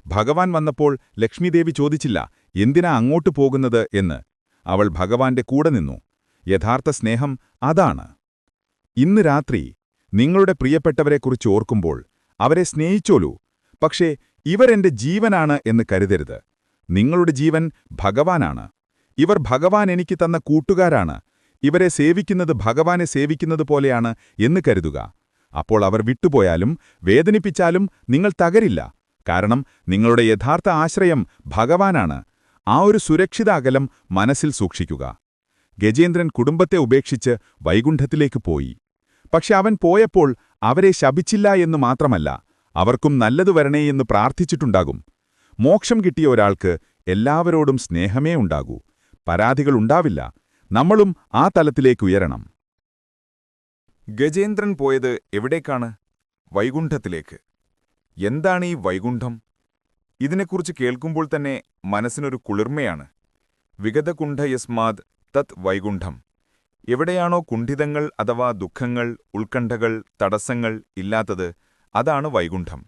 ഭഗവാൻ വന്നപ്പോൾ ലക്ഷ്മീദേവി ചോദിച്ചില്ല, എന്തിനാ അങ്ങോട്ടു പോകുന്നത് എന്ന്. അവൾ ഭഗവാന്റെ കൂടെ നിന്നു. യഥാർത്ഥ സ്നേഹം അതാണ്. ഇന്ന് രാത്രി നിങ്ങളുടെ പ്രിയപ്പെട്ടവരെക്കുറിച്ച് ഓർക്കുമ്പോൾ അവരെ സ്നേഹിച്ചോളൂ. പക്ഷേ ഇവരെന്റെ ജീവനാണ് എന്ന് കരുതരുത്. നിങ്ങളുടെ ജീവൻ ഭഗവാനാണ്. ഇവർ ഭഗവാൻ എനിക്ക് തന്ന കൂട്ടുകാരാണ്. ഇവരെ സേവിക്കുന്നത് ഭഗവാനെ സേവിക്കുന്നത് പോലെയാണ് എന്ന് കരുതുക. അപ്പോൾ അവർ വിട്ടുപോയാലും വേദനിപ്പിച്ചാലും നിങ്ങൾ തകരില്ല. കാരണം നിങ്ങളുടെ യഥാർത്ഥ ആശ്രയം ഭഗവാനാണ്. ആ ഒരു സുരക്ഷിത അകലം മനസ്സിൽ സൂക്ഷിക്കുക. ഗജേന്ദ്രൻ കുടുംബത്തെ ഉപേക്ഷിച്ച് വൈകുണ്ഠത്തിലേക്ക് പോയി. പക്ഷെ അവൻ പോയപ്പോൾ അവരെ ശപിച്ചില്ല എന്നു മാത്രമല്ല, അവർക്കും നല്ലതു വരണേയെന്ന് പ്രാർത്ഥിച്ചിട്ടുണ്ടാകും. മോക്ഷം കിട്ടിയ ഒരാൾക്ക് എല്ലാവരോടും സ്നേഹമേ ഉണ്ടാകൂ. പരാതികളുണ്ടാവില്ല. നമ്മളും ആ തലത്തിലേക്ക് ഉയരണം. ഗജേന്ദ്രൻ പോയത് എവിടേക്കാണ്? വൈകുണ്ഠത്തിലേക്ക്. എന്താണ് ഈ വൈകുണ്ഠം? ഇതിനെക്കുറിച്ച് കേൾക്കുമ്പോൾ തന്നെ മനസ്സിനൊരു കുളിർമയാണ്. വിഗതകുണ്ഠ യസ്മാത് തത് വൈകുണ്ഠം. എവിടെയാണോ കുണ്ഠിതങ്ങൾ അഥവാ ദുഃഖങ്ങൾ, ഉത്കണ്ഠകൾ, തടസ്സങ്ങൾ ഇല്ലാത്തത്, അതാണ് വൈകുണ്ഠം.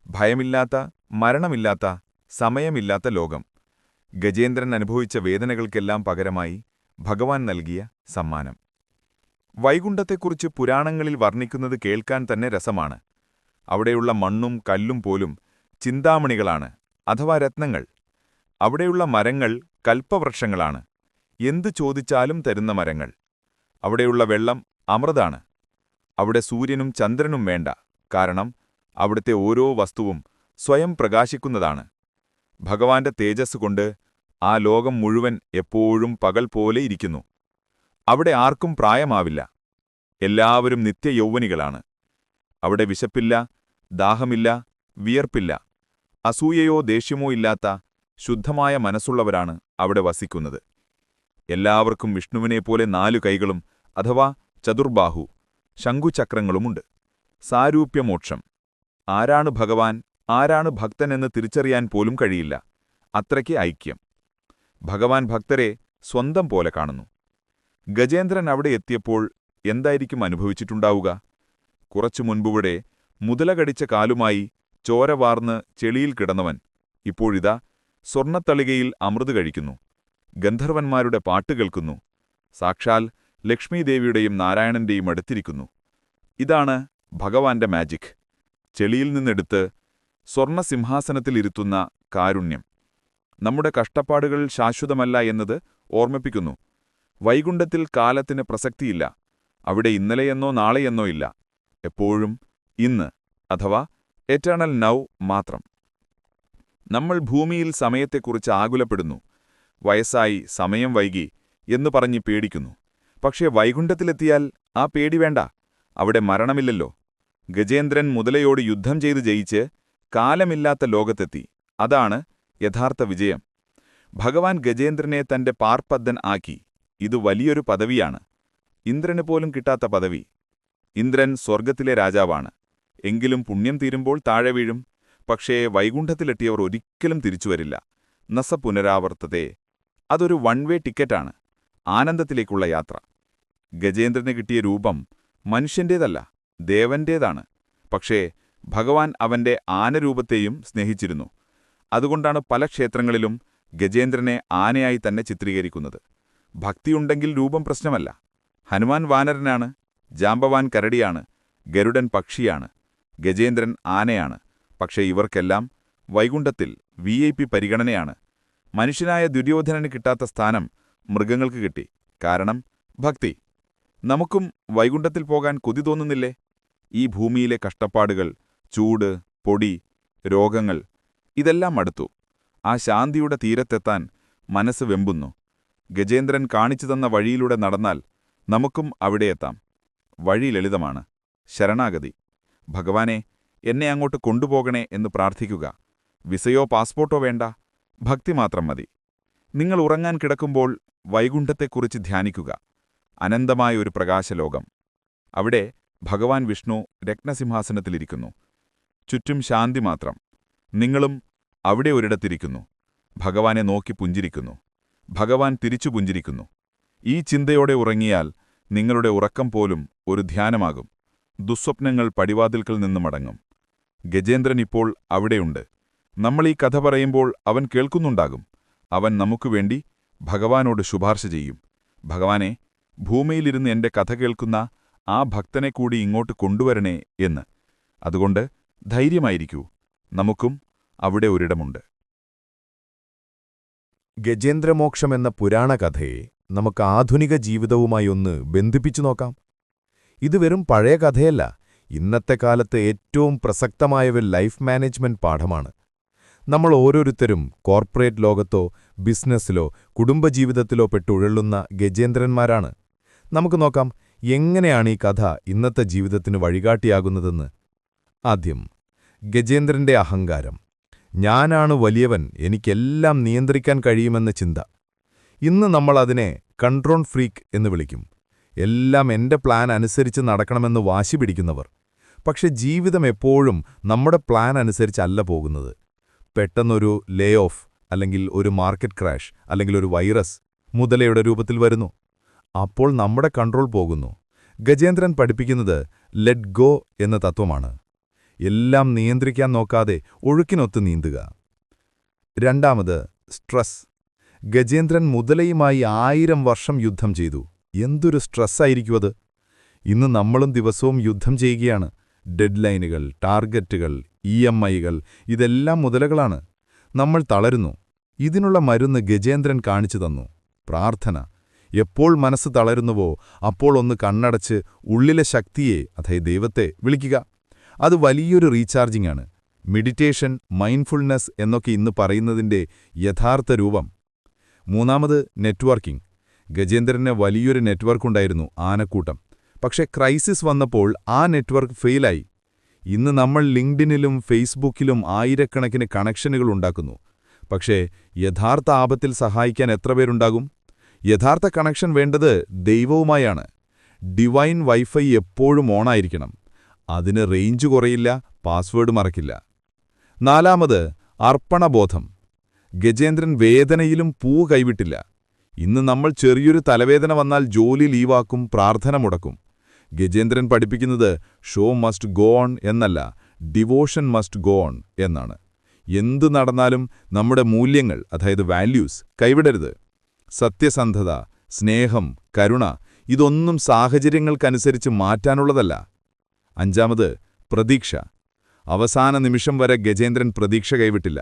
ഭയമില്ലാത്ത, മരണമില്ലാത്ത, സമയമില്ലാത്ത ലോകം. ഗജേന്ദ്രൻ അനുഭവിച്ച വേദനകൾക്കെല്ലാം പകരമായി ഭഗവാൻ നൽകിയ സമ്മാനം. വൈകുണ്ഠത്തെക്കുറിച്ച് പുരാണങ്ങളിൽ വർണ്ണിക്കുന്നത് കേൾക്കാൻ തന്നെ രസമാണ്. അവിടെയുള്ള മണ്ണും കല്ലും പോലും ചിന്താമണികളാണ്, അഥവാ രത്നങ്ങൾ. അവിടെയുള്ള മരങ്ങൾ കൽപ്പവൃക്ഷങ്ങളാണ്, എന്തു ചോദിച്ചാലും തരുന്ന മരങ്ങൾ. അവിടെയുള്ള വെള്ളം അമൃതാണ്. അവിടെ സൂര്യനും ചന്ദ്രനും വേണ്ട, കാരണം അവിടുത്തെ ഓരോ വസ്തുവും സ്വയം പ്രകാശിക്കുന്നതാണ്. ഭഗവാന്റെ തേജസ് കൊണ്ട് ആ ലോകം മുഴുവൻ എപ്പോഴും പകൽ പോലെ ഇരിക്കുന്നു. അവിടെ ആർക്കും പ്രായമാവില്ല. എല്ലാവരും നിത്യയൗവനികളാണ്. അവിടെ വിശപ്പില്ല, ദാഹമില്ല, വിയർപ്പില്ല. അസൂയയോ ദേഷ്യമോ ഇല്ലാത്ത ശുദ്ധമായ മനസ്സുള്ളവരാണ് അവിടെ വസിക്കുന്നത്. എല്ലാവർക്കും വിഷ്ണുവിനെപ്പോലെ 4 കൈകളും അഥവാ ചതുർബാഹു, ശംഖുചക്രങ്ങളുമുണ്ട്. സാരൂപ്യമോക്ഷം. ആരാണ് ഭഗവാൻ, ആരാണ് ഭക്തനെന്ന് തിരിച്ചറിയാൻ പോലും കഴിയില്ല. അത്രയ്ക്ക് ഐക്യം. ഭഗവാൻ ഭക്തരെ സ്വന്തം പോലെ കാണുന്നു. ഗജേന്ദ്രൻ അവിടെ എത്തിയപ്പോൾ എന്തായിരിക്കും അനുഭവിച്ചിട്ടുണ്ടാവുക? കുറച്ചു മുൻപിവിടെ മുതല കടിച്ച കാലുമായി ചോര വാർന്ന് ചെളിയിൽ കിടന്നവൻ ഇപ്പോഴിതാ സ്വർണ്ണത്തളികയിൽ അമൃത് കഴിക്കുന്നു. ഗന്ധർവന്മാരുടെ പാട്ട് കേൾക്കുന്നു. സാക്ഷാൽ ലക്ഷ്മീദേവിയുടെയും നാരായണന്റെയും അടുത്തിരിക്കുന്നു. ഇതാണ് ഭഗവാന്റെ മാജിക്. ചെളിയിൽ നിന്നെടുത്ത് സ്വർണ്ണസിംഹാസനത്തിലിരുത്തുന്ന കാരുണ്യം. നമ്മുടെ കഷ്ടപ്പാടുകൾ ശാശ്വതമല്ല എന്നത് ഓർമ്മിപ്പിക്കുന്നു. വൈകുണ്ഠത്തിൽ കാലത്തിന് പ്രസക്തിയില്ല. അവിടെ ഇന്നലെയെന്നോ നാളെയെന്നോ ഇല്ല. എപ്പോഴും ഇന്ന്, അഥവാ എറ്റേണൽ നൗ മാത്രം. നമ്മൾ ഭൂമിയിൽ സമയത്തെക്കുറിച്ച് ആകുലപ്പെടുന്നു. വയസ്സായി, സമയം വൈകി എന്നു പറഞ്ഞ് പേടിക്കുന്നു. പക്ഷേ വൈകുണ്ഠത്തിലെത്തിയാൽ ആ പേടി വേണ്ട. അവിടെ മരണമില്ലല്ലോ. ഗജേന്ദ്രൻ മുതലയോട് യുദ്ധം ചെയ്ത് ജയിച്ച് കാലമില്ലാത്ത ലോകത്തെത്തി. അതാണ് യഥാർത്ഥ വിജയം. ഭഗവാൻ ഗജേന്ദ്രനെ തന്റെ പാർപ്പദ്ദൻ ആക്കി. ഇത് വലിയൊരു പദവിയാണ്. ഇന്ദ്രന് പോലും കിട്ടാത്ത പദവി. ഇന്ദ്രൻ സ്വർഗത്തിലെ രാജാവാണ്. എങ്കിലും പുണ്യം തീരുമ്പോൾ താഴെ വീഴും. പക്ഷേ വൈകുണ്ഠത്തിലെത്തിയവർ ഒരിക്കലും തിരിച്ചുവരില്ല. നസ പുനരാവർത്തതേ. അതൊരു വൺ വേ ടിക്കറ്റാണ്, ആനന്ദത്തിലേക്കുള്ള യാത്ര. ഗജേന്ദ്രന് കിട്ടിയ രൂപം മനുഷ്യന്റേതല്ല, ദേവന്റേതാണ്. പക്ഷേ ഭഗവാൻ അവന്റെ ആനരൂപത്തെയും സ്നേഹിച്ചിരുന്നു. അതുകൊണ്ടാണ് പല ക്ഷേത്രങ്ങളിലും ഗജേന്ദ്രനെ ആനയായി തന്നെ ചിത്രീകരിക്കുന്നത്. ഭക്തിയുണ്ടെങ്കിൽ രൂപം പ്രശ്നമല്ല. ഹനുമാൻ വാനരനാണ്, ജാംബവാൻ കരടിയാണ്, ഗരുഡൻ പക്ഷിയാണ്, ഗജേന്ദ്രൻ ആനയാണ്. പക്ഷേ ഇവർക്കെല്ലാം വൈകുണ്ഠത്തിൽ VIP പരിഗണനയാണ്. മനുഷ്യനായ ദുര്യോധനന് കിട്ടാത്ത സ്ഥാനം മൃഗങ്ങൾക്ക് കിട്ടി. കാരണം ഭക്തി. നമുക്കും വൈകുണ്ഠത്തിൽ പോകാൻ കൊതി തോന്നുന്നില്ലേ? ഈ ഭൂമിയിലെ കഷ്ടപ്പാടുകൾ, ചൂട്, പൊടി, രോഗങ്ങൾ, ഇതെല്ലാം മടുത്തു. ആ ശാന്തിയുടെ തീരത്തെത്താൻ മനസ്സ് വെമ്പുന്നു. ഗജേന്ദ്രൻ കാണിച്ചു തന്ന വഴിയിലൂടെ നടന്നാൽ നമുക്കും അവിടെയെത്താം. വഴി ലളിതമാണ്. ശരണാഗതി. ഭഗവാനെ, എന്നെ അങ്ങോട്ട് കൊണ്ടുപോകണേ എന്ന് പ്രാർത്ഥിക്കുക. വിസയോ പാസ്പോർട്ടോ വേണ്ട, ഭക്തി മാത്രം മതി. നിങ്ങൾ ഉറങ്ങാൻ കിടക്കുമ്പോൾ വൈകുണ്ഠത്തെക്കുറിച്ച് ധ്യാനിക്കുക. അനന്തമായ ഒരു പ്രകാശലോകം. അവിടെ ഭഗവാൻ വിഷ്ണു രത്നസിംഹാസനത്തിലിരിക്കുന്നു. ചുറ്റും ശാന്തി മാത്രം. നിങ്ങളും അവിടെ ഒരിടത്തിരിക്കുന്നു. ഭഗവാനെ നോക്കി പുഞ്ചിരിക്കുന്നു. ഭഗവാൻ തിരിച്ചു പുഞ്ചിരിക്കുന്നു. ഈ ചിന്തയോടെ ഉറങ്ങിയാൽ നിങ്ങളുടെ ഉറക്കം പോലും ഒരു ധ്യാനമാകും. ദുസ്വപ്നങ്ങൾ പടിവാതിൽക്കൽ നിന്ന് മടങ്ങും. ഗജേന്ദ്രൻ ഇപ്പോൾ അവിടെയുണ്ട്. നമ്മൾ ഈ കഥ പറയുമ്പോൾ അവൻ കേൾക്കുന്നുണ്ടാകും. അവൻ നമുക്കുവേണ്ടി ഭഗവാനോട് ശുപാർശ ചെയ്യും. ഭഗവാനെ, ഭൂമിയിലിരുന്ന് എന്റെ കഥ കേൾക്കുന്ന ആ ഭക്തനെ കൂടി ഇങ്ങോട്ട് കൊണ്ടുവരണേ എന്ന്. അതുകൊണ്ട് ധൈര്യമായിരിക്കൂ, നമുക്കും അവിടെ ഒരിടമുണ്ട്. ഗജേന്ദ്രമോക്ഷം എന്ന പുരാണകഥയെ നമുക്ക് ആധുനിക ജീവിതവുമായി ഒന്ന് ബന്ധിപ്പിച്ചു നോക്കാം. ഇത് വെറും പഴയ കഥയല്ല, ഇന്നത്തെ കാലത്ത് ഏറ്റവും പ്രസക്തമായ ഒരു ലൈഫ് മാനേജ്മെന്റ് പാഠമാണ്. നമ്മൾ ഓരോരുത്തരും കോർപ്പറേറ്റ് ലോകത്തോ ബിസിനസ്സിലോ കുടുംബജീവിതത്തിലോ പെട്ടുഴലുന്ന ഗജേന്ദ്രന്മാരാണ്. നമുക്ക് നോക്കാം എങ്ങനെയാണ് ഈ കഥ ഇന്നത്തെ ജീവിതത്തിന് വഴികാട്ടിയാകുന്നതെന്ന്. ആദ്യം, ഗജേന്ദ്രന്റെ അഹങ്കാരം. ഞാനാണ് വലിയവൻ, എനിക്കെല്ലാം നിയന്ത്രിക്കാൻ കഴിയുമെന്ന ചിന്ത. ഇന്ന് നമ്മൾ അതിനെ കൺട്രോൾ ഫ്രീക്ക് എന്ന് വിളിക്കും. എല്ലാം എന്റെ പ്ലാൻ അനുസരിച്ച് നടക്കണമെന്ന് വാശി പിടിക്കുന്നവർ. പക്ഷെ ജീവിതം എപ്പോഴും നമ്മുടെ പ്ലാൻ അനുസരിച്ചല്ല പോകുന്നത്. പെട്ടെന്നൊരു ലേ ഓഫ്, അല്ലെങ്കിൽ ഒരു മാർക്കറ്റ് ക്രാഷ്, അല്ലെങ്കിൽ ഒരു വൈറസ് മുതലയുടെ രൂപത്തിൽ വരുന്നു. അപ്പോൾ നമ്മുടെ കൺട്രോൾ പോകുന്നു. ഗജേന്ദ്രൻ പഠിപ്പിക്കുന്നത് ലെറ്റ് ഗോ എന്ന തത്വമാണ്. എല്ലാം നിയന്ത്രിക്കാൻ നോക്കാതെ ഒഴുക്കിനൊത്ത് നീന്തുക. രണ്ടാമത്, സ്ട്രെസ്. ഗജേന്ദ്രൻ മുതലയുമായി 1000 വർഷം യുദ്ധം ചെയ്തു. എന്തൊരു സ്ട്രെസ്സായിരിക്കും അത്. ഇന്ന് നമ്മളും ദിവസവും യുദ്ധം ചെയ്യുകയാണ്. ഡെഡ്ലൈനുകൾ, ടാർഗറ്റുകൾ, EMIകൾ, ഇതെല്ലാം മുതലകളാണ്. നമ്മൾ തളരുന്നു. ഇതിനുള്ള മരുന്ന് ഗജേന്ദ്രൻ കാണിച്ചു തന്നു: പ്രാർത്ഥന. എപ്പോൾ മനസ്സ് തളരുന്നുവോ അപ്പോൾ ഒന്ന് കണ്ണടച്ച് ഉള്ളിലെ ശക്തിയെ, അതായത് ദൈവത്തെ വിളിക്കുക. അത് വലിയൊരു റീചാർജിംഗ് ആണ്. മെഡിറ്റേഷൻ, മൈൻഡ്ഫുൾനെസ് എന്നൊക്കെ ഇന്ന് പറയുന്നതിന്റെ യഥാർത്ഥ രൂപം. മൂന്നാമത്, നെറ്റ്വർക്കിംഗ്. ഗജേന്ദ്രന് വലിയൊരു നെറ്റ്വർക്കുണ്ടായിരുന്നു, ആനക്കൂട്ടം. പക്ഷെ ക്രൈസിസ് വന്നപ്പോൾ ആ നെറ്റ്വർക്ക് ഫെയിലായി. ഇന്ന് നമ്മൾ ലിങ്ക്ഡിനിലും ഫേസ്ബുക്കിലും ആയിരക്കണക്കിന് കണക്ഷനുകൾ ഉണ്ടാക്കുന്നു. പക്ഷേ യഥാർത്ഥ ആപത്തിൽ സഹായിക്കാൻ എത്ര പേരുണ്ടാകും? യഥാർത്ഥ കണക്ഷൻ വേണ്ടത് ദൈവവുമായാണ്. ഡിവൈൻ വൈഫൈ എപ്പോഴും ഓണായിരിക്കണം. അതിന് റേഞ്ച് കുറയില്ല, പാസ്വേഡ് മറക്കില്ല. നാലാമത്, അർപ്പണബോധം. ഗജേന്ദ്രൻ വേദനയിലും പൂ കൈവിട്ടില്ല. ഇന്ന് നമ്മൾ ചെറിയൊരു തലവേദന വന്നാൽ ജോലി ലീവാക്കും, പ്രാർത്ഥന മുടക്കും. ഗജേന്ദ്രൻ പഠിപ്പിക്കുന്നത് ഷോ മസ്റ്റ് ഗോ ഓൺ എന്നല്ല, ഡിവോഷൻ മസ്റ്റ് ഗോ ഓൺ എന്നാണ്. എന്തു നടന്നാലും നമ്മുടെ മൂല്യങ്ങൾ, അതായത് വാല്യൂസ്, കൈവിടരുത്. സത്യസന്ധത, സ്നേഹം, കരുണ, ഇതൊന്നും സാഹചര്യങ്ങൾക്കനുസരിച്ച് മാറ്റാനുള്ളതല്ല. അഞ്ചാമത്, പ്രതീക്ഷ. അവസാന നിമിഷം വരെ ഗജേന്ദ്രൻ പ്രതീക്ഷ കൈവിട്ടില്ല.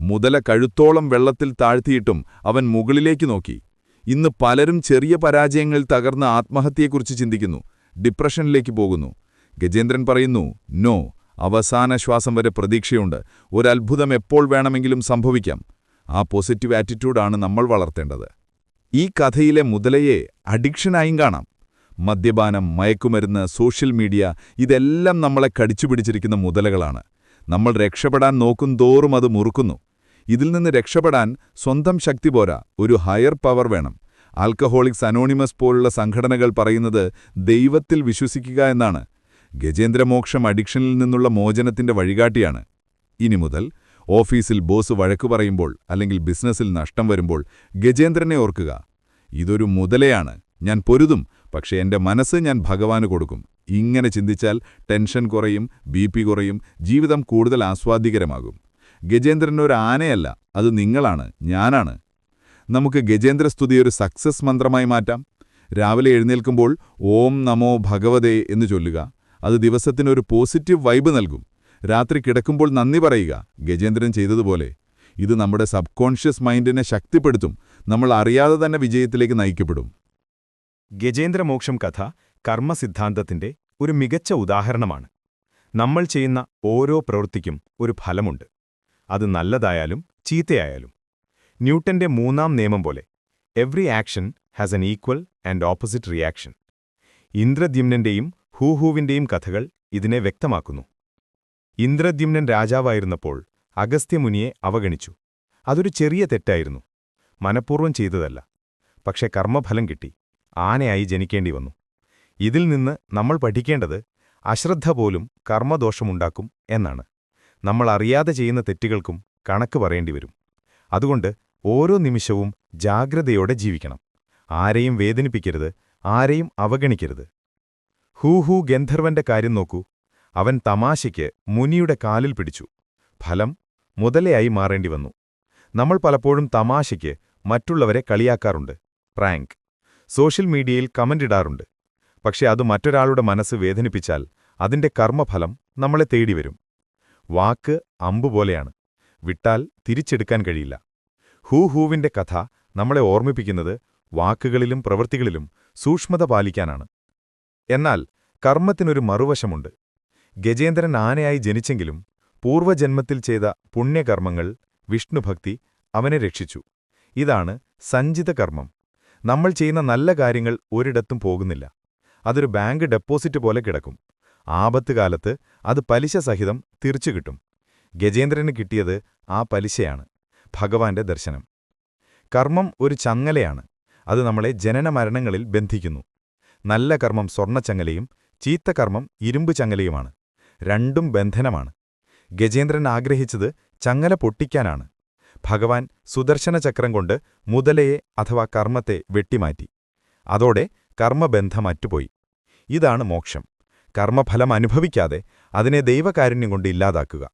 മുതല കഴുത്തോളം വെള്ളത്തിൽ താഴ്ത്തിയിട്ടും അവൻ മുകളിലേക്ക് നോക്കി. ഇന്ന് പലരും ചെറിയ പരാജയങ്ങളിൽ തകർന്ന് ആത്മഹത്യയെക്കുറിച്ച് ചിന്തിക്കുന്നു, ഡിപ്രഷനിലേക്ക് പോകുന്നു. ഗജേന്ദ്രൻ പറയുന്നു, നോ, അവസാന ശ്വാസം വരെ പ്രതീക്ഷയുണ്ട്. ഒരത്ഭുതം എപ്പോൾ വേണമെങ്കിലും സംഭവിക്കാം. ആ പോസിറ്റീവ് ആറ്റിറ്റ്യൂഡാണ് നമ്മൾ വളർത്തേണ്ടത്. ഈ കഥയിലെ മുതലയെ അഡിക്ഷനായും കാണാം. മദ്യപാനം, മയക്കുമരുന്ന്, സോഷ്യൽ മീഡിയ, ഇതെല്ലാം നമ്മളെ കടിച്ചുപിടിച്ചിരിക്കുന്ന മുതലകളാണ്. നമ്മൾ രക്ഷപ്പെടാൻ നോക്കും തോറും അത് മുറുക്കുന്നു. ഇതിൽ നിന്ന് രക്ഷപ്പെടാൻ സ്വന്തം ശക്തി പോരാ, ഒരു ഹയർ പവർ വേണം. ആൽക്കഹോളിക്സ് അനോണിമസ് പോലുള്ള സംഘടനകൾ പറയുന്നത് ദൈവത്തിൽ വിശ്വസിക്കുക എന്നാണ്. ഗജേന്ദ്രമോക്ഷം അഡിക്ഷനിൽ നിന്നുള്ള മോചനത്തിന്റെ വഴികാട്ടിയാണ്. ഇനി മുതൽ ഓഫീസിൽ ബോസ് വഴക്കു പറയുമ്പോൾ, അല്ലെങ്കിൽ ബിസിനസ്സിൽ നഷ്ടം വരുമ്പോൾ ഗജേന്ദ്രനെ ഓർക്കുക: ഇതൊരു മുതലയാണ്, ഞാൻ പൊരുതും, പക്ഷേ എന്റെ മനസ്സ് ഞാൻ ഭഗവാന് കൊടുക്കും. ഇങ്ങനെ ചിന്തിച്ചാൽ ടെൻഷൻ കുറയും, BP കുറയും, ജീവിതം കൂടുതൽ ആസ്വാദികരമാകും. ഗജേന്ദ്രൻ ഒരു ആനയല്ല, അത് നിങ്ങളാണ്, ഞാനാണ്. നമുക്ക് ഗജേന്ദ്രസ്തുതി ഒരു സക്സസ് മന്ത്രമായി മാറ്റാം. രാവിലെ എഴുന്നേൽക്കുമ്പോൾ ഓം നമോ ഭഗവതേ എന്ന് ചൊല്ലുക. അത് ദിവസത്തിനൊരു പോസിറ്റീവ് വൈബ് നൽകും. രാത്രി കിടക്കുമ്പോൾ നന്ദി പറയുക, ഗജേന്ദ്രൻ ചെയ്തതുപോലെ. ഇത് നമ്മുടെ സബ്കോൺഷ്യസ് മൈൻഡിനെ ശക്തിപ്പെടുത്തും. നമ്മൾ അറിയാതെ തന്നെ വിജയത്തിലേക്ക് നയിക്കപ്പെടും. ഗജേന്ദ്രമോക്ഷം കഥ കർമ്മസിദ്ധാന്തത്തിന്റെ ഒരു മികച്ച ഉദാഹരണമാണ്. നമ്മൾ ചെയ്യുന്ന ഓരോ പ്രവൃത്തിക്കും ഒരു ഫലമുണ്ട്. അത് നല്ലതായാലും ചീത്തയായാലും. ന്യൂട്ടന്റെ 3ാം നിയമം പോലെ every action has an equal and opposite reaction. ഇന്ദ്രദ്യുമ്നന്റെയും ഹൂഹൂവിന്റെയും കഥകൾ ഇതിനെ വ്യക്തമാക്കുന്നു. ഇന്ദ്രദ്യുമ്നൻ രാജാവായിരുന്നപ്പോൾ അഗസ്ത്യമുനിയെ അവഗണിച്ചു. അതൊരു ചെറിയ തെറ്റായിരുന്നു. മനഃപൂർവ്വം ചെയ്തതല്ല. പക്ഷെ കർമ്മഫലം കിട്ടി. ആനയായി ജനിക്കേണ്ടി വന്നു. ഇതിൽ നിന്ന് നമ്മൾ പഠിക്കേണ്ടത് അശ്രദ്ധ പോലും കർമ്മദോഷമുണ്ടാക്കും എന്നാണ്. നമ്മൾ അറിയാതെ ചെയ്യുന്ന തെറ്റുകൾക്കും കണക്ക് പറയേണ്ടിവരും. അതുകൊണ്ട് ഓരോ നിമിഷവും ജാഗ്രതയോടെ ജീവിക്കണം. ആരെയും വേദനിപ്പിക്കരുത്, ആരെയും അവഗണിക്കരുത്. ഹൂഹു ഗന്ധർവന്റെ കാര്യം നോക്കൂ. അവൻ തമാശയ്ക്ക് മുനിയുടെ കാലിൽ പിടിച്ചു. ഫലം മുതലയായി മാറേണ്ടി വന്നു. നമ്മൾ പലപ്പോഴും തമാശയ്ക്ക് മറ്റുള്ളവരെ കളിയാക്കാറുണ്ട്, പ്രാങ്ക്. സോഷ്യൽ മീഡിയയിൽ കമന്റ് ഇടാറുണ്ട്. പക്ഷെ അത് മറ്റൊരാളുടെ മനസ്സ് വേദനിപ്പിച്ചാൽ അതിന്റെ കർമ്മഫലം നമ്മളെ തേടിവരും. വാക്ക് അമ്പുപോലെയാണ്. വിട്ടാൽ തിരിച്ചെടുക്കാൻ കഴിയില്ല. ഹൂഹൂവിന്റെ കഥ നമ്മളെ ഓർമ്മിപ്പിക്കുന്നത് വാക്കുകളിലും പ്രവൃത്തികളിലും സൂക്ഷ്മത പാലിക്കാനാണ്. എന്നാൽ കർമ്മത്തിനൊരു മറുവശമുണ്ട്. ഗജേന്ദ്രൻ ആനയായി ജനിച്ചെങ്കിലും പൂർവ്വജന്മത്തിൽ ചെയ്ത പുണ്യകർമ്മങ്ങൾ, വിഷ്ണുഭക്തി അവനെ രക്ഷിച്ചു. ഇതാണ് സഞ്ചിത കർമ്മം. നമ്മൾ ചെയ്യുന്ന നല്ല കാര്യങ്ങൾ ഒരിടത്തും പോകുന്നില്ല. അതൊരു ബാങ്ക് ഡെപ്പോസിറ്റ് പോലെ കിടക്കും. ആപത്തുകാലത്ത് അത് പലിശ സഹിതം തിരിച്ചു കിട്ടും. ഗജേന്ദ്രന് കിട്ടിയത് ആ പലിശയാണ്, ഭഗവാന്റെ ദർശനം. കർമ്മം ഒരു ചങ്ങലയാണ്. അത് നമ്മളെ ജനനമരണങ്ങളിൽ ബന്ധിക്കുന്നു. നല്ല കർമ്മം സ്വർണ്ണച്ചങ്ങലയും ചീത്ത കർമ്മം ഇരുമ്പ് ചങ്ങലയുമാണ്. രണ്ടും ബന്ധനമാണ്. ഗജേന്ദ്രൻ ആഗ്രഹിച്ചത് ചങ്ങല പൊട്ടിക്കാനാണ്. ഭഗവാൻ സുദർശനചക്രം കൊണ്ട് മുതലയെ അഥവാ കർമ്മത്തെ വെട്ടിമാറ്റി. അതോടെ കർമ്മബന്ധം അറ്റുപോയി. ഇതാണ് മോക്ഷം. കർമ്മഫലം അനുഭവിക്കാതെ അതിനെ ദൈവകാരുണ്യം കൊണ്ട് ഇല്ലാതാക്കുക.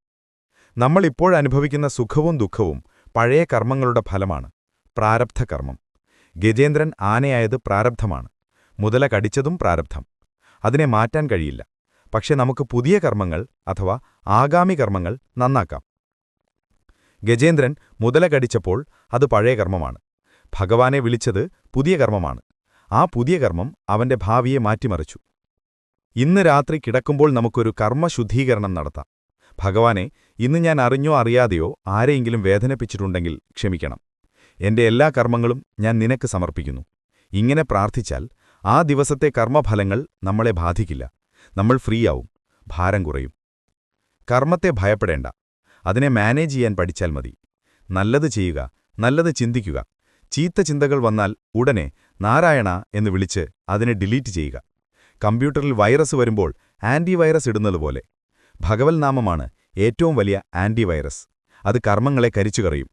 നമ്മളിപ്പോഴനുഭവിക്കുന്ന സുഖവും ദുഃഖവും പഴയ കർമ്മങ്ങളുടെ ഫലമാണ്, പ്രാരബ്ധകർമ്മം. ഗജേന്ദ്രൻ ആനയായത് പ്രാരബ്ധമാണ്. മുതല കടിച്ചതും പ്രാരബ്ധം. അതിനെ മാറ്റാൻ കഴിയില്ല. പക്ഷെ നമുക്ക് പുതിയ കർമ്മങ്ങൾ അഥവാ ആഗാമി കർമ്മങ്ങൾ നന്നാക്കാം. ഗജേന്ദ്രൻ മുതല കടിച്ചപ്പോൾ അത് പഴയ കർമ്മമാണ്. ഭഗവാനെ വിളിച്ചത് പുതിയ കർമ്മമാണ്. ആ പുതിയ കർമ്മം അവന്റെ ഭാവിയെ മാറ്റിമറിച്ചു. ഇന്ന് രാത്രി കിടക്കുമ്പോൾ നമുക്കൊരു കർമ്മശുദ്ധീകരണം നടത്താം. ഭഗവാനെ, ഇന്ന് ഞാൻ അറിഞ്ഞോ അറിയാതെയോ ആരെയെങ്കിലും വേദനിപ്പിച്ചിട്ടുണ്ടെങ്കിൽ ക്ഷമിക്കണം. എന്റെ എല്ലാ കർമ്മങ്ങളും ഞാൻ നിനക്ക് സമർപ്പിക്കുന്നു. ഇങ്ങനെ പ്രാർത്ഥിച്ചാൽ ആ ദിവസത്തെ കർമ്മഫലങ്ങൾ നമ്മളെ ബാധിക്കില്ല. നമ്മൾ ഫ്രീയാവും, ഭാരം കുറയും. കർമ്മത്തെ ഭയപ്പെടേണ്ട. അതിനെ മാനേജ് ചെയ്യാൻ പഠിച്ചാൽ മതി. നല്ലത് ചെയ്യുക, നല്ലത് ചിന്തിക്കുക. ചീത്ത ചിന്തകൾ വന്നാൽ ഉടനെ നാരായണ എന്ന് വിളിച്ച് അതിനെ ഡിലീറ്റ് ചെയ്യുക. കമ്പ്യൂട്ടറിൽ വൈറസ് വരുമ്പോൾ ആന്റിവൈറസ് ഇടുന്നതുപോലെ ഭഗവൽ നാമമാണ് ഏറ്റവും വലിയ ആന്റിവൈറസ്. അത് കർമ്മങ്ങളെ കരിച്ചുകറിയും.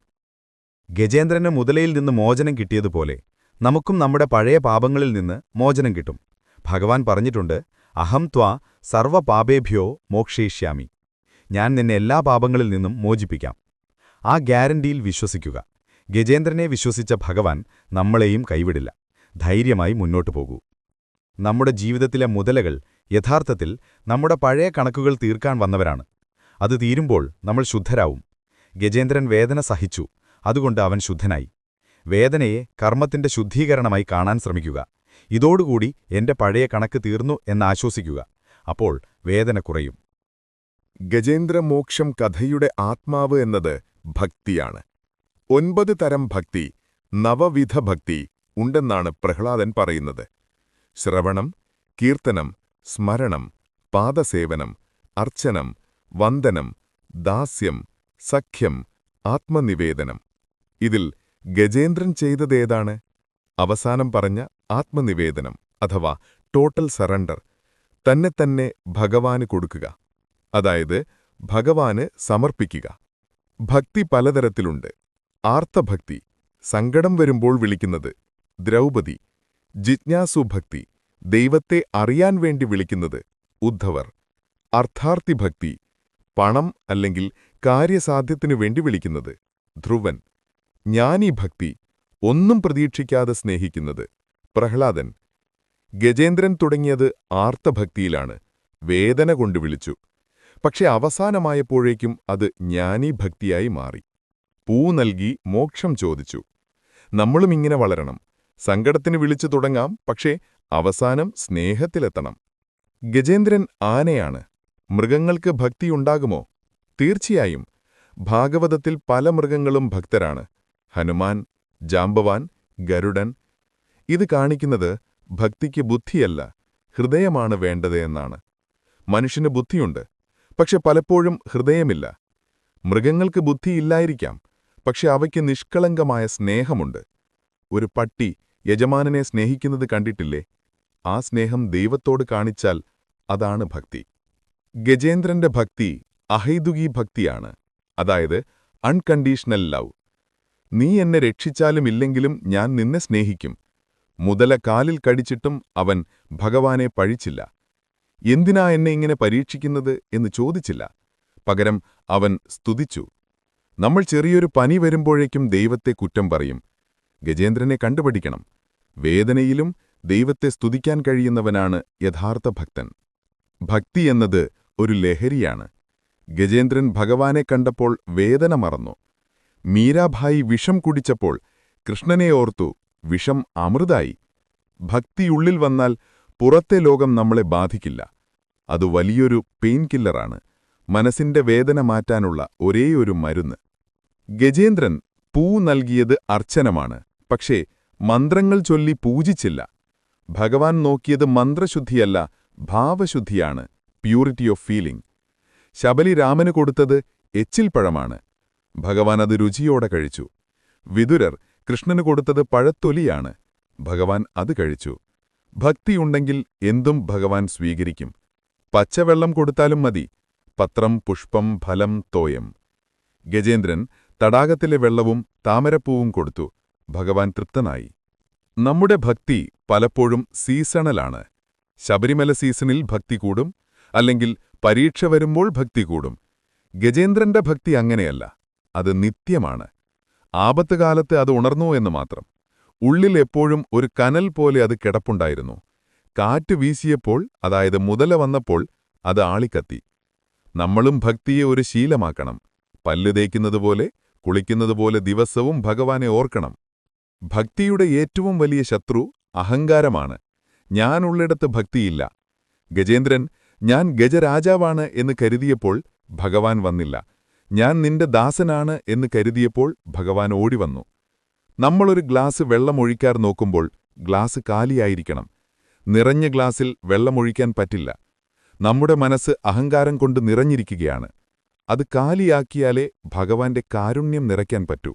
ഗജേന്ദ്രന് മുതലയിൽ നിന്ന് മോചനം കിട്ടിയതുപോലെ നമുക്കും നമ്മുടെ പഴയ പാപങ്ങളിൽ നിന്ന് മോചനം കിട്ടും. ഭഗവാൻ പറഞ്ഞിട്ടുണ്ട്, അഹം ത്വാ സർവപാപേഭ്യോ മോക്ഷയിഷ്യാമി. ഞാൻ നിന്നെ എല്ലാ പാപങ്ങളിൽ നിന്നും മോചിപ്പിക്കാം. ആ ഗ്യാരണ്ടിയിൽ വിശ്വസിക്കുക. ഗജേന്ദ്രനെ വിശ്വസിച്ച ഭഗവാൻ നമ്മളെയും കൈവിടില്ല. ധൈര്യമായി മുന്നോട്ടു പോകൂ. നമ്മുടെ ജീവിതത്തിലെ മുതലകൾ യഥാർത്ഥത്തിൽ നമ്മുടെ പഴയ കണക്കുകൾ തീർക്കാൻ വന്നവരാണ്. അത് തീരുമ്പോൾ നമ്മൾ ശുദ്ധരാവും. ഗജേന്ദ്രൻ വേദന സഹിച്ചു, അതുകൊണ്ട് അവൻ ശുദ്ധനായി. വേദനയെ കർമ്മത്തിന്റെ ശുദ്ധീകരണമായി കാണാൻ ശ്രമിക്കുക. ഇതോടുകൂടി എന്റെ പഴയ കണക്ക് തീർന്നു എന്നാശ്വസിക്കുക. അപ്പോൾ വേദന കുറയും. ഗജേന്ദ്രമോക്ഷം കഥയുടെ ആത്മാവ് എന്നത് ഭക്തിയാണ്. 9 തരം ഭക്തി, നവവിധ ഭക്തി ഉണ്ടെന്നാണ് പ്രഹ്ലാദൻ പറയുന്നത്. ശ്രവണം, കീർത്തനം, സ്മരണം, പാദസേവനം, അർച്ചനം, വന്ദനം, ദാസ്യം, സഖ്യം, ആത്മനിവേദനം. ഇതിൽ ഗജേന്ദ്രൻ ചെയ്തതേതാണ്? അവസാനം പറഞ്ഞ ആത്മനിവേദനം അഥവാ ടോട്ടൽ സറണ്ടർ, തന്നെ ഭഗവാന് കൊടുക്കുക. അതായത് ഭഗവാന് സമർപ്പിക്കുക. ഭക്തി പലതരത്തിലുണ്ട്. ആർത്തഭക്തി, സങ്കടം വരുമ്പോൾ വിളിക്കുന്നത്. ദ്രൗപദി. ജിജ്ഞാസുഭക്തി, ദൈവത്തെ അറിയാൻ വേണ്ടി വിളിക്കുന്നത്. ഉദ്ധവർ. അർത്ഥാർത്ഥിഭക്തി, പണം അല്ലെങ്കിൽ കാര്യസാധ്യത്തിനു വേണ്ടി വിളിക്കുന്നത്. ധ്രുവൻ. ജ്ഞാനിഭക്തി, ഒന്നും പ്രതീക്ഷിക്കാതെ സ്നേഹിക്കുന്നത്. പ്രഹ്ലാദൻ. ഗജേന്ദ്രൻ തുടങ്ങിയത് ആർത്തഭക്തിയിലാണ്. വേദന കൊണ്ട് വിളിച്ചു. പക്ഷെ അവസാനമായപ്പോഴേക്കും അത് ജ്ഞാനീഭക്തിയായി മാറി. പൂ നൽകി മോക്ഷം ചോദിച്ചു. നമ്മളും ഇങ്ങനെ വളരണം. സങ്കടത്തിന് വിളിച്ചു തുടങ്ങാം, പക്ഷേ അവസാനം സ്നേഹത്തിലെത്തണം. ഗജേന്ദ്രൻ ആനയാണ്. മൃഗങ്ങൾക്ക് ഭക്തിയുണ്ടാകുമോ? തീർച്ചയായും. ഭാഗവതത്തിൽ പല മൃഗങ്ങളും ഭക്തരാണ്. ഹനുമാൻ, ജാംബവാൻ, ഗരുഡൻ. ഇത് കാണിക്കുന്നത് ഭക്തിക്ക് ബുദ്ധിയല്ല, ഹൃദയമാണ് വേണ്ടത് എന്നാണ്. മനുഷ്യന് ബുദ്ധിയുണ്ട്, പക്ഷെ പലപ്പോഴും ഹൃദയമില്ല. മൃഗങ്ങൾക്ക് ബുദ്ധിയില്ലായിരിക്കാം, പക്ഷെ അവയ്ക്ക് നിഷ്കളങ്കമായ സ്നേഹമുണ്ട്. ഒരു പട്ടി യജമാനനെ സ്നേഹിക്കുന്നത് കണ്ടിട്ടില്ലേ? ആ സ്നേഹം ദൈവത്തോട് കാണിച്ചാൽ അതാണ് ഭക്തി. ഗജേന്ദ്രന്റെ ഭക്തി അഹൈതുകീ ഭക്തിയാണ്, അതായത് അൺകണ്ടീഷണൽ ലവ്. നീ എന്നെ രക്ഷിച്ചാലും ഇല്ലെങ്കിലും ഞാൻ നിന്നെ സ്നേഹിക്കും. മുതല കാലിൽ കടിച്ചിട്ടും അവൻ ഭഗവാനെ പഴിച്ചില്ല. എന്തിനാ എന്നെ ഇങ്ങനെ പരീക്ഷിക്കുന്നത് എന്ന് ചോദിച്ചില്ല. പകരം അവൻ സ്തുതിച്ചു. നമ്മൾ ചെറിയൊരു പനി വരുമ്പോഴേക്കും ദൈവത്തെ കുറ്റം പറയും. ഗജേന്ദ്രനെ കണ്ടുപിടിക്കണം. വേദനയിലും ദൈവത്തെ സ്തുതിക്കാൻ കഴിയുന്നവനാണ് യഥാർത്ഥ ഭക്തൻ. ഭക്തി എന്നത് ഒരു ലഹരിയാണ്. ഗജേന്ദ്രൻ ഭഗവാനെ കണ്ടപ്പോൾ വേദന മറന്നു. മീരാഭായി വിഷം കുടിച്ചപ്പോൾ കൃഷ്ണനെ ഓർത്തു വിഷം അമൃതായി. ഭക്തിയുള്ളിൽ വന്നാൽ പുറത്തെ ലോകം നമ്മളെ ബാധിക്കില്ല. അത് വലിയൊരു പെയിൻ കില്ലറാണ്, മനസ്സിന്റെ വേദന മാറ്റാനുള്ള ഒരേയൊരു മരുന്ന്. ഗജേന്ദ്രൻ പൂ നൽകിയത് അർച്ചനമാണ്, പക്ഷേ മന്ത്രങ്ങൾ ചൊല്ലി പൂജിച്ചില്ല. ഭഗവാൻ നോക്കിയത് മന്ത്രശുദ്ധിയല്ല, ഭാവശുദ്ധിയാണ്, പ്യൂരിറ്റി ഓഫ് ഫീലിംഗ്. ശബരി രാമന് കൊടുത്തത് എച്ചിൽപ്പഴമാണ്. ഭഗവാൻ അത് രുചിയോടെ കഴിച്ചു. വിതുരർ കൃഷ്ണന് കൊടുത്തത് പഴത്തൊലിയാണ്. ഭഗവാൻ അത് കഴിച്ചു. ഭക്തിയുണ്ടെങ്കിൽ എന്തും ഭഗവാൻ സ്വീകരിക്കും. പച്ചവെള്ളം കൊടുത്താലും മതി. പത്രം, പുഷ്പം, ഫലം, തോയം. ഗജേന്ദ്രൻ തടാകത്തിലെ വെള്ളവും താമരപ്പൂവും കൊടുത്തു. ഭഗവാൻ തൃപ്തനായി. നമ്മുടെ ഭക്തി പലപ്പോഴും സീസണലാണ്. ശബരിമല സീസണിൽ ഭക്തി കൂടും, അല്ലെങ്കിൽ പരീക്ഷ വരുമ്പോൾ ഭക്തി കൂടും. ഗജേന്ദ്രന്റെ ഭക്തി അങ്ങനെയല്ല, അത് നിത്യമാണ്. ആപത്തുകാലത്ത് അത് ഉണർന്നു എന്ന് മാത്രം. ഉള്ളിൽ എപ്പോഴും ഒരു കനൽ പോലെ അത് കിടപ്പുണ്ടായിരുന്നു. കാറ്റ് വീശിയപ്പോൾ, അതായത് മുതല വന്നപ്പോൾ, അത് ആളിക്കത്തി. നമ്മളും ഭക്തിയെ ഒരു ശീലമാക്കണം. പല്ല് തേക്കുന്നതുപോലെ, കുളിക്കുന്നതുപോലെ ദിവസവും ഭഗവാനെ ഓർക്കണം. ഭക്തിയുടെ ഏറ്റവും വലിയ ശത്രു അഹങ്കാരമാണ്. ഞാനുള്ളിടത്ത് ഭക്തിയില്ല. ഗജേന്ദ്രൻ ഞാൻ ഗജരാജാവാണ് എന്ന് കരുതിയപ്പോൾ ഭഗവാൻ വന്നില്ല. ഞാൻ നിന്റെ ദാസനാണ് എന്ന് കരുതിയപ്പോൾ ഭഗവാൻ ഓടിവന്നു. നമ്മളൊരു ഗ്ലാസ് വെള്ളമൊഴിക്കാർ നോക്കുമ്പോൾ ഗ്ലാസ് കാലിയായിരിക്കണം. നിറഞ്ഞ ഗ്ലാസിൽ വെള്ളമൊഴിക്കാൻ പറ്റില്ല. നമ്മുടെ മനസ്സ് അഹങ്കാരം കൊണ്ട് നിറഞ്ഞിരിക്കുകയാണ്. അത് കാലിയാക്കിയാലേ ഭഗവാന്റെ കാരുണ്യം നിറയ്ക്കാൻ പറ്റൂ.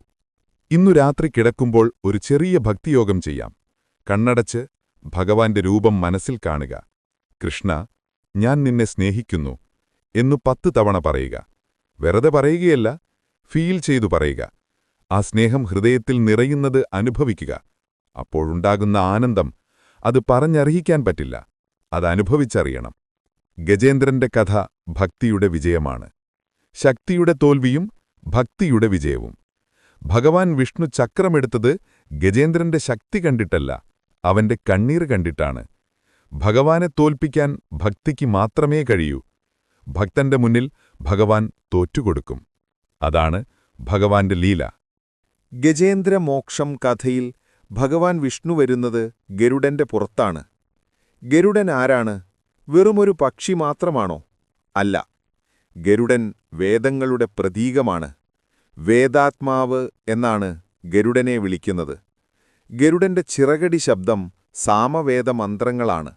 ഇന്നു രാത്രി കിടക്കുമ്പോൾ ഒരു ചെറിയ ഭക്തിയോഗം ചെയ്യാം. കണ്ണടച്ച് ഭഗവാന്റെ രൂപം മനസ്സിൽ കാണുക. കൃഷ്ണ, ഞാൻ നിന്നെ സ്നേഹിക്കുന്നു എന്നു 10 തവണ പറയുക. വെറുതെ പറയുകയല്ല, ഫീൽ ചെയ്തു പറയുക. ആ സ്നേഹം ഹൃദയത്തിൽ നിറയുന്നത് അനുഭവിക്കുക. അപ്പോഴുണ്ടാകുന്ന ആനന്ദം അത് പറഞ്ഞറിയിക്കാൻ പറ്റില്ല. അത് അനുഭവിച്ചറിയണം. ഗജേന്ദ്രന്റെ കഥ ഭക്തിയുടെ വിജയമാണ്. ശക്തിയുടെ തോൽവിയും ഭക്തിയുടെ വിജയവും. ഭഗവാൻ വിഷ്ണു ചക്രമെടുത്തത് ഗജേന്ദ്രന്റെ ശക്തി കണ്ടിട്ടല്ല, അവന്റെ കണ്ണീർ കണ്ടിട്ടാണ്. ഭഗവാനെ തോൽപ്പിക്കാൻ ഭക്തിക്ക് മാത്രമേ കഴിയൂ. ഭക്തന്റെ മുന്നിൽ ഭഗവാൻ തോറ്റുകൊടുക്കും. അതാണ് ഭഗവാന്റെ ലീല. ഗജേന്ദ്രമോക്ഷം കഥയിൽ ഭഗവാൻ വിഷ്ണു വരുന്നത് ഗരുഡന്റെ പുറത്താണ്. ഗരുഡൻ ആരാണ്? വെറുമൊരു പക്ഷി മാത്രമാണോ? അല്ല. ഗരുഡൻ വേദങ്ങളുടെ പ്രതീകമാണ്. വേദാത്മാവ് എന്നാണ് ഗരുഡനെ വിളിക്കുന്നത്. ഗരുഡന്റെ ചിറകടി ശബ്ദം സാമവേദമന്ത്രങ്ങളാണ്.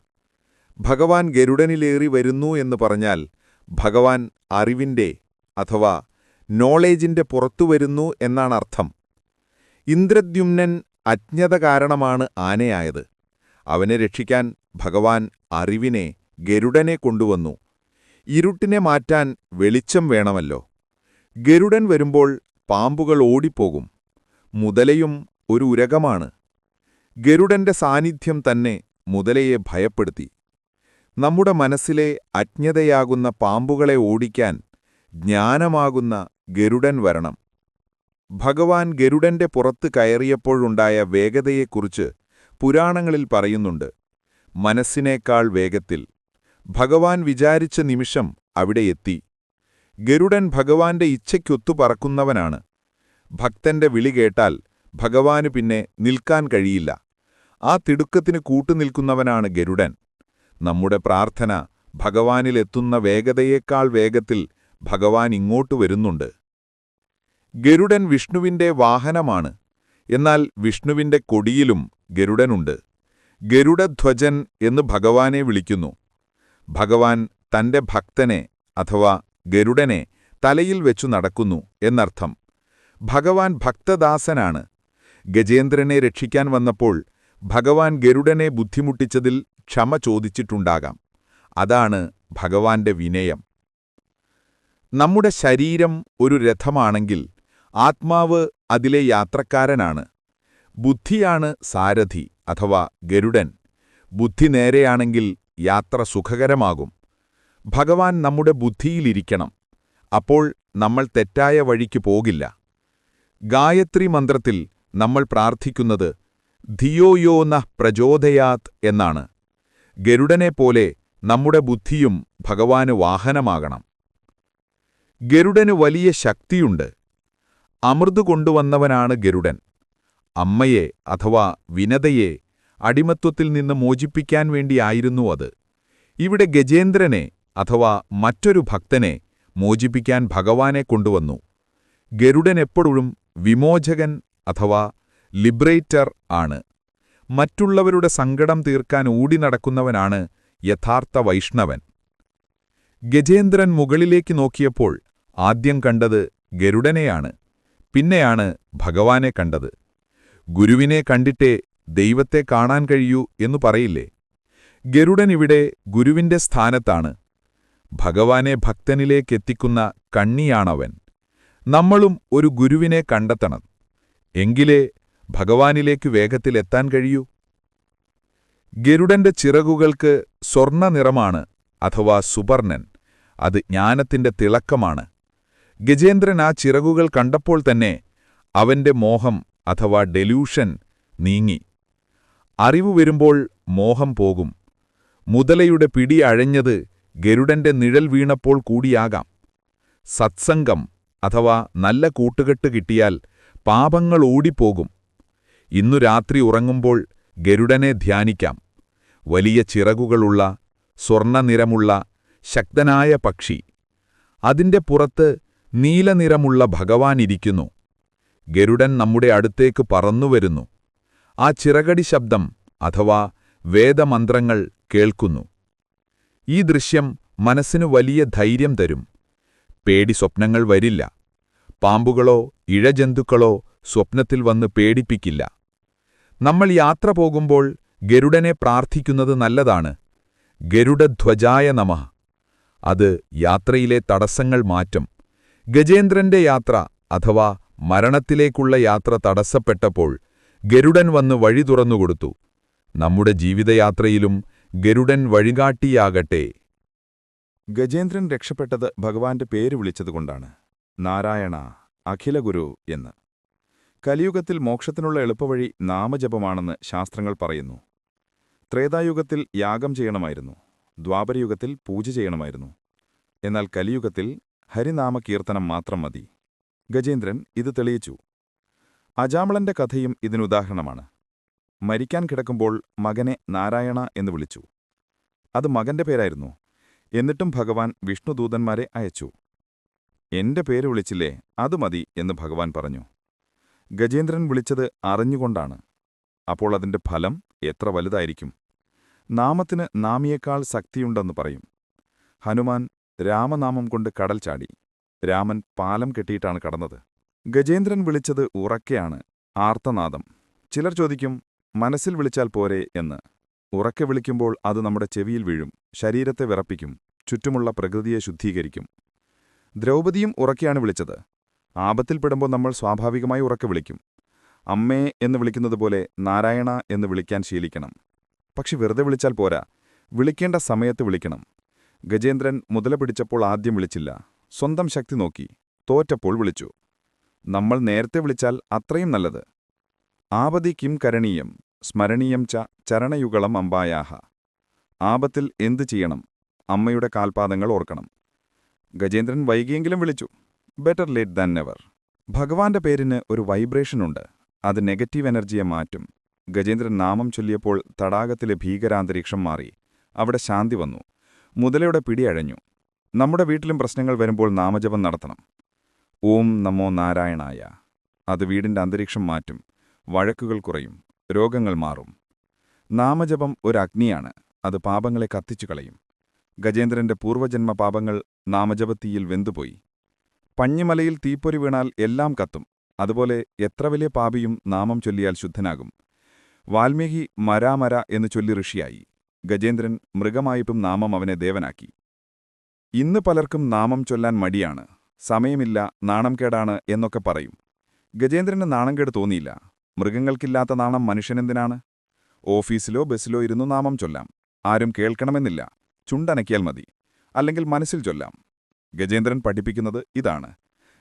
ഭഗവാൻ ഗരുഡനിലേറി വരുന്നു എന്ന് പറഞ്ഞാൽ ഭഗവാൻ അറിവിന്റെ അഥവാ നോളേജിന്റെ പുറത്തുവരുന്നു എന്നാണർത്ഥം. ഇന്ദ്രദ്യുമ്നൻ അജ്ഞത കാരണമാണ് ആനയായത്. അവനെ രക്ഷിക്കാൻ ഭഗവാൻ അറിവിനെ, ഗരുഡനെ കൊണ്ടുവന്നു. ഇരുട്ടിനെ മാറ്റാൻ വെളിച്ചം വേണമല്ലോ. ഗരുഡൻ വരുമ്പോൾ പാമ്പുകൾ ഓടിപ്പോകും. മുതലയും ഒരു ഉരകമാണ്. ഗരുഡന്റെ സാന്നിധ്യം തന്നെ മുതലയെ ഭയപ്പെടുത്തി. നമ്മുടെ മനസ്സിലെ അജ്ഞതയാകുന്ന പാമ്പുകളെ ഓടിക്കാൻ ജ്ഞാനമാകുന്ന ഗരുഡൻ വരണം. ഭഗവാൻ ഗരുഡന്റെ പുറത്ത് കയറിയപ്പോഴുണ്ടായ വേഗതയെക്കുറിച്ച് പുരാണങ്ങളിൽ പറയുന്നുണ്ട്. മനസ്സിനേക്കാൾ വേഗത്തിൽ. ഭഗവാൻ വിചാരിച്ച നിമിഷം അവിടെ എത്തി. ഗരുഡൻ ഭഗവാന്റെ ഇച്ഛയ്ക്കൊത്തു പറക്കുന്നവനാണ്. ഭക്തന്റെ വിളി കേട്ടാൽ ഭഗവാന് പിന്നെ നിൽക്കാൻ കഴിയില്ല. ആ തിടുക്കത്തിന് കൂട്ടുനിൽക്കുന്നവനാണ് ഗരുഡൻ. നമ്മുടെ പ്രാർത്ഥന ഭഗവാനിലെത്തുന്ന വേഗതയേക്കാൾ വേഗത്തിൽ ഭഗവാൻ ഇങ്ങോട്ടു വരുന്നുണ്ട്. ഗരുഡൻ വിഷ്ണുവിന്റെ വാഹനമാണ്. എന്നാൽ വിഷ്ണുവിന്റെ കൊടിയിലും ഗരുഡനുണ്ട്. ഗരുഡധ്വജൻ എന്ന് ഭഗവാനെ വിളിക്കുന്നു. ഭഗവാൻ തന്റെ ഭക്തനെ അഥവാ ഗരുഡനെ തലയിൽ വെച്ചു നടക്കുന്നു എന്നർത്ഥം. ഭഗവാൻ ഭക്തദാസനാണ്. ഗജേന്ദ്രനെ രക്ഷിക്കാൻ വന്നപ്പോൾ ഭഗവാൻ ഗരുഡനെ ബുദ്ധിമുട്ടിച്ചതിൽ ക്ഷമ ചോദിച്ചിട്ടുണ്ടാകാം. അതാണ് ഭഗവാന്റെ വിനയം. നമ്മുടെ ശരീരം ഒരു രഥമാണെങ്കിൽ ആത്മാവ് അതിലെ യാത്രക്കാരനാണ്. ബുദ്ധിയാണ് സാരഥി അഥവാ ഗരുഡൻ. ബുദ്ധി നേരെയാണെങ്കിൽ യാത്ര സുഖകരമാകും. ഭഗവാൻ നമ്മുടെ ബുദ്ധിയിലിരിക്കണം. അപ്പോൾ നമ്മൾ തെറ്റായ വഴിക്ക് പോകില്ല. ഗായത്രി മന്ത്രത്തിൽ നമ്മൾ പ്രാർത്ഥിക്കുന്നത് ധിയോ യോ നഃ പ്രചോദയാത് എന്നാണ്. ഗരുഡനെപ്പോലെ നമ്മുടെ ബുദ്ധിയും ഭഗവാന് വാഹനമാകണം. ഗരുഡന് വലിയ ശക്തിയുണ്ട്. അമൃത് കൊണ്ടുവന്നവനാണ് ഗരുഡൻ. അമ്മയെ അഥവാ വിനതയെ അടിമത്വത്തിൽ നിന്ന് മോചിപ്പിക്കാൻ വേണ്ടിയായിരുന്നു അത്. ഇവിടെ ഗജേന്ദ്രനെ അഥവാ മറ്റൊരു ഭക്തനെ മോചിപ്പിക്കാൻ ഭഗവാനെ കൊണ്ടുവന്നു. ഗരുഡൻ എപ്പോഴും വിമോചകൻ അഥവാ ലിബറേറ്റർ ആണ്. മറ്റുള്ളവരുടെ സങ്കടം തീർക്കാൻ ഓടി നടക്കുന്നവനാണ് യഥാർത്ഥ വൈഷ്ണവൻ. ഗജേന്ദ്രൻ മുകളിലേക്ക് നോക്കിയപ്പോൾ ആദ്യം കണ്ടത് ഗരുഡനെയാണ്. പിന്നെയാണ് ഭഗവാനെ കണ്ടത്. ഗുരുവിനെ കണ്ടിട്ടേ ദൈവത്തെ കാണാൻ കഴിയൂ എന്നു പറയില്ലേ? ഗരുഡൻ ഇവിടെ ഗുരുവിന്റെ സ്ഥാനത്താണ്. ഭഗവാനെ ഭക്തനിലേക്കെത്തിക്കുന്ന കണ്ണിയാണവൻ. നമ്മളും ഒരു ഗുരുവിനെ കണ്ടെത്തണം. എങ്കിലേ ഭഗവാനിലേക്ക് വേഗത്തിലെത്താൻ കഴിയൂ. ഗരുഡന്റെ ചിറകുകൾക്ക് സ്വർണ്ണ നിറമാണ് അഥവാ സുപർണൻ. അത് ജ്ഞാനത്തിന്റെ തിളക്കമാണ്. ഗജേന്ദ്രൻ ആ ചിറകുകൾ കണ്ടപ്പോൾ തന്നെ അവന്റെ മോഹം അഥവാ ഡെലൂഷൻ നീങ്ങി. അറിവ് വരുമ്പോൾ മോഹം പോകും. മുതലയുടെ പിടി അഴഞ്ഞത് ഗരുഡന്റെ നിഴൽ വീണപ്പോൾ കൂടിയാകാം. സത്സംഗം അഥവാ നല്ല കൂട്ടുകെട്ട് കിട്ടിയാൽ പാപങ്ങൾ ഓടിപ്പോകും. ഇന്നു രാത്രി ഉറങ്ങുമ്പോൾ ഗരുഡനെ ധ്യാനിക്കാം. വലിയ ചിറകുകളുള്ള സ്വർണ്ണനിറമുള്ള ശക്തനായ പക്ഷി. അതിന്റെ പുറത്ത് നീലനിറമുള്ള ഭഗവാനിരിക്കുന്നു. ഗരുഡൻ നമ്മുടെ അടുത്തേക്ക് പറന്നുവരുന്നു. ആ ചിറകടി ശബ്ദം അഥവാ വേദമന്ത്രങ്ങൾ കേൾക്കുന്നു. ഈ ദൃശ്യം മനസ്സിനു വലിയ ധൈര്യം തരും. പേടി സ്വപ്നങ്ങൾ വരില്ല. പാമ്പുകളോ ഇഴജന്തുക്കളോ സ്വപ്നത്തിൽ വന്ന് പേടിപ്പിക്കില്ല. നമ്മൾ യാത്ര പോകുമ്പോൾ ഗരുഡനെ പ്രാർത്ഥിക്കുന്നത് നല്ലതാണ്. ഗരുഡധ്വജായ നമഃ. അത് യാത്രയിലെ തടസ്സങ്ങൾ മാറ്റും. ഗജേന്ദ്രന്റെ യാത്ര അഥവാ മരണത്തിലേക്കുള്ള യാത്ര തടസ്സപ്പെട്ടപ്പോൾ ഗരുഡൻ വന്ന് വഴി തുറന്നുകൊടുത്തു. നമ്മുടെ ജീവിതയാത്രയിലും ഗരുഡൻ വഴികാട്ടിയാകട്ടെ. ഗജേന്ദ്രൻ രക്ഷപ്പെട്ടത് ഭഗവാന്റെ പേര് വിളിച്ചതുകൊണ്ടാണ്. നാരായണ, അഖിലഗുരു എന്ന്. കലിയുഗത്തിൽ മോക്ഷത്തിനുള്ള എളുപ്പവഴി നാമജപമാണെന്ന് ശാസ്ത്രങ്ങൾ പറയുന്നു. ത്രേതായുഗത്തിൽ യാഗം ചെയ്യണമായിരുന്നു. ദ്വാപരയുഗത്തിൽ പൂജ ചെയ്യണമായിരുന്നു. എന്നാൽ കലിയുഗത്തിൽ ഹരിനാമകീർത്തനം മാത്രം മതി. ഗജേന്ദ്രൻ ഇത് തെളിയിച്ചു. അജാമളന്റെ കഥയും ഇതിനുദാഹരണമാണ്. മരിക്കാൻ കിടക്കുമ്പോൾ മകനെ നാരായണ എന്ന് വിളിച്ചു. അത് മകന്റെ പേരായിരുന്നു. എന്നിട്ടും ഭഗവാൻ വിഷ്ണുദൂതന്മാരെ അയച്ചു. എന്റെ പേര് വിളിച്ചില്ലേ, അത് മതി എന്ന് ഭഗവാൻ പറഞ്ഞു. ഗജേന്ദ്രൻ വിളിച്ചത് അറിഞ്ഞുകൊണ്ടാണ്. അപ്പോൾ അതിന്റെ ഫലം എത്ര വലുതായിരിക്കും. നാമത്തിന് നാമിയേക്കാൾ ശക്തിയുണ്ടെന്ന് പറയും. ഹനുമാൻ രാമനാമം കൊണ്ട് കടൽ ചാടി. രാമൻ പാലം കെട്ടിയിട്ടാണ് കടന്നത്. ഗജേന്ദ്രൻ വിളിച്ചത് ഉറക്കെയാണ്, ആർത്തനാദം. ചിലർ ചോദിക്കും, മനസ്സിൽ വിളിച്ചാൽ പോരെ എന്ന്. ഉറക്കെ വിളിക്കുമ്പോൾ അത് നമ്മുടെ ചെവിയിൽ വീഴും, ശരീരത്തെ വിറപ്പിക്കും, ചുറ്റുമുള്ള പ്രകൃതിയെ ശുദ്ധീകരിക്കും. ദ്രൗപദിയും ഉറക്കെയാണ് വിളിച്ചത്. ആപത്തിൽപ്പെടുമ്പോൾ നമ്മൾ സ്വാഭാവികമായി ഉറക്കെ വിളിക്കും. അമ്മേ എന്ന് വിളിക്കുന്നതുപോലെ നാരായണ എന്ന് വിളിക്കാൻ ശീലിക്കണം. പക്ഷെ വെറുതെ വിളിച്ചാൽ പോരാ, വിളിക്കേണ്ട സമയത്ത് വിളിക്കണം. ഗജേന്ദ്രൻ മുതല പിടിച്ചപ്പോൾ ആദ്യം വിളിച്ചില്ല, സ്വന്തം ശക്തി നോക്കി, തോറ്റപ്പോൾ വിളിച്ചു. നമ്മൾ നേരത്തെ വിളിച്ചാൽ അത്രയും നല്ലത്. ആപതി കിം കരണീയം സ്മരണീയം ച ചരണയുഗളം അമ്പായാഹ. ആപത്തിൽ എന്തു ചെയ്യണം? അമ്മയുടെ കാൽപാദങ്ങൾ ഓർക്കണം. ഗജേന്ദ്രൻ വൈകിയെങ്കിലും വിളിച്ചു. Better late than never. ഭഗവാന്റെ പേരിന് ഒരു വൈബ്രേഷനുണ്ട്. അത് നെഗറ്റീവ് എനർജിയെ മാറ്റും. ഗജേന്ദ്രൻ നാമം ചൊല്ലിയപ്പോൾ തടാകത്തിലെ ഭീകരാന്തരീക്ഷം മാറി. അവിടെ ശാന്തി വന്നു. മുതലയുടെ പിടി അഴഞ്ഞു. നമ്മുടെ വീട്ടിലും പ്രശ്നങ്ങൾ വരുമ്പോൾ നാമജപം നടത്തണം. ഓം നമോ നാരായണായ. അത് വീടിന്റെ അന്തരീക്ഷം മാറ്റും. വഴക്കുകൾ കുറയും, രോഗങ്ങൾ മാറും. നാമജപം ഒരു അഗ്നിയാണ്. അത് പാപങ്ങളെ കത്തിച്ചു കളയും. ഗജേന്ദ്രന്റെ പൂർവജന്മ പാപങ്ങൾ നാമജപത്തീയിൽ വെന്തുപോയി. പഞ്ഞിമലയിൽ തീപ്പൊരി വീണാൽ എല്ലാം കത്തും, അതുപോലെ എത്ര വലിയ പാപിയും നാമം ചൊല്ലിയാൽ ശുദ്ധനാകും. വാൽമീകി മരാമര എന്നു ചൊല്ലി ഋഷിയായി. ഗജേന്ദ്രൻ മൃഗമായിട്ടും നാമം അവനെ ദേവനാക്കി. ഇന്ന് പലർക്കും നാമം ചൊല്ലാൻ മടിയാണ്, സമയമില്ല, നാണംകേടാണ് എന്നൊക്കെ പറയും. ഗജേന്ദ്രന് നാണംകേട് തോന്നിയില്ല. മൃഗങ്ങൾക്കില്ലാത്ത നാണം മനുഷ്യനെന്തിനാണ്? ഓഫീസിലോ ബസ്സിലോ ഇരുന്നു നാമം ചൊല്ലാം. ആരും കേൾക്കണമെന്നില്ല, ചുണ്ടനക്കിയാൽ മതി, അല്ലെങ്കിൽ മനസ്സിൽ ചൊല്ലാം. ഗജേന്ദ്രൻ പഠിപ്പിക്കുന്നത് ഇതാണ്: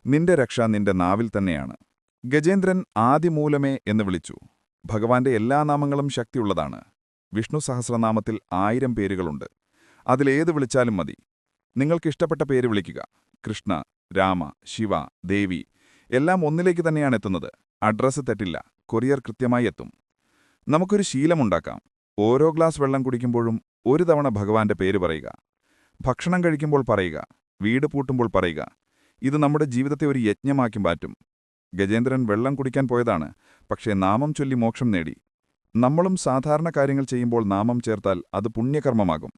നിന്റെ രക്ഷ നിന്റെ നാവിൽ തന്നെയാണ്. ഗജേന്ദ്രൻ ആദിമൂലമേ എന്ന് വിളിച്ചു. ഭഗവാന്റെ എല്ലാ നാമങ്ങളും ശക്തിയുള്ളതാണ്. വിഷ്ണു സഹസ്രനാമത്തിൽ 1000 പേരുകളുണ്ട്. അതിലേത് വിളിച്ചാലും മതി. നിങ്ങൾക്കിഷ്ടപ്പെട്ട പേര് വിളിക്കുക. കൃഷ്ണ, രാമ, ശിവ, ദേവി എല്ലാം ഒന്നിലേക്ക് തന്നെയാണ് എത്തുന്നത്. അഡ്രസ്സ് തെറ്റില്ല, കൊറിയർ കൃത്യമായി എത്തും. നമുക്കൊരു ശീലമുണ്ടാക്കാം. ഓരോ ഗ്ലാസ് വെള്ളം കുടിക്കുമ്പോഴും ഒരു തവണ ഭഗവാന്റെ പേര് പറയുക. ഭക്ഷണം കഴിക്കുമ്പോൾ പറയുക, വീട് പൂട്ടുമ്പോൾ പറയുക. ഇത് നമ്മുടെ ജീവിതത്തെ ഒരു യജ്ഞമാക്കി മാറ്റും. ഗജേന്ദ്രൻ വെള്ളം കുടിക്കാൻ പോയതാണ്, പക്ഷേ നാമം ചൊല്ലി മോക്ഷം നേടി. നമ്മളും സാധാരണ കാര്യങ്ങൾ ചെയ്യുമ്പോൾ നാമം ചേർത്താൽ അത് പുണ്യകർമ്മമാകും.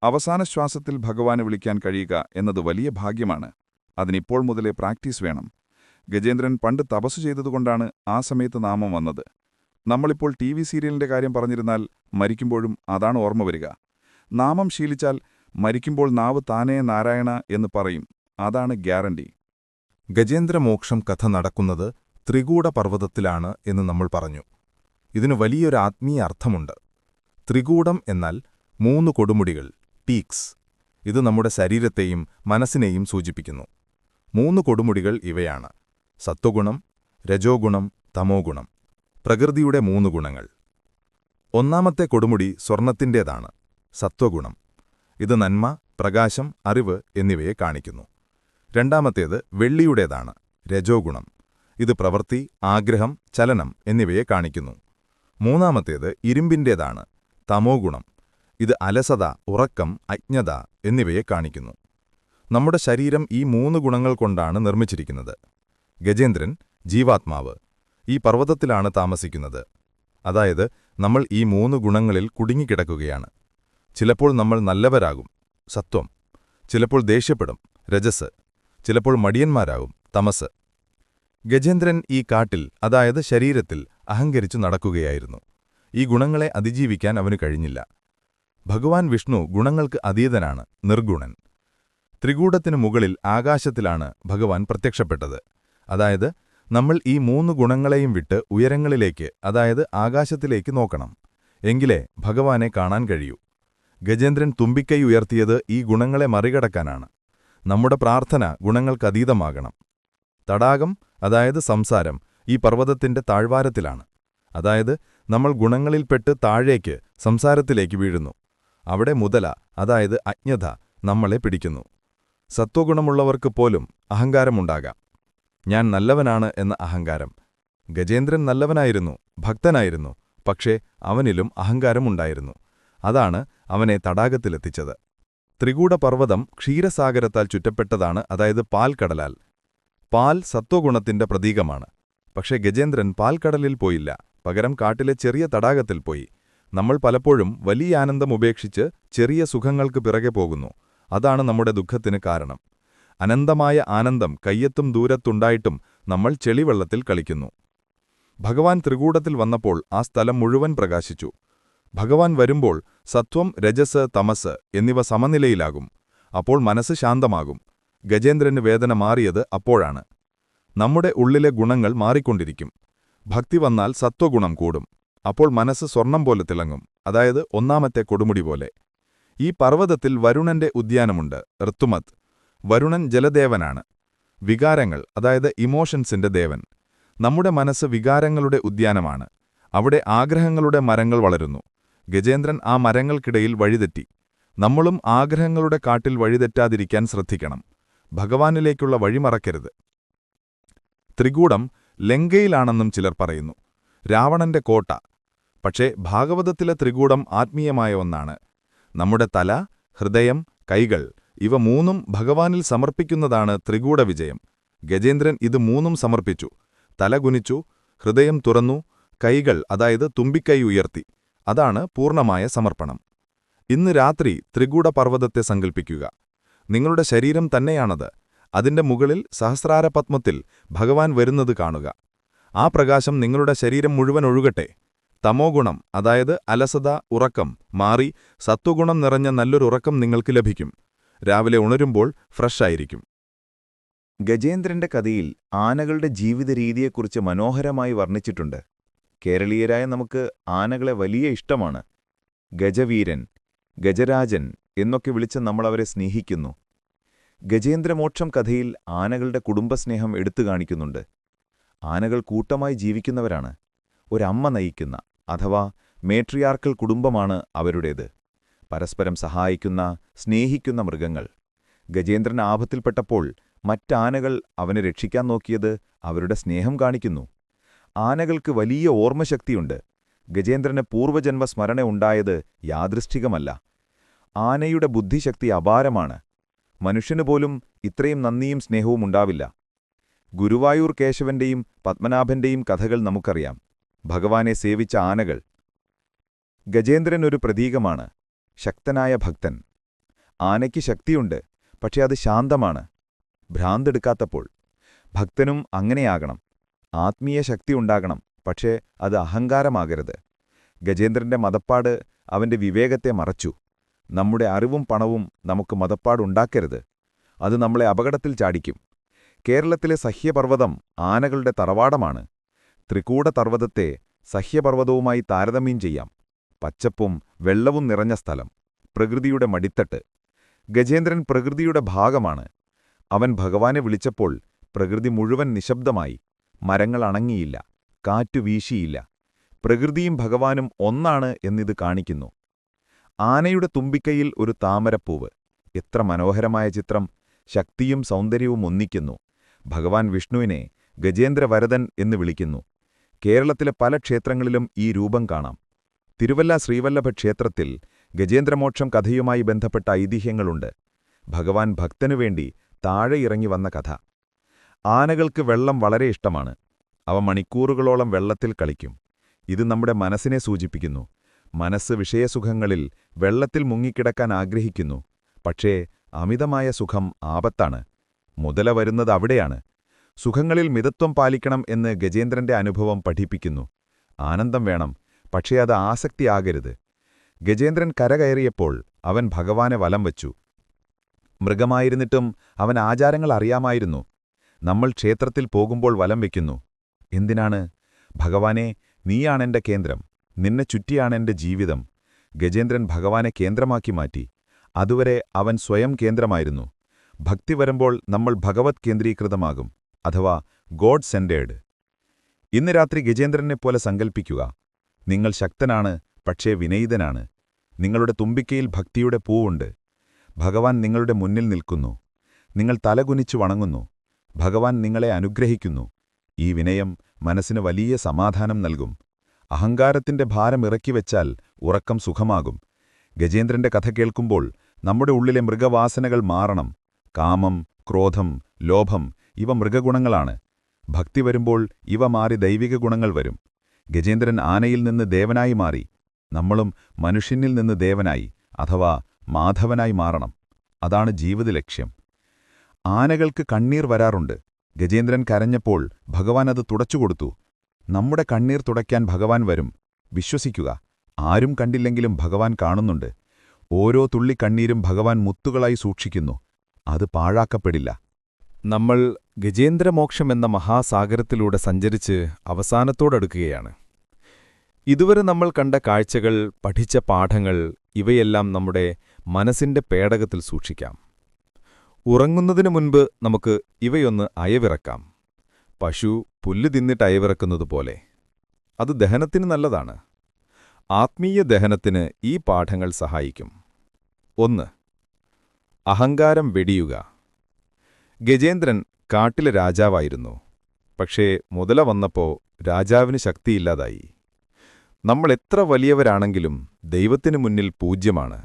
അവസാന ശ്വാസത്തിൽ ഭഗവാനെ വിളിക്കാൻ കഴിയുക എന്നത് വലിയ ഭാഗ്യമാണ്. അതിനിപ്പോൾ മുതലേ പ്രാക്ടീസ് വേണം. ഗജേന്ദ്രൻ പണ്ട് തപസ്സു ചെയ്തതുകൊണ്ടാണ് ആ സമയത്ത് നാമം വന്നത്. നമ്മളിപ്പോൾ TV സീരിയലിന്റെ കാര്യം പറഞ്ഞിരുന്നാൽ മരിക്കുമ്പോഴും അതാണ് ഓർമ്മ വരിക. നാമം ശീലിച്ചാൽ മരിക്കുമ്പോൾ നാവ് താനേ നാരായണ എന്ന് പറയും. അതാണ് ഗ്യാരണ്ടി. ഗജേന്ദ്രമോക്ഷം കഥ നടക്കുന്നത് ത്രികൂട പർവ്വതത്തിലാണ് എന്ന് നമ്മൾ പറഞ്ഞു. ഇതിനു വലിയൊരു ആത്മീയ അർത്ഥമുണ്ട്. ത്രികൂടം എന്നാൽ 3 കൊടുമുടികൾ, പീക്സ്. ഇത് നമ്മുടെ ശരീരത്തെയും മനസ്സിനെയും സൂചിപ്പിക്കുന്നു. 3 കൊടുമുടികൾ ഇവയാണ്: സത്വഗുണം, രജോഗുണം, തമോഗുണം. പ്രകൃതിയുടെ 3 ഗുണങ്ങൾ. ഒന്നാമത്തെ കൊടുമുടി സ്വർണത്തിൻ്റേതാണ്, സത്വഗുണം. ഇത് നന്മ, പ്രകാശം, അറിവ് എന്നിവയെ കാണിക്കുന്നു. രണ്ടാമത്തേത് വെള്ളിയുടേതാണ്, രജോഗുണം. ഇത് പ്രവൃത്തി, ആഗ്രഹം, ചലനം എന്നിവയെ കാണിക്കുന്നു. മൂന്നാമത്തേത് ഇരുമ്പിൻ്റേതാണ്, തമോഗുണം. ഇത് അലസത, ഉറക്കം, അജ്ഞത എന്നിവയെ കാണിക്കുന്നു. നമ്മുടെ ശരീരം ഈ 3 ഗുണങ്ങൾ കൊണ്ടാണ് നിർമ്മിച്ചിരിക്കുന്നത്. ഗജേന്ദ്രൻ, ജീവാത്മാവ്, ഈ പർവ്വതത്തിലാണ് താമസിക്കുന്നത്. അതായത് നമ്മൾ ഈ 3 ഗുണങ്ങളിൽ കുടുങ്ങിക്കിടക്കുകയാണ്. ചിലപ്പോൾ നമ്മൾ നല്ലവരാകും, സത്വം. ചിലപ്പോൾ ദേഷ്യപ്പെടും, രജസ്. ചിലപ്പോൾ മടിയന്മാരാകും, തമസ്. ഗജേന്ദ്രൻ ഈ കാട്ടിൽ, അതായത് ശരീരത്തിൽ അഹങ്കരിച്ചു നടക്കുകയായിരുന്നു. ഈ ഗുണങ്ങളെ അതിജീവിക്കാൻ അവനു കഴിഞ്ഞില്ല. ഭഗവാൻ വിഷ്ണു ഗുണങ്ങൾക്ക് അതീതനാണ്, നിർഗുണൻ. ത്രികൂടത്തിനു മുകളിൽ ആകാശത്തിലാണ് ഭഗവാൻ പ്രത്യക്ഷപ്പെട്ടത്. അതായത് നമ്മൾ ഈ 3 ഗുണങ്ങളെയും വിട്ട് ഉയരങ്ങളിലേക്ക്, അതായത് ആകാശത്തിലേക്ക് നോക്കണം. എങ്കിലേ ഭഗവാനെ കാണാൻ കഴിയൂ. ഗജേന്ദ്രൻ തുമ്പിക്കൈ ഉയർത്തിയത് ഈ ഗുണങ്ങളെ മറികടക്കാനാണ്. നമ്മുടെ പ്രാർത്ഥന ഗുണങ്ങൾക്കതീതമാകണം. തടാകം, അതായത് സംസാരം, ഈ പർവ്വതത്തിന്റെ താഴ്വാരത്തിലാണ്. അതായത് നമ്മൾ ഗുണങ്ങളിൽപ്പെട്ട് താഴേക്ക്, സംസാരത്തിലേക്ക് വീഴുന്നു. അവിടെ മുതല, അതായത് അജ്ഞത, നമ്മളെ പിടിക്കുന്നു. സത്വഗുണമുള്ളവർക്ക് പോലും അഹങ്കാരമുണ്ടാകാം. ഞാൻ നല്ലവനാണ് എന്ന അഹങ്കാരം. ഗജേന്ദ്രൻ നല്ലവനായിരുന്നു, ഭക്തനായിരുന്നു. പക്ഷേ അവനിലും അഹങ്കാരമുണ്ടായിരുന്നു. അതാണ് അവനെ തടാകത്തിലെത്തിച്ചത്. ത്രികൂടപർവ്വതം ക്ഷീരസാഗരത്താൽ ചുറ്റപ്പെട്ടതാണ്, അതായത് പാൽക്കടലാൽ. പാൽ സത്വഗുണത്തിന്റെ പ്രതീകമാണ്. പക്ഷേ ഗജേന്ദ്രൻ പാൽക്കടലിൽ പോയില്ല, പകരം കാട്ടിലെ ചെറിയ തടാകത്തിൽ പോയി. നമ്മൾ പലപ്പോഴും വലിയ ആനന്ദം ഉപേക്ഷിച്ച് ചെറിയ സുഖങ്ങൾക്ക് പിറകെ പോകുന്നു. അതാണ് നമ്മുടെ ദുഃഖത്തിന് കാരണം. അനന്തമായ ആനന്ദം കയ്യെത്തും ദൂരത്തുണ്ടായിട്ടും നമ്മൾ ചെളിവെള്ളത്തിൽ കളിക്കുന്നു. ഭഗവാൻ ത്രികൂടത്തിൽ വന്നപ്പോൾ ആ സ്ഥലം മുഴുവൻ പ്രകാശിച്ചു. ഭഗവാൻ വരുമ്പോൾ സത്വം, രജസ്, തമസ് എന്നിവ സമനിലയിലാകും. അപ്പോൾ മനസ്സ് ശാന്തമാകും. ഗജേന്ദ്രന് വേദന മാറിയത് അപ്പോഴാണ്. നമ്മുടെ ഉള്ളിലെ ഗുണങ്ങൾ മാറിക്കൊണ്ടിരിക്കും. ഭക്തി വന്നാൽ സത്വഗുണം കൂടും. അപ്പോൾ മനസ്സ് സ്വർണം പോലെ തിളങ്ങും, അതായത് ഒന്നാമത്തെ കൊടുമുടി പോലെ. ഈ പർവ്വതത്തിൽ വരുണന്റെ ഉദ്യാനമുണ്ട്, ഋത്തുമത്. വരുണൻ ജലദേവനാണ്. വികാരങ്ങൾ, അതായത് ഇമോഷൻസിന്റെ ദേവൻ. നമ്മുടെ മനസ്സ് വികാരങ്ങളുടെ ഉദ്യാനമാണ്. അവിടെ ആഗ്രഹങ്ങളുടെ മരങ്ങൾ വളരുന്നു. ഗജേന്ദ്രൻ ആ മരങ്ങൾക്കിടയിൽ വഴിതെറ്റി. നമ്മളും ആഗ്രഹങ്ങളുടെ കാട്ടിൽ വഴിതെറ്റാതിരിക്കാൻ ശ്രദ്ധിക്കണം. ഭഗവാനിലേക്കുള്ള വഴി മറക്കരുത്. ത്രികൂടം ലങ്കയിലാണെന്നും ചിലർ പറയുന്നു, രാവണന്റെ കോട്ട. പക്ഷേ ഭാഗവതത്തിലെ ത്രികൂടം ആത്മീയമായ ഒന്നാണ്. നമ്മുടെ തല, ഹൃദയം, കൈകൾ ഇവ 3ഉം ഭഗവാനിൽ സമർപ്പിക്കുന്നതാണ് ത്രികൂട വിജയം. ഗജേന്ദ്രൻ ഇത് 3ഉം സമർപ്പിച്ചു. തല കുനിച്ചു, ഹൃദയം തുറന്നു, കൈകൾ, അതായത് തുമ്പിക്കൈ ഉയർത്തി. അതാണ് പൂർണ്ണമായ സമർപ്പണം. ഇന്ന് രാത്രി ത്രികൂട പർവ്വതത്തെ സങ്കൽപ്പിക്കുക. നിങ്ങളുടെ ശരീരം തന്നെയാണത്. അതിന്റെ മുകളിൽ സഹസ്രാരപത്മത്തിൽ ഭഗവാൻ വരുന്നത് കാണുക. ആ പ്രകാശം നിങ്ങളുടെ ശരീരം മുഴുവൻ ഒഴുകട്ടെ. തമോ ഗുണം, അതായത് അലസത, ഉറക്കം മാറി സത്വഗുണം നിറഞ്ഞ നല്ലൊരു ഉറക്കം നിങ്ങൾക്ക് ലഭിക്കും. രാവിലെ ഉണരുമ്പോൾ ഫ്രഷായിരിക്കും. ഗജേന്ദ്രന്റെ കഥയിൽ ആനകളുടെ ജീവിത രീതിയെക്കുറിച്ച് മനോഹരമായി വർണ്ണിച്ചിട്ടുണ്ട്. കേരളീയരായ നമുക്ക് ആനകളെ വലിയ ഇഷ്ടമാണ്. ഗജവീരൻ, ഗജരാജൻ എന്നൊക്കെ വിളിച്ച് നമ്മളവരെ സ്നേഹിക്കുന്നു. ഗജേന്ദ്രമോക്ഷം കഥയിൽ ആനകളുടെ കുടുംബസ്നേഹം എടുത്തു കാണിക്കുന്നുണ്ട്. ആനകൾ കൂട്ടമായി ജീവിക്കുന്നവരാണ്. ഒരമ്മ നയിക്കുന്ന അഥവാ മേട്രിയാർക്കൽ കുടുംബമാണ് അവരുടേത്. പരസ്പരം സഹായിക്കുന്ന, സ്നേഹിക്കുന്ന മൃഗങ്ങൾ. ഗജേന്ദ്രൻ ആപത്തിൽപ്പെട്ടപ്പോൾ മറ്റാനകൾ അവനെ രക്ഷിക്കാൻ നോക്കിയത് അവരുടെ സ്നേഹം കാണിക്കുന്നു. ആനകൾക്ക് വലിയ ഓർമ്മശക്തിയുണ്ട്. ഗജേന്ദ്രന് പൂർവ്വജന്മ സ്മരണ ഉണ്ടായത് യാദൃശ്ചികമല്ല. ആനയുടെ ബുദ്ധിശക്തി അപാരമാണ്. മനുഷ്യന് പോലും ഇത്രയും നന്ദിയും സ്നേഹവും ഉണ്ടാവില്ല. ഗുരുവായൂർ കേശവന്റെയും പത്മനാഭന്റെയും കഥകൾ നമുക്കറിയാം. ഭഗവാനെ സേവിച്ച ആനകൾ. ഗജേന്ദ്രൻ ഒരു പ്രതീകമാണ്. ശക്തനായ ഭക്തൻ. ആനയ്ക്ക് ശക്തിയുണ്ട്, പക്ഷെ അത് ശാന്തമാണ്. ഭ്രാന്തെടുക്കാത്തപ്പോൾ. ഭക്തനും അങ്ങനെയാകണം. ആത്മീയ ശക്തി ഉണ്ടാകണം, പക്ഷേ അത് അഹങ്കാരമാകരുത്. ഗജേന്ദ്രന്റെ മതപ്പാട് അവന്റെ വിവേകത്തെ മറച്ചു. നമ്മുടെ അറിവും പണവും നമുക്ക് മതപ്പാടുണ്ടാക്കരുത്. അത് നമ്മളെ അപകടത്തിൽ ചാടിക്കും. കേരളത്തിലെ സഹ്യപർവ്വതം ആനകളുടെ തറവാടമാണ്. ത്രികൂട പർവ്വതത്തെ സഹ്യപർവ്വതവുമായി താരതമ്യം ചെയ്യാം. പച്ചപ്പും വെള്ളവും നിറഞ്ഞ സ്ഥലം. പ്രകൃതിയുടെ മടിത്തട്ട്. ഗജേന്ദ്രൻ പ്രകൃതിയുടെ ഭാഗമാണ്. അവൻ ഭഗവാനെ വിളിച്ചപ്പോൾ പ്രകൃതി മുഴുവൻ നിശബ്ദമായി. മരങ്ങൾ അണങ്ങിയില്ല, കാറ്റു വീശിയില്ല. പ്രകൃതിയും ഭഗവാനും ഒന്നാണ് എന്നിത് കാണിക്കുന്നു. ആനയുടെ തുമ്പിക്കൈയിൽ ഒരു താമരപ്പൂവ്. എത്ര മനോഹരമായ ചിത്രം! ശക്തിയും സൗന്ദര്യവും ഒന്നിക്കുന്നു. ഭഗവാൻ വിഷ്ണുവിനെ ഗജേന്ദ്രവരദൻ എന്ന് വിളിക്കുന്നു. കേരളത്തിലെ പല ക്ഷേത്രങ്ങളിലും ഈ രൂപം കാണാം. തിരുവല്ല ശ്രീവല്ലഭ ക്ഷേത്രത്തിൽ ഗജേന്ദ്രമോക്ഷം കഥയുമായി ബന്ധപ്പെട്ട ഐതിഹ്യങ്ങളുണ്ട്. ഭഗവാൻ ഭക്തനുവേണ്ടി താഴെ ഇറങ്ങി വന്ന കഥ. ആനകൾക്ക് വെള്ളം വളരെ ഇഷ്ടമാണ്. അവ മണിക്കൂറുകളോളം വെള്ളത്തിൽ കളിക്കും. ഇത് നമ്മുടെ മനസ്സിനെ സൂചിപ്പിക്കുന്നു. മനസ്സ് വിഷയസുഖങ്ങളിൽ വെള്ളത്തിൽ മുങ്ങിക്കിടക്കാൻ ആഗ്രഹിക്കുന്നു. പക്ഷേ അമിതമായ സുഖം ആപത്താണ്. മുതല വരുന്നത് അവിടെയാണ്. സുഖങ്ങളിൽ മിതത്വം പാലിക്കണം എന്ന് ഗജേന്ദ്രന്റെ അനുഭവം പഠിപ്പിക്കുന്നു. ആനന്ദം വേണം, പക്ഷേ അത് ആസക്തിയാകരുത്. ഗജേന്ദ്രൻ കരകയറിയപ്പോൾ അവൻ ഭഗവാനെ വലം വച്ചു. മൃഗമായിരുന്നിട്ടും അവൻ ആചാരങ്ങൾ അറിയാമായിരുന്നു. നമ്മൾ ക്ഷേത്രത്തിൽ പോകുമ്പോൾ വലം വയ്ക്കുന്നു. എന്തിനാണ്? ഭഗവാനെ, നീയാണെന്റെ കേന്ദ്രം. നിന്നെ ചുറ്റിയാണെന്റെ ജീവിതം. ഗജേന്ദ്രൻ ഭഗവാനെ കേന്ദ്രമാക്കി മാറ്റി. അതുവരെ അവൻ സ്വയം കേന്ദ്രമായിരുന്നു. ഭക്തി വരുമ്പോൾ നമ്മൾ ഭഗവത് കേന്ദ്രീകൃതമാകും, അഥവാ ഗോഡ് സെന്റേഡ്. ഇന്ന് രാത്രി ഗജേന്ദ്രനെപ്പോലെ സങ്കൽപ്പിക്കുക. നിങ്ങൾ ശക്തനാണ്, പക്ഷേ വിനയിതനാണ്. നിങ്ങളുടെ തുമ്പിക്കയിൽ ഭക്തിയുടെ പൂവുണ്ട്. ഭഗവാൻ നിങ്ങളുടെ മുന്നിൽ നിൽക്കുന്നു. നിങ്ങൾ തലകുനിച്ചു വണങ്ങുന്നു. ഭഗവാൻ നിങ്ങളെ അനുഗ്രഹിക്കുന്നു. ഈ വിനയം മനസ്സിന് വലിയ സമാധാനം നൽകും. അഹങ്കാരത്തിന്റെ ഭാരം ഇറക്കിവെച്ചാൽ ഉറക്കം സുഖമാകും. ഗജേന്ദ്രന്റെ കഥ കേൾക്കുമ്പോൾ നമ്മുടെ ഉള്ളിലെ മൃഗവാസനകൾ മാറണം. കാമം, ക്രോധം, ലോഭം ഇവ മൃഗഗുണങ്ങളാണ്. ഭക്തി വരുമ്പോൾ ഇവ മാറി ദൈവിക ഗുണങ്ങൾ വരും. ഗജേന്ദ്രൻ ആനയിൽ നിന്ന് ദേവനായി മാറി. നമ്മളും മനുഷ്യനിൽ നിന്ന് ദേവനായി, അഥവാ മാധവനായി മാറണം. അതാണ് ജീവിത ലക്ഷ്യം. ആനകൾക്ക് കണ്ണീർ വരാറുണ്ട്. ഗജേന്ദ്രൻ കരഞ്ഞപ്പോൾ ഭഗവാൻ അത് തുടച്ചുകൊടുത്തു. നമ്മുടെ കണ്ണീർ തുടയ്ക്കാൻ ഭഗവാൻ വരും. വിശ്വസിക്കുക, ആരും കണ്ടില്ലെങ്കിലും ഭഗവാൻ കാണുന്നുണ്ട്. ഓരോ തുള്ളി കണ്ണീരും ഭഗവാൻ മുത്തുകളായി സൂക്ഷിക്കുന്നു. അത് പാഴാക്കപ്പെടില്ല. നമ്മൾ ഗജേന്ദ്രമോക്ഷമെന്ന മഹാസാഗരത്തിലൂടെ സഞ്ചരിച്ച് അവസാനത്തോടടുക്കുകയാണ്. ഇതുവരെ നമ്മൾ കണ്ട കാഴ്ചകൾ, പഠിച്ച പാഠങ്ങൾ ഇവയെല്ലാം നമ്മുടെ മനസ്സിന്റെ പേടകത്തിൽ സൂക്ഷിക്കാം. ഉറങ്ങുന്നതിനു മുൻപ് നമുക്ക് ഇവയൊന്ന് അയവിറക്കാം. പശു പുല്ല് തിന്നിട്ട് അയവിറക്കുന്നതുപോലെ. അത് ദഹനത്തിന് നല്ലതാണ്. ആത്മീയ ദഹനത്തിന് ഈ പാഠങ്ങൾ സഹായിക്കും. 1. അഹങ്കാരം വെടിയുക. ഗജേന്ദ്രൻ കാട്ടിലെ രാജാവായിരുന്നു. പക്ഷേ മുതല വന്നപ്പോ രാജാവിന് ശക്തിയില്ലാതായി. നമ്മൾ എത്ര വലിയവരാണെങ്കിലും ദൈവത്തിനു മുന്നിൽ പൂജ്യമാണ്.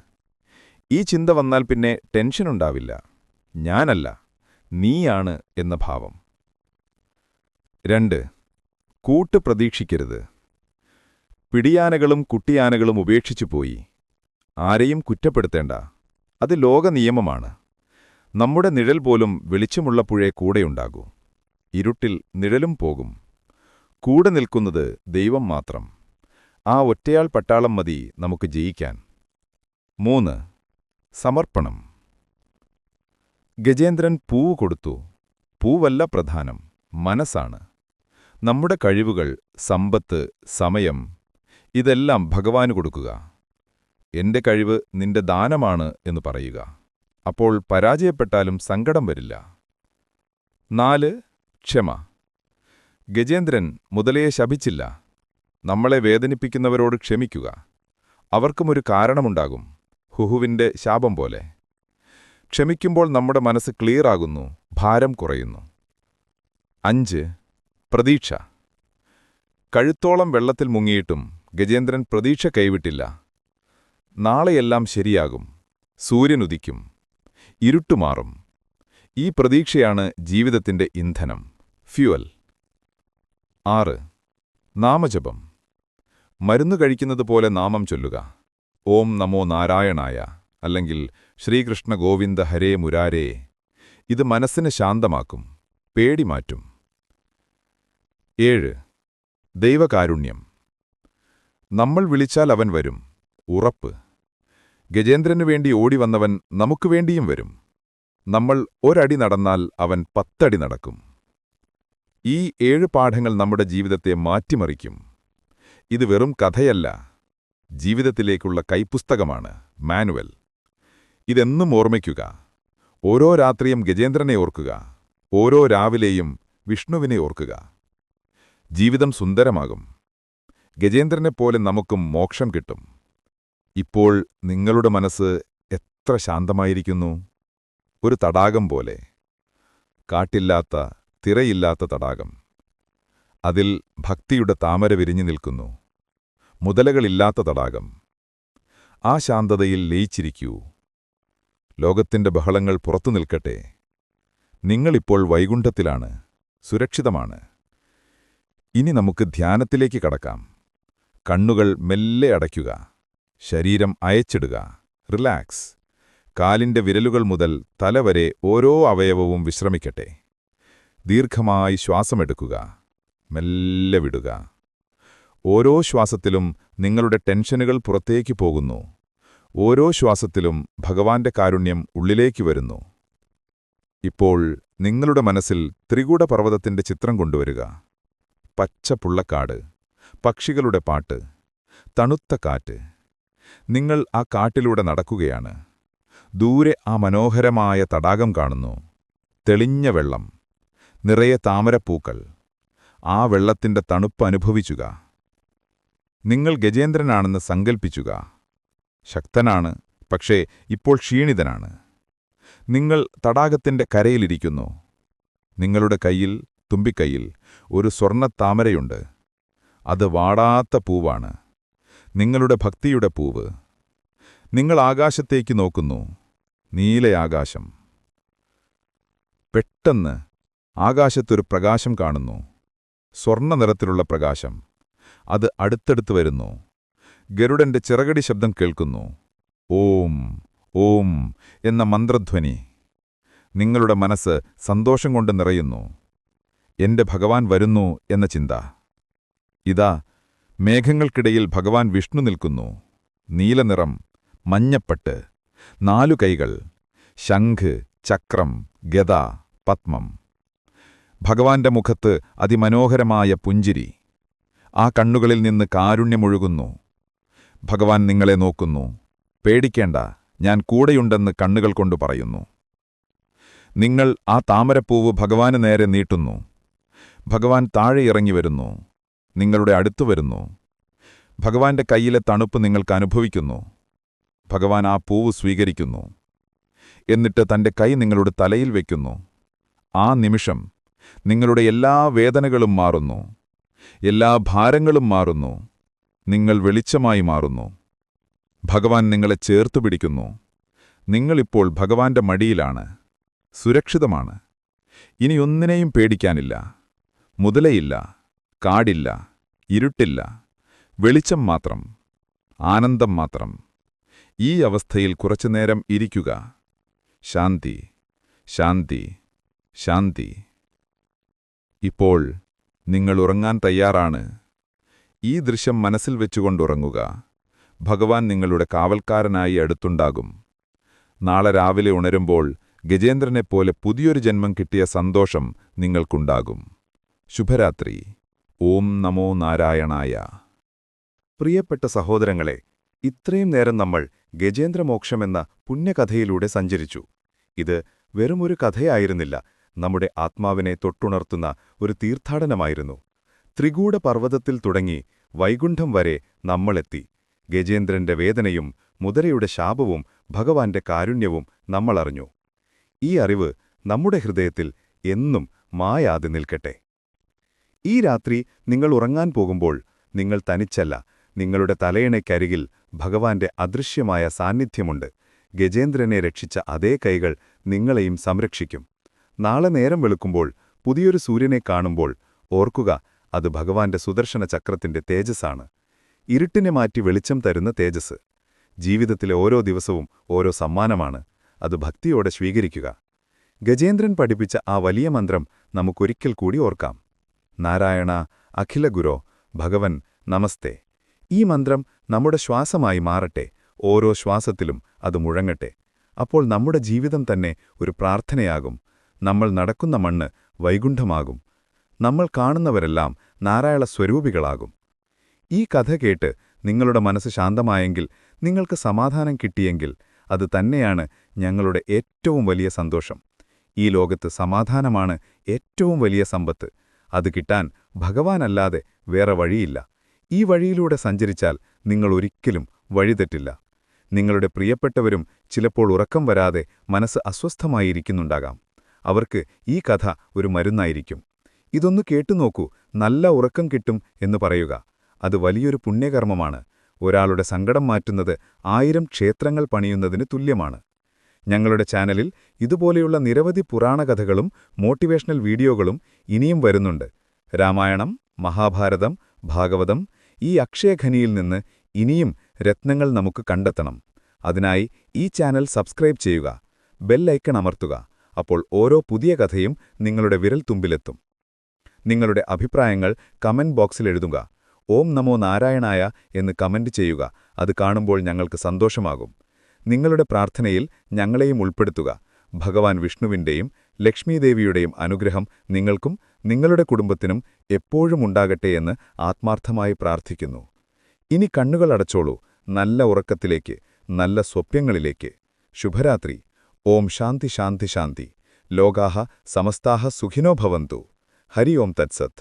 ഈ ചിന്ത വന്നാൽ പിന്നെ ടെൻഷനുണ്ടാവില്ല. ഞാനല്ല, നീയാണ് എന്ന ഭാവം. 2. കൂട്ട് പ്രതീക്ഷിക്കരുത്. പിടിയാനകളും കുട്ടിയാനകളും ഉപേക്ഷിച്ചുപോയി. ആരെയും കുറ്റപ്പെടുത്തേണ്ട. അത് ലോകനിയമമാണ്. നമ്മുടെ നിഴൽ പോലും വെളിച്ചമുള്ളപ്പോഴേ കൂടെയുണ്ടാകൂ. ഇരുട്ടിൽ നിഴലും പോകും. കൂടെ നിൽക്കുന്നത് ദൈവം മാത്രം. ആ ഒറ്റയാൾ പട്ടാളം മതി നമുക്ക് ജയിക്കാൻ. 3. സമർപ്പണം. ഗജേന്ദ്രൻ പൂവ് കൊടുത്തു. പൂവല്ല പ്രധാനം, മനസ്സാണ്. നമ്മുടെ കഴിവുകൾ, സമ്പത്ത്, സമയം ഇതെല്ലാം ഭഗവാന് കൊടുക്കുക. എന്റെ കഴിവ് നിന്റെ ദാനമാണ് എന്ന് പറയുക. അപ്പോൾ പരാജയപ്പെട്ടാലും സങ്കടം വരില്ല. 4. ക്ഷമ. ഗജേന്ദ്രൻ മുതലയെ ശപിച്ചില്ല. നമ്മളെ വേദനിപ്പിക്കുന്നവരോട് ക്ഷമിക്കുക. അവർക്കും ഒരു കാരണമുണ്ടാകും, ഹുഹുവിന്റെ ശാപം പോലെ. ക്ഷമിക്കുമ്പോൾ നമ്മുടെ മനസ്സ് ക്ലിയറാകുന്നു, ഭാരം കുറയുന്നു. 5. പ്രതീക്ഷ. കഴുത്തോളം വെള്ളത്തിൽ മുങ്ങിയിട്ടും ഗജേന്ദ്രൻ പ്രതീക്ഷ കൈവിട്ടില്ല. നാളെയെല്ലാം ശരിയാകും, സൂര്യനുദിക്കും, ഇരുട്ടുമാറും. ഈ പ്രതീക്ഷയാണ് ജീവിതത്തിന്റെ ഇന്ധനം, ഫ്യുവൽ. 6. നാമജപം. മരുന്നു കഴിക്കുന്നതുപോലെ നാമം ചൊല്ലുക. ഓം നമോ നാരായണായ, അല്ലെങ്കിൽ ശ്രീകൃഷ്ണ ഗോവിന്ദ ഹരേ മുരാരേ. ഇത് മനസ്സിനെ ശാന്തമാക്കും, പേടി മാറ്റും. 7. ദൈവകാരുണ്യം. നമ്മൾ വിളിച്ചാൽ അവൻ വരും, ഉറപ്പ്. ഗജേന്ദ്രനു വേണ്ടി ഓടിവന്നവൻ നമുക്കു വേണ്ടിയും വരും. നമ്മൾ ഒരടി നടന്നാൽ അവൻ 10 അടി നടക്കും. ഈ 7 പാഠങ്ങൾ നമ്മുടെ ജീവിതത്തെ മാറ്റിമറിക്കും. ഇത് വെറും കഥയല്ല, ജീവിതത്തിലേക്കുള്ള കൈപ്പുസ്തകമാണ്, മാനുവൽ. ഇതെന്നും ഓർമ്മിക്കുക. ഓരോ രാത്രിയും ഗജേന്ദ്രനെ ഓർക്കുക, ഓരോ രാവിലെയും വിഷ്ണുവിനെ ഓർക്കുക. ജീവിതം സുന്ദരമാകും. ഗജേന്ദ്രനെപ്പോലെ നമുക്കും മോക്ഷം കിട്ടും. ഇപ്പോൾ നിങ്ങളുടെ മനസ്സ് എത്ര ശാന്തമായിരിക്കുന്നു. ഒരു തടാകം പോലെ. കാട്ടില്ലാത്ത, തിരയില്ലാത്ത തടാകം. അതിൽ ഭക്തിയുടെ താമര വിരിഞ്ഞു നിൽക്കുന്നു. മുതലകളില്ലാത്ത തടാകം. ആ ശാന്തതയിൽ ലയിച്ചിരിക്കൂ. ലോകത്തിന്റെ ബഹളങ്ങൾ പുറത്തു നിൽക്കട്ടെ. നിങ്ങളിപ്പോൾ വൈകുണ്ഠത്തിലാണ്, സുരക്ഷിതമാണ്. ഇനി നമുക്ക് ധ്യാനത്തിലേക്ക് കടക്കാം. കണ്ണുകൾ മെല്ലെ അടയ്ക്കുക. ശരീരം അയച്ചിടുക, റിലാക്സ്. കാലിന്റെ വിരലുകൾ മുതൽ തല വരെ ഓരോ അവയവവും വിശ്രമിക്കട്ടെ. ദീർഘമായി ശ്വാസമെടുക്കുക, മെല്ലെ വിടുക. ഓരോ ശ്വാസത്തിലും നിങ്ങളുടെ ടെൻഷനുകൾ പുറത്തേക്ക് പോകുന്നു. ഓരോ ശ്വാസത്തിലും ഭഗവാന്റെ കാരുണ്യം ഉള്ളിലേക്ക് വരുന്നു. ഇപ്പോൾ നിങ്ങളുടെ മനസ്സിൽ ത്രികൂടപർവ്വതത്തിന്റെ ചിത്രം കൊണ്ടുവരിക. പച്ച പുള്ളക്കാട്, പക്ഷികളുടെ പാട്ട്, തണുത്ത കാറ്റ്. നിങ്ങൾ ആ കാട്ടിലൂടെ നടക്കുകയാണ്. ദൂരെ ആ മനോഹരമായ തടാകം കാണുന്നു. തെളിഞ്ഞ വെള്ളം, നിറയെ താമരപ്പൂക്കൾ. ആ വെള്ളത്തിന്റെ തണുപ്പ് അനുഭവിച്ചുക. നിങ്ങൾ ഗജേന്ദ്രനാണെന്ന് സങ്കൽപ്പിച്ചുക. ശക്തനാണ്, പക്ഷേ ഇപ്പോൾ ക്ഷീണിതനാണ്. നിങ്ങൾ തടാകത്തിന്റെ കരയിലിരിക്കുന്നു. നിങ്ങളുടെ കയ്യിൽ, തുമ്പിക്കൈയിൽ ഒരു സ്വർണ്ണത്താമരയുണ്ട്. അത് വാടാത്ത പൂവാണ്, നിങ്ങളുടെ ഭക്തിയുടെ പൂവ്. നിങ്ങൾ ആകാശത്തേക്ക് നോക്കുന്നു, നീലയാകാശം. പെട്ടെന്ന് ആകാശത്തൊരു പ്രകാശം കാണുന്നു, സ്വർണ്ണ നിറത്തിലുള്ള പ്രകാശം. അത് അടുത്തടുത്ത് വരുന്നു. ഗരുഡന്റെ ചിറകടി ശബ്ദം കേൾക്കുന്നു. ഓം ഓം എന്ന മന്ത്രധ്വനി. നിങ്ങളുടെ മനസ്സ് സന്തോഷം കൊണ്ട് നിറയുന്നു. എന്റെ ഭഗവാൻ വരുന്നു എന്ന ചിന്ത. ഇതാ, മേഘങ്ങൾക്കിടയിൽ ഭഗവാൻ വിഷ്ണു നിൽക്കുന്നു. നീലനിറം, മഞ്ഞപ്പട്ട്, 4 കൈകൾ, ശംഖ്, ചക്രം, ഗദ, പത്മം. ഭഗവാന്റെ മുഖത്ത് അതിമനോഹരമായ പുഞ്ചിരി. ആ കണ്ണുകളിൽ നിന്ന് കാരുണ്യമൊഴുകുന്നു. ഭഗവാൻ നിങ്ങളെ നോക്കുന്നു. പേടിക്കേണ്ട, ഞാൻ കൂടെയുണ്ടെന്ന് കണ്ണുകൾ കൊണ്ട് പറയുന്നു. നിങ്ങൾ ആ താമരപ്പൂവ് ഭഗവാന് നേരെ നീട്ടുന്നു. ഭഗവാൻ താഴെ ഇറങ്ങി വരുന്നു, നിങ്ങളുടെ അടുത്തു വരുന്നു. ഭഗവാന്റെ കൈയിലെ തണുപ്പ് നിങ്ങൾക്ക് അനുഭവിക്കുന്നു. ഭഗവാൻ ആ പൂവ് സ്വീകരിക്കുന്നു. എന്നിട്ട് തന്റെ കൈ നിങ്ങളുടെ തലയിൽ വയ്ക്കുന്നു. ആ നിമിഷം നിങ്ങളുടെ എല്ലാ വേദനകളും മാറുന്നു, എല്ലാ ഭാരങ്ങളും മാറുന്നു. നിങ്ങൾ വെളിച്ചമായി മാറുന്നു. ഭഗവാൻ നിങ്ങളെ ചേർത്തു പിടിക്കുന്നു. നിങ്ങളിപ്പോൾ ഭഗവാന്റെ മടിയിലാണ്, സുരക്ഷിതമാണ്. ഇനിയൊന്നിനെയും പേടിക്കാനില്ല. മുതലയില്ല, കാടില്ല, ഇരുട്ടില്ല, വെളിച്ചം മാത്രം, ആനന്ദം മാത്രം. ഈ അവസ്ഥയിൽ കുറച്ചുനേരം ഇരിക്കുക. ശാന്തി, ശാന്തി, ശാന്തി. ഇപ്പോൾ നിങ്ങൾ ഉറങ്ങാൻ തയ്യാറാണ്. ഈ ദൃശ്യം മനസ്സിൽ വെച്ചുകൊണ്ടുറങ്ങുക. ഭഗവാൻ നിങ്ങളുടെ കാവൽക്കാരനായി അടുത്തുണ്ടാകും. നാളെ രാവിലെ ഉണരുമ്പോൾ ഗജേന്ദ്രനെപ്പോലെ പുതിയൊരു ജന്മം കിട്ടിയ സന്തോഷം നിങ്ങൾക്കുണ്ടാകും. ശുഭരാത്രി. ഓം നമോ നാരായണായ. പ്രിയപ്പെട്ട സഹോദരങ്ങളെ, ഇത്രയും നേരം നമ്മൾ ഗജേന്ദ്രമോക്ഷമെന്ന പുണ്യകഥയിലൂടെ സഞ്ചരിച്ചു. ഇത് വെറുമൊരു കഥയായിരുന്നില്ല, നമ്മുടെ ആത്മാവിനെ തൊട്ടുണർത്തുന്ന ഒരു തീർത്ഥാടനമായിരുന്നു. ത്രികൂട പർവ്വതത്തിൽ തുടങ്ങി വൈകുണ്ഠം വരെ നമ്മളെത്തി. ഗജേന്ദ്രന്റെ വേദനയും മുതലയുടെ ശാപവും ഭഗവാന്റെ കാരുണ്യവും നമ്മളറിഞ്ഞു. ഈ അറിവ് നമ്മുടെ ഹൃദയത്തിൽ എന്നും മായാതെ നിൽക്കട്ടെ. ഈ രാത്രി നിങ്ങൾ ഉറങ്ങാൻ പോകുമ്പോൾ നിങ്ങൾ തനിച്ചല്ല. നിങ്ങളുടെ തലയിണയ്ക്കരികിൽ ഭഗവാന്റെ അദൃശ്യമായ സാന്നിധ്യമുണ്ട്. ഗജേന്ദ്രനെ രക്ഷിച്ച അതേ കൈകൾ നിങ്ങളെയും സംരക്ഷിക്കും. നാളെ നേരം വെളുക്കുമ്പോൾ പുതിയൊരു സൂര്യനെ കാണുമ്പോൾ ഓർക്കുക, അത് ഭഗവാന്റെ സുദർശന ചക്രത്തിന്റെ തേജസ്സാണ്. ഇരുട്ടിനെ മാറ്റി വെളിച്ചം തരുന്ന തേജസ്. ജീവിതത്തിലെ ഓരോ ദിവസവും ഓരോ സമ്മാനമാണ്. അത് ഭക്തിയോടെ സ്വീകരിക്കുക. ഗജേന്ദ്രൻ പഠിപ്പിച്ച ആ വലിയ മന്ത്രം നമുക്കൊരിക്കൽ കൂടി ഓർക്കാം. നാരായണ അഖില ഗുരോ ഭഗവൻ നമസ്തേ. ഈ മന്ത്രം നമ്മുടെ ശ്വാസമായി മാറട്ടെ. ഓരോ ശ്വാസത്തിലും അത് മുഴങ്ങട്ടെ. അപ്പോൾ നമ്മുടെ ജീവിതം തന്നെ ഒരു പ്രാർത്ഥനയാകും. നമ്മൾ നടക്കുന്ന മണ്ണ് വൈകുണ്ഠമാകും. നമ്മൾ കാണുന്നവരെല്ലാം നാരായണ സ്വരൂപികളാകും. ഈ കഥ കേട്ട് നിങ്ങളുടെ മനസ്സ് ശാന്തമായെങ്കിൽ, നിങ്ങൾക്ക് സമാധാനം കിട്ടിയെങ്കിൽ, അത് തന്നെയാണ് ഞങ്ങളുടെ ഏറ്റവും വലിയ സന്തോഷം. ഈ ലോകത്ത് സമാധാനമാണ് ഏറ്റവും വലിയ സമ്പത്ത്. അത് കിട്ടാൻ ഭഗവാനല്ലാതെ വേറെ വഴിയില്ല. ഈ വഴിയിലൂടെ സഞ്ചരിച്ചാൽ നിങ്ങൾ ഒരിക്കലും വഴിതെറ്റില്ല. നിങ്ങളുടെ പ്രിയപ്പെട്ടവരും ചിലപ്പോൾ ഉറക്കം വരാതെ മനസ്സ് അസ്വസ്ഥമായിരിക്കുന്നുണ്ടാകാം. അവർക്ക് ഈ കഥ ഒരു മരുന്നായിരിക്കും. ഇതൊന്നു കേട്ടുനോക്കൂ. നല്ല ഉറക്കം കിട്ടും എന്ന് പറയുക. അത് വലിയൊരു പുണ്യകർമ്മമാണ്. ഒരാളുടെ സങ്കടം മാറ്റുന്നത് 1000 ക്ഷേത്രങ്ങൾ പണിയുന്നതിന് തുല്യമാണ്. ഞങ്ങളുടെ ചാനലിൽ ഇതുപോലെയുള്ള നിരവധി പുരാണകഥകളും മോട്ടിവേഷണൽ വീഡിയോകളും ഇനിയും വരുന്നുണ്ട്. രാമായണം, മഹാഭാരതം, ഭാഗവതം, ഈ അക്ഷയഖനിയിൽ നിന്ന് ഇനിയും രത്നങ്ങൾ നമുക്ക് കണ്ടെത്തണം. അതിനായി ഈ ചാനൽ സബ്സ്ക്രൈബ് ചെയ്യുക, ബെൽ ഐക്കൺ അമർത്തുക. അപ്പോൾ ഓരോ പുതിയ കഥയും നിങ്ങളുടെ വിരൽത്തുമ്പിലെത്തും. നിങ്ങളുടെ അഭിപ്രായങ്ങൾ കമന്റ് ബോക്സിൽ എഴുതുക. ഓം നമോ നാരായണായ എന്ന് കമന്റ് ചെയ്യുക. അത് കാണുമ്പോൾ ഞങ്ങൾക്ക് സന്തോഷമാകും. നിങ്ങളുടെ പ്രാർത്ഥനയിൽ ഞങ്ങളെയും ഉൾപ്പെടുത്തുക. ഭഗവാൻ വിഷ്ണുവിന്റെയും ലക്ഷ്മീദേവിയുടെയും അനുഗ്രഹം നിങ്ങൾക്കും നിങ്ങളുടെ കുടുംബത്തിനും എപ്പോഴും ഉണ്ടാകട്ടെ എന്ന് ആത്മാർത്ഥമായി പ്രാർത്ഥിക്കുന്നു. ഇനി കണ്ണുകൾ അടച്ചോളൂ. നല്ല ഉറക്കത്തിലേക്ക്, നല്ല സ്വപ്നങ്ങളിലേക്ക്. ശുഭരാത്രി. ഓം ശാന്തി ശാന്തി ശാന്തി. ലോകാഹ സമസ്താഹ സുഖിനോ ഭവന്തു. ഹരി ഓം തത്സത്.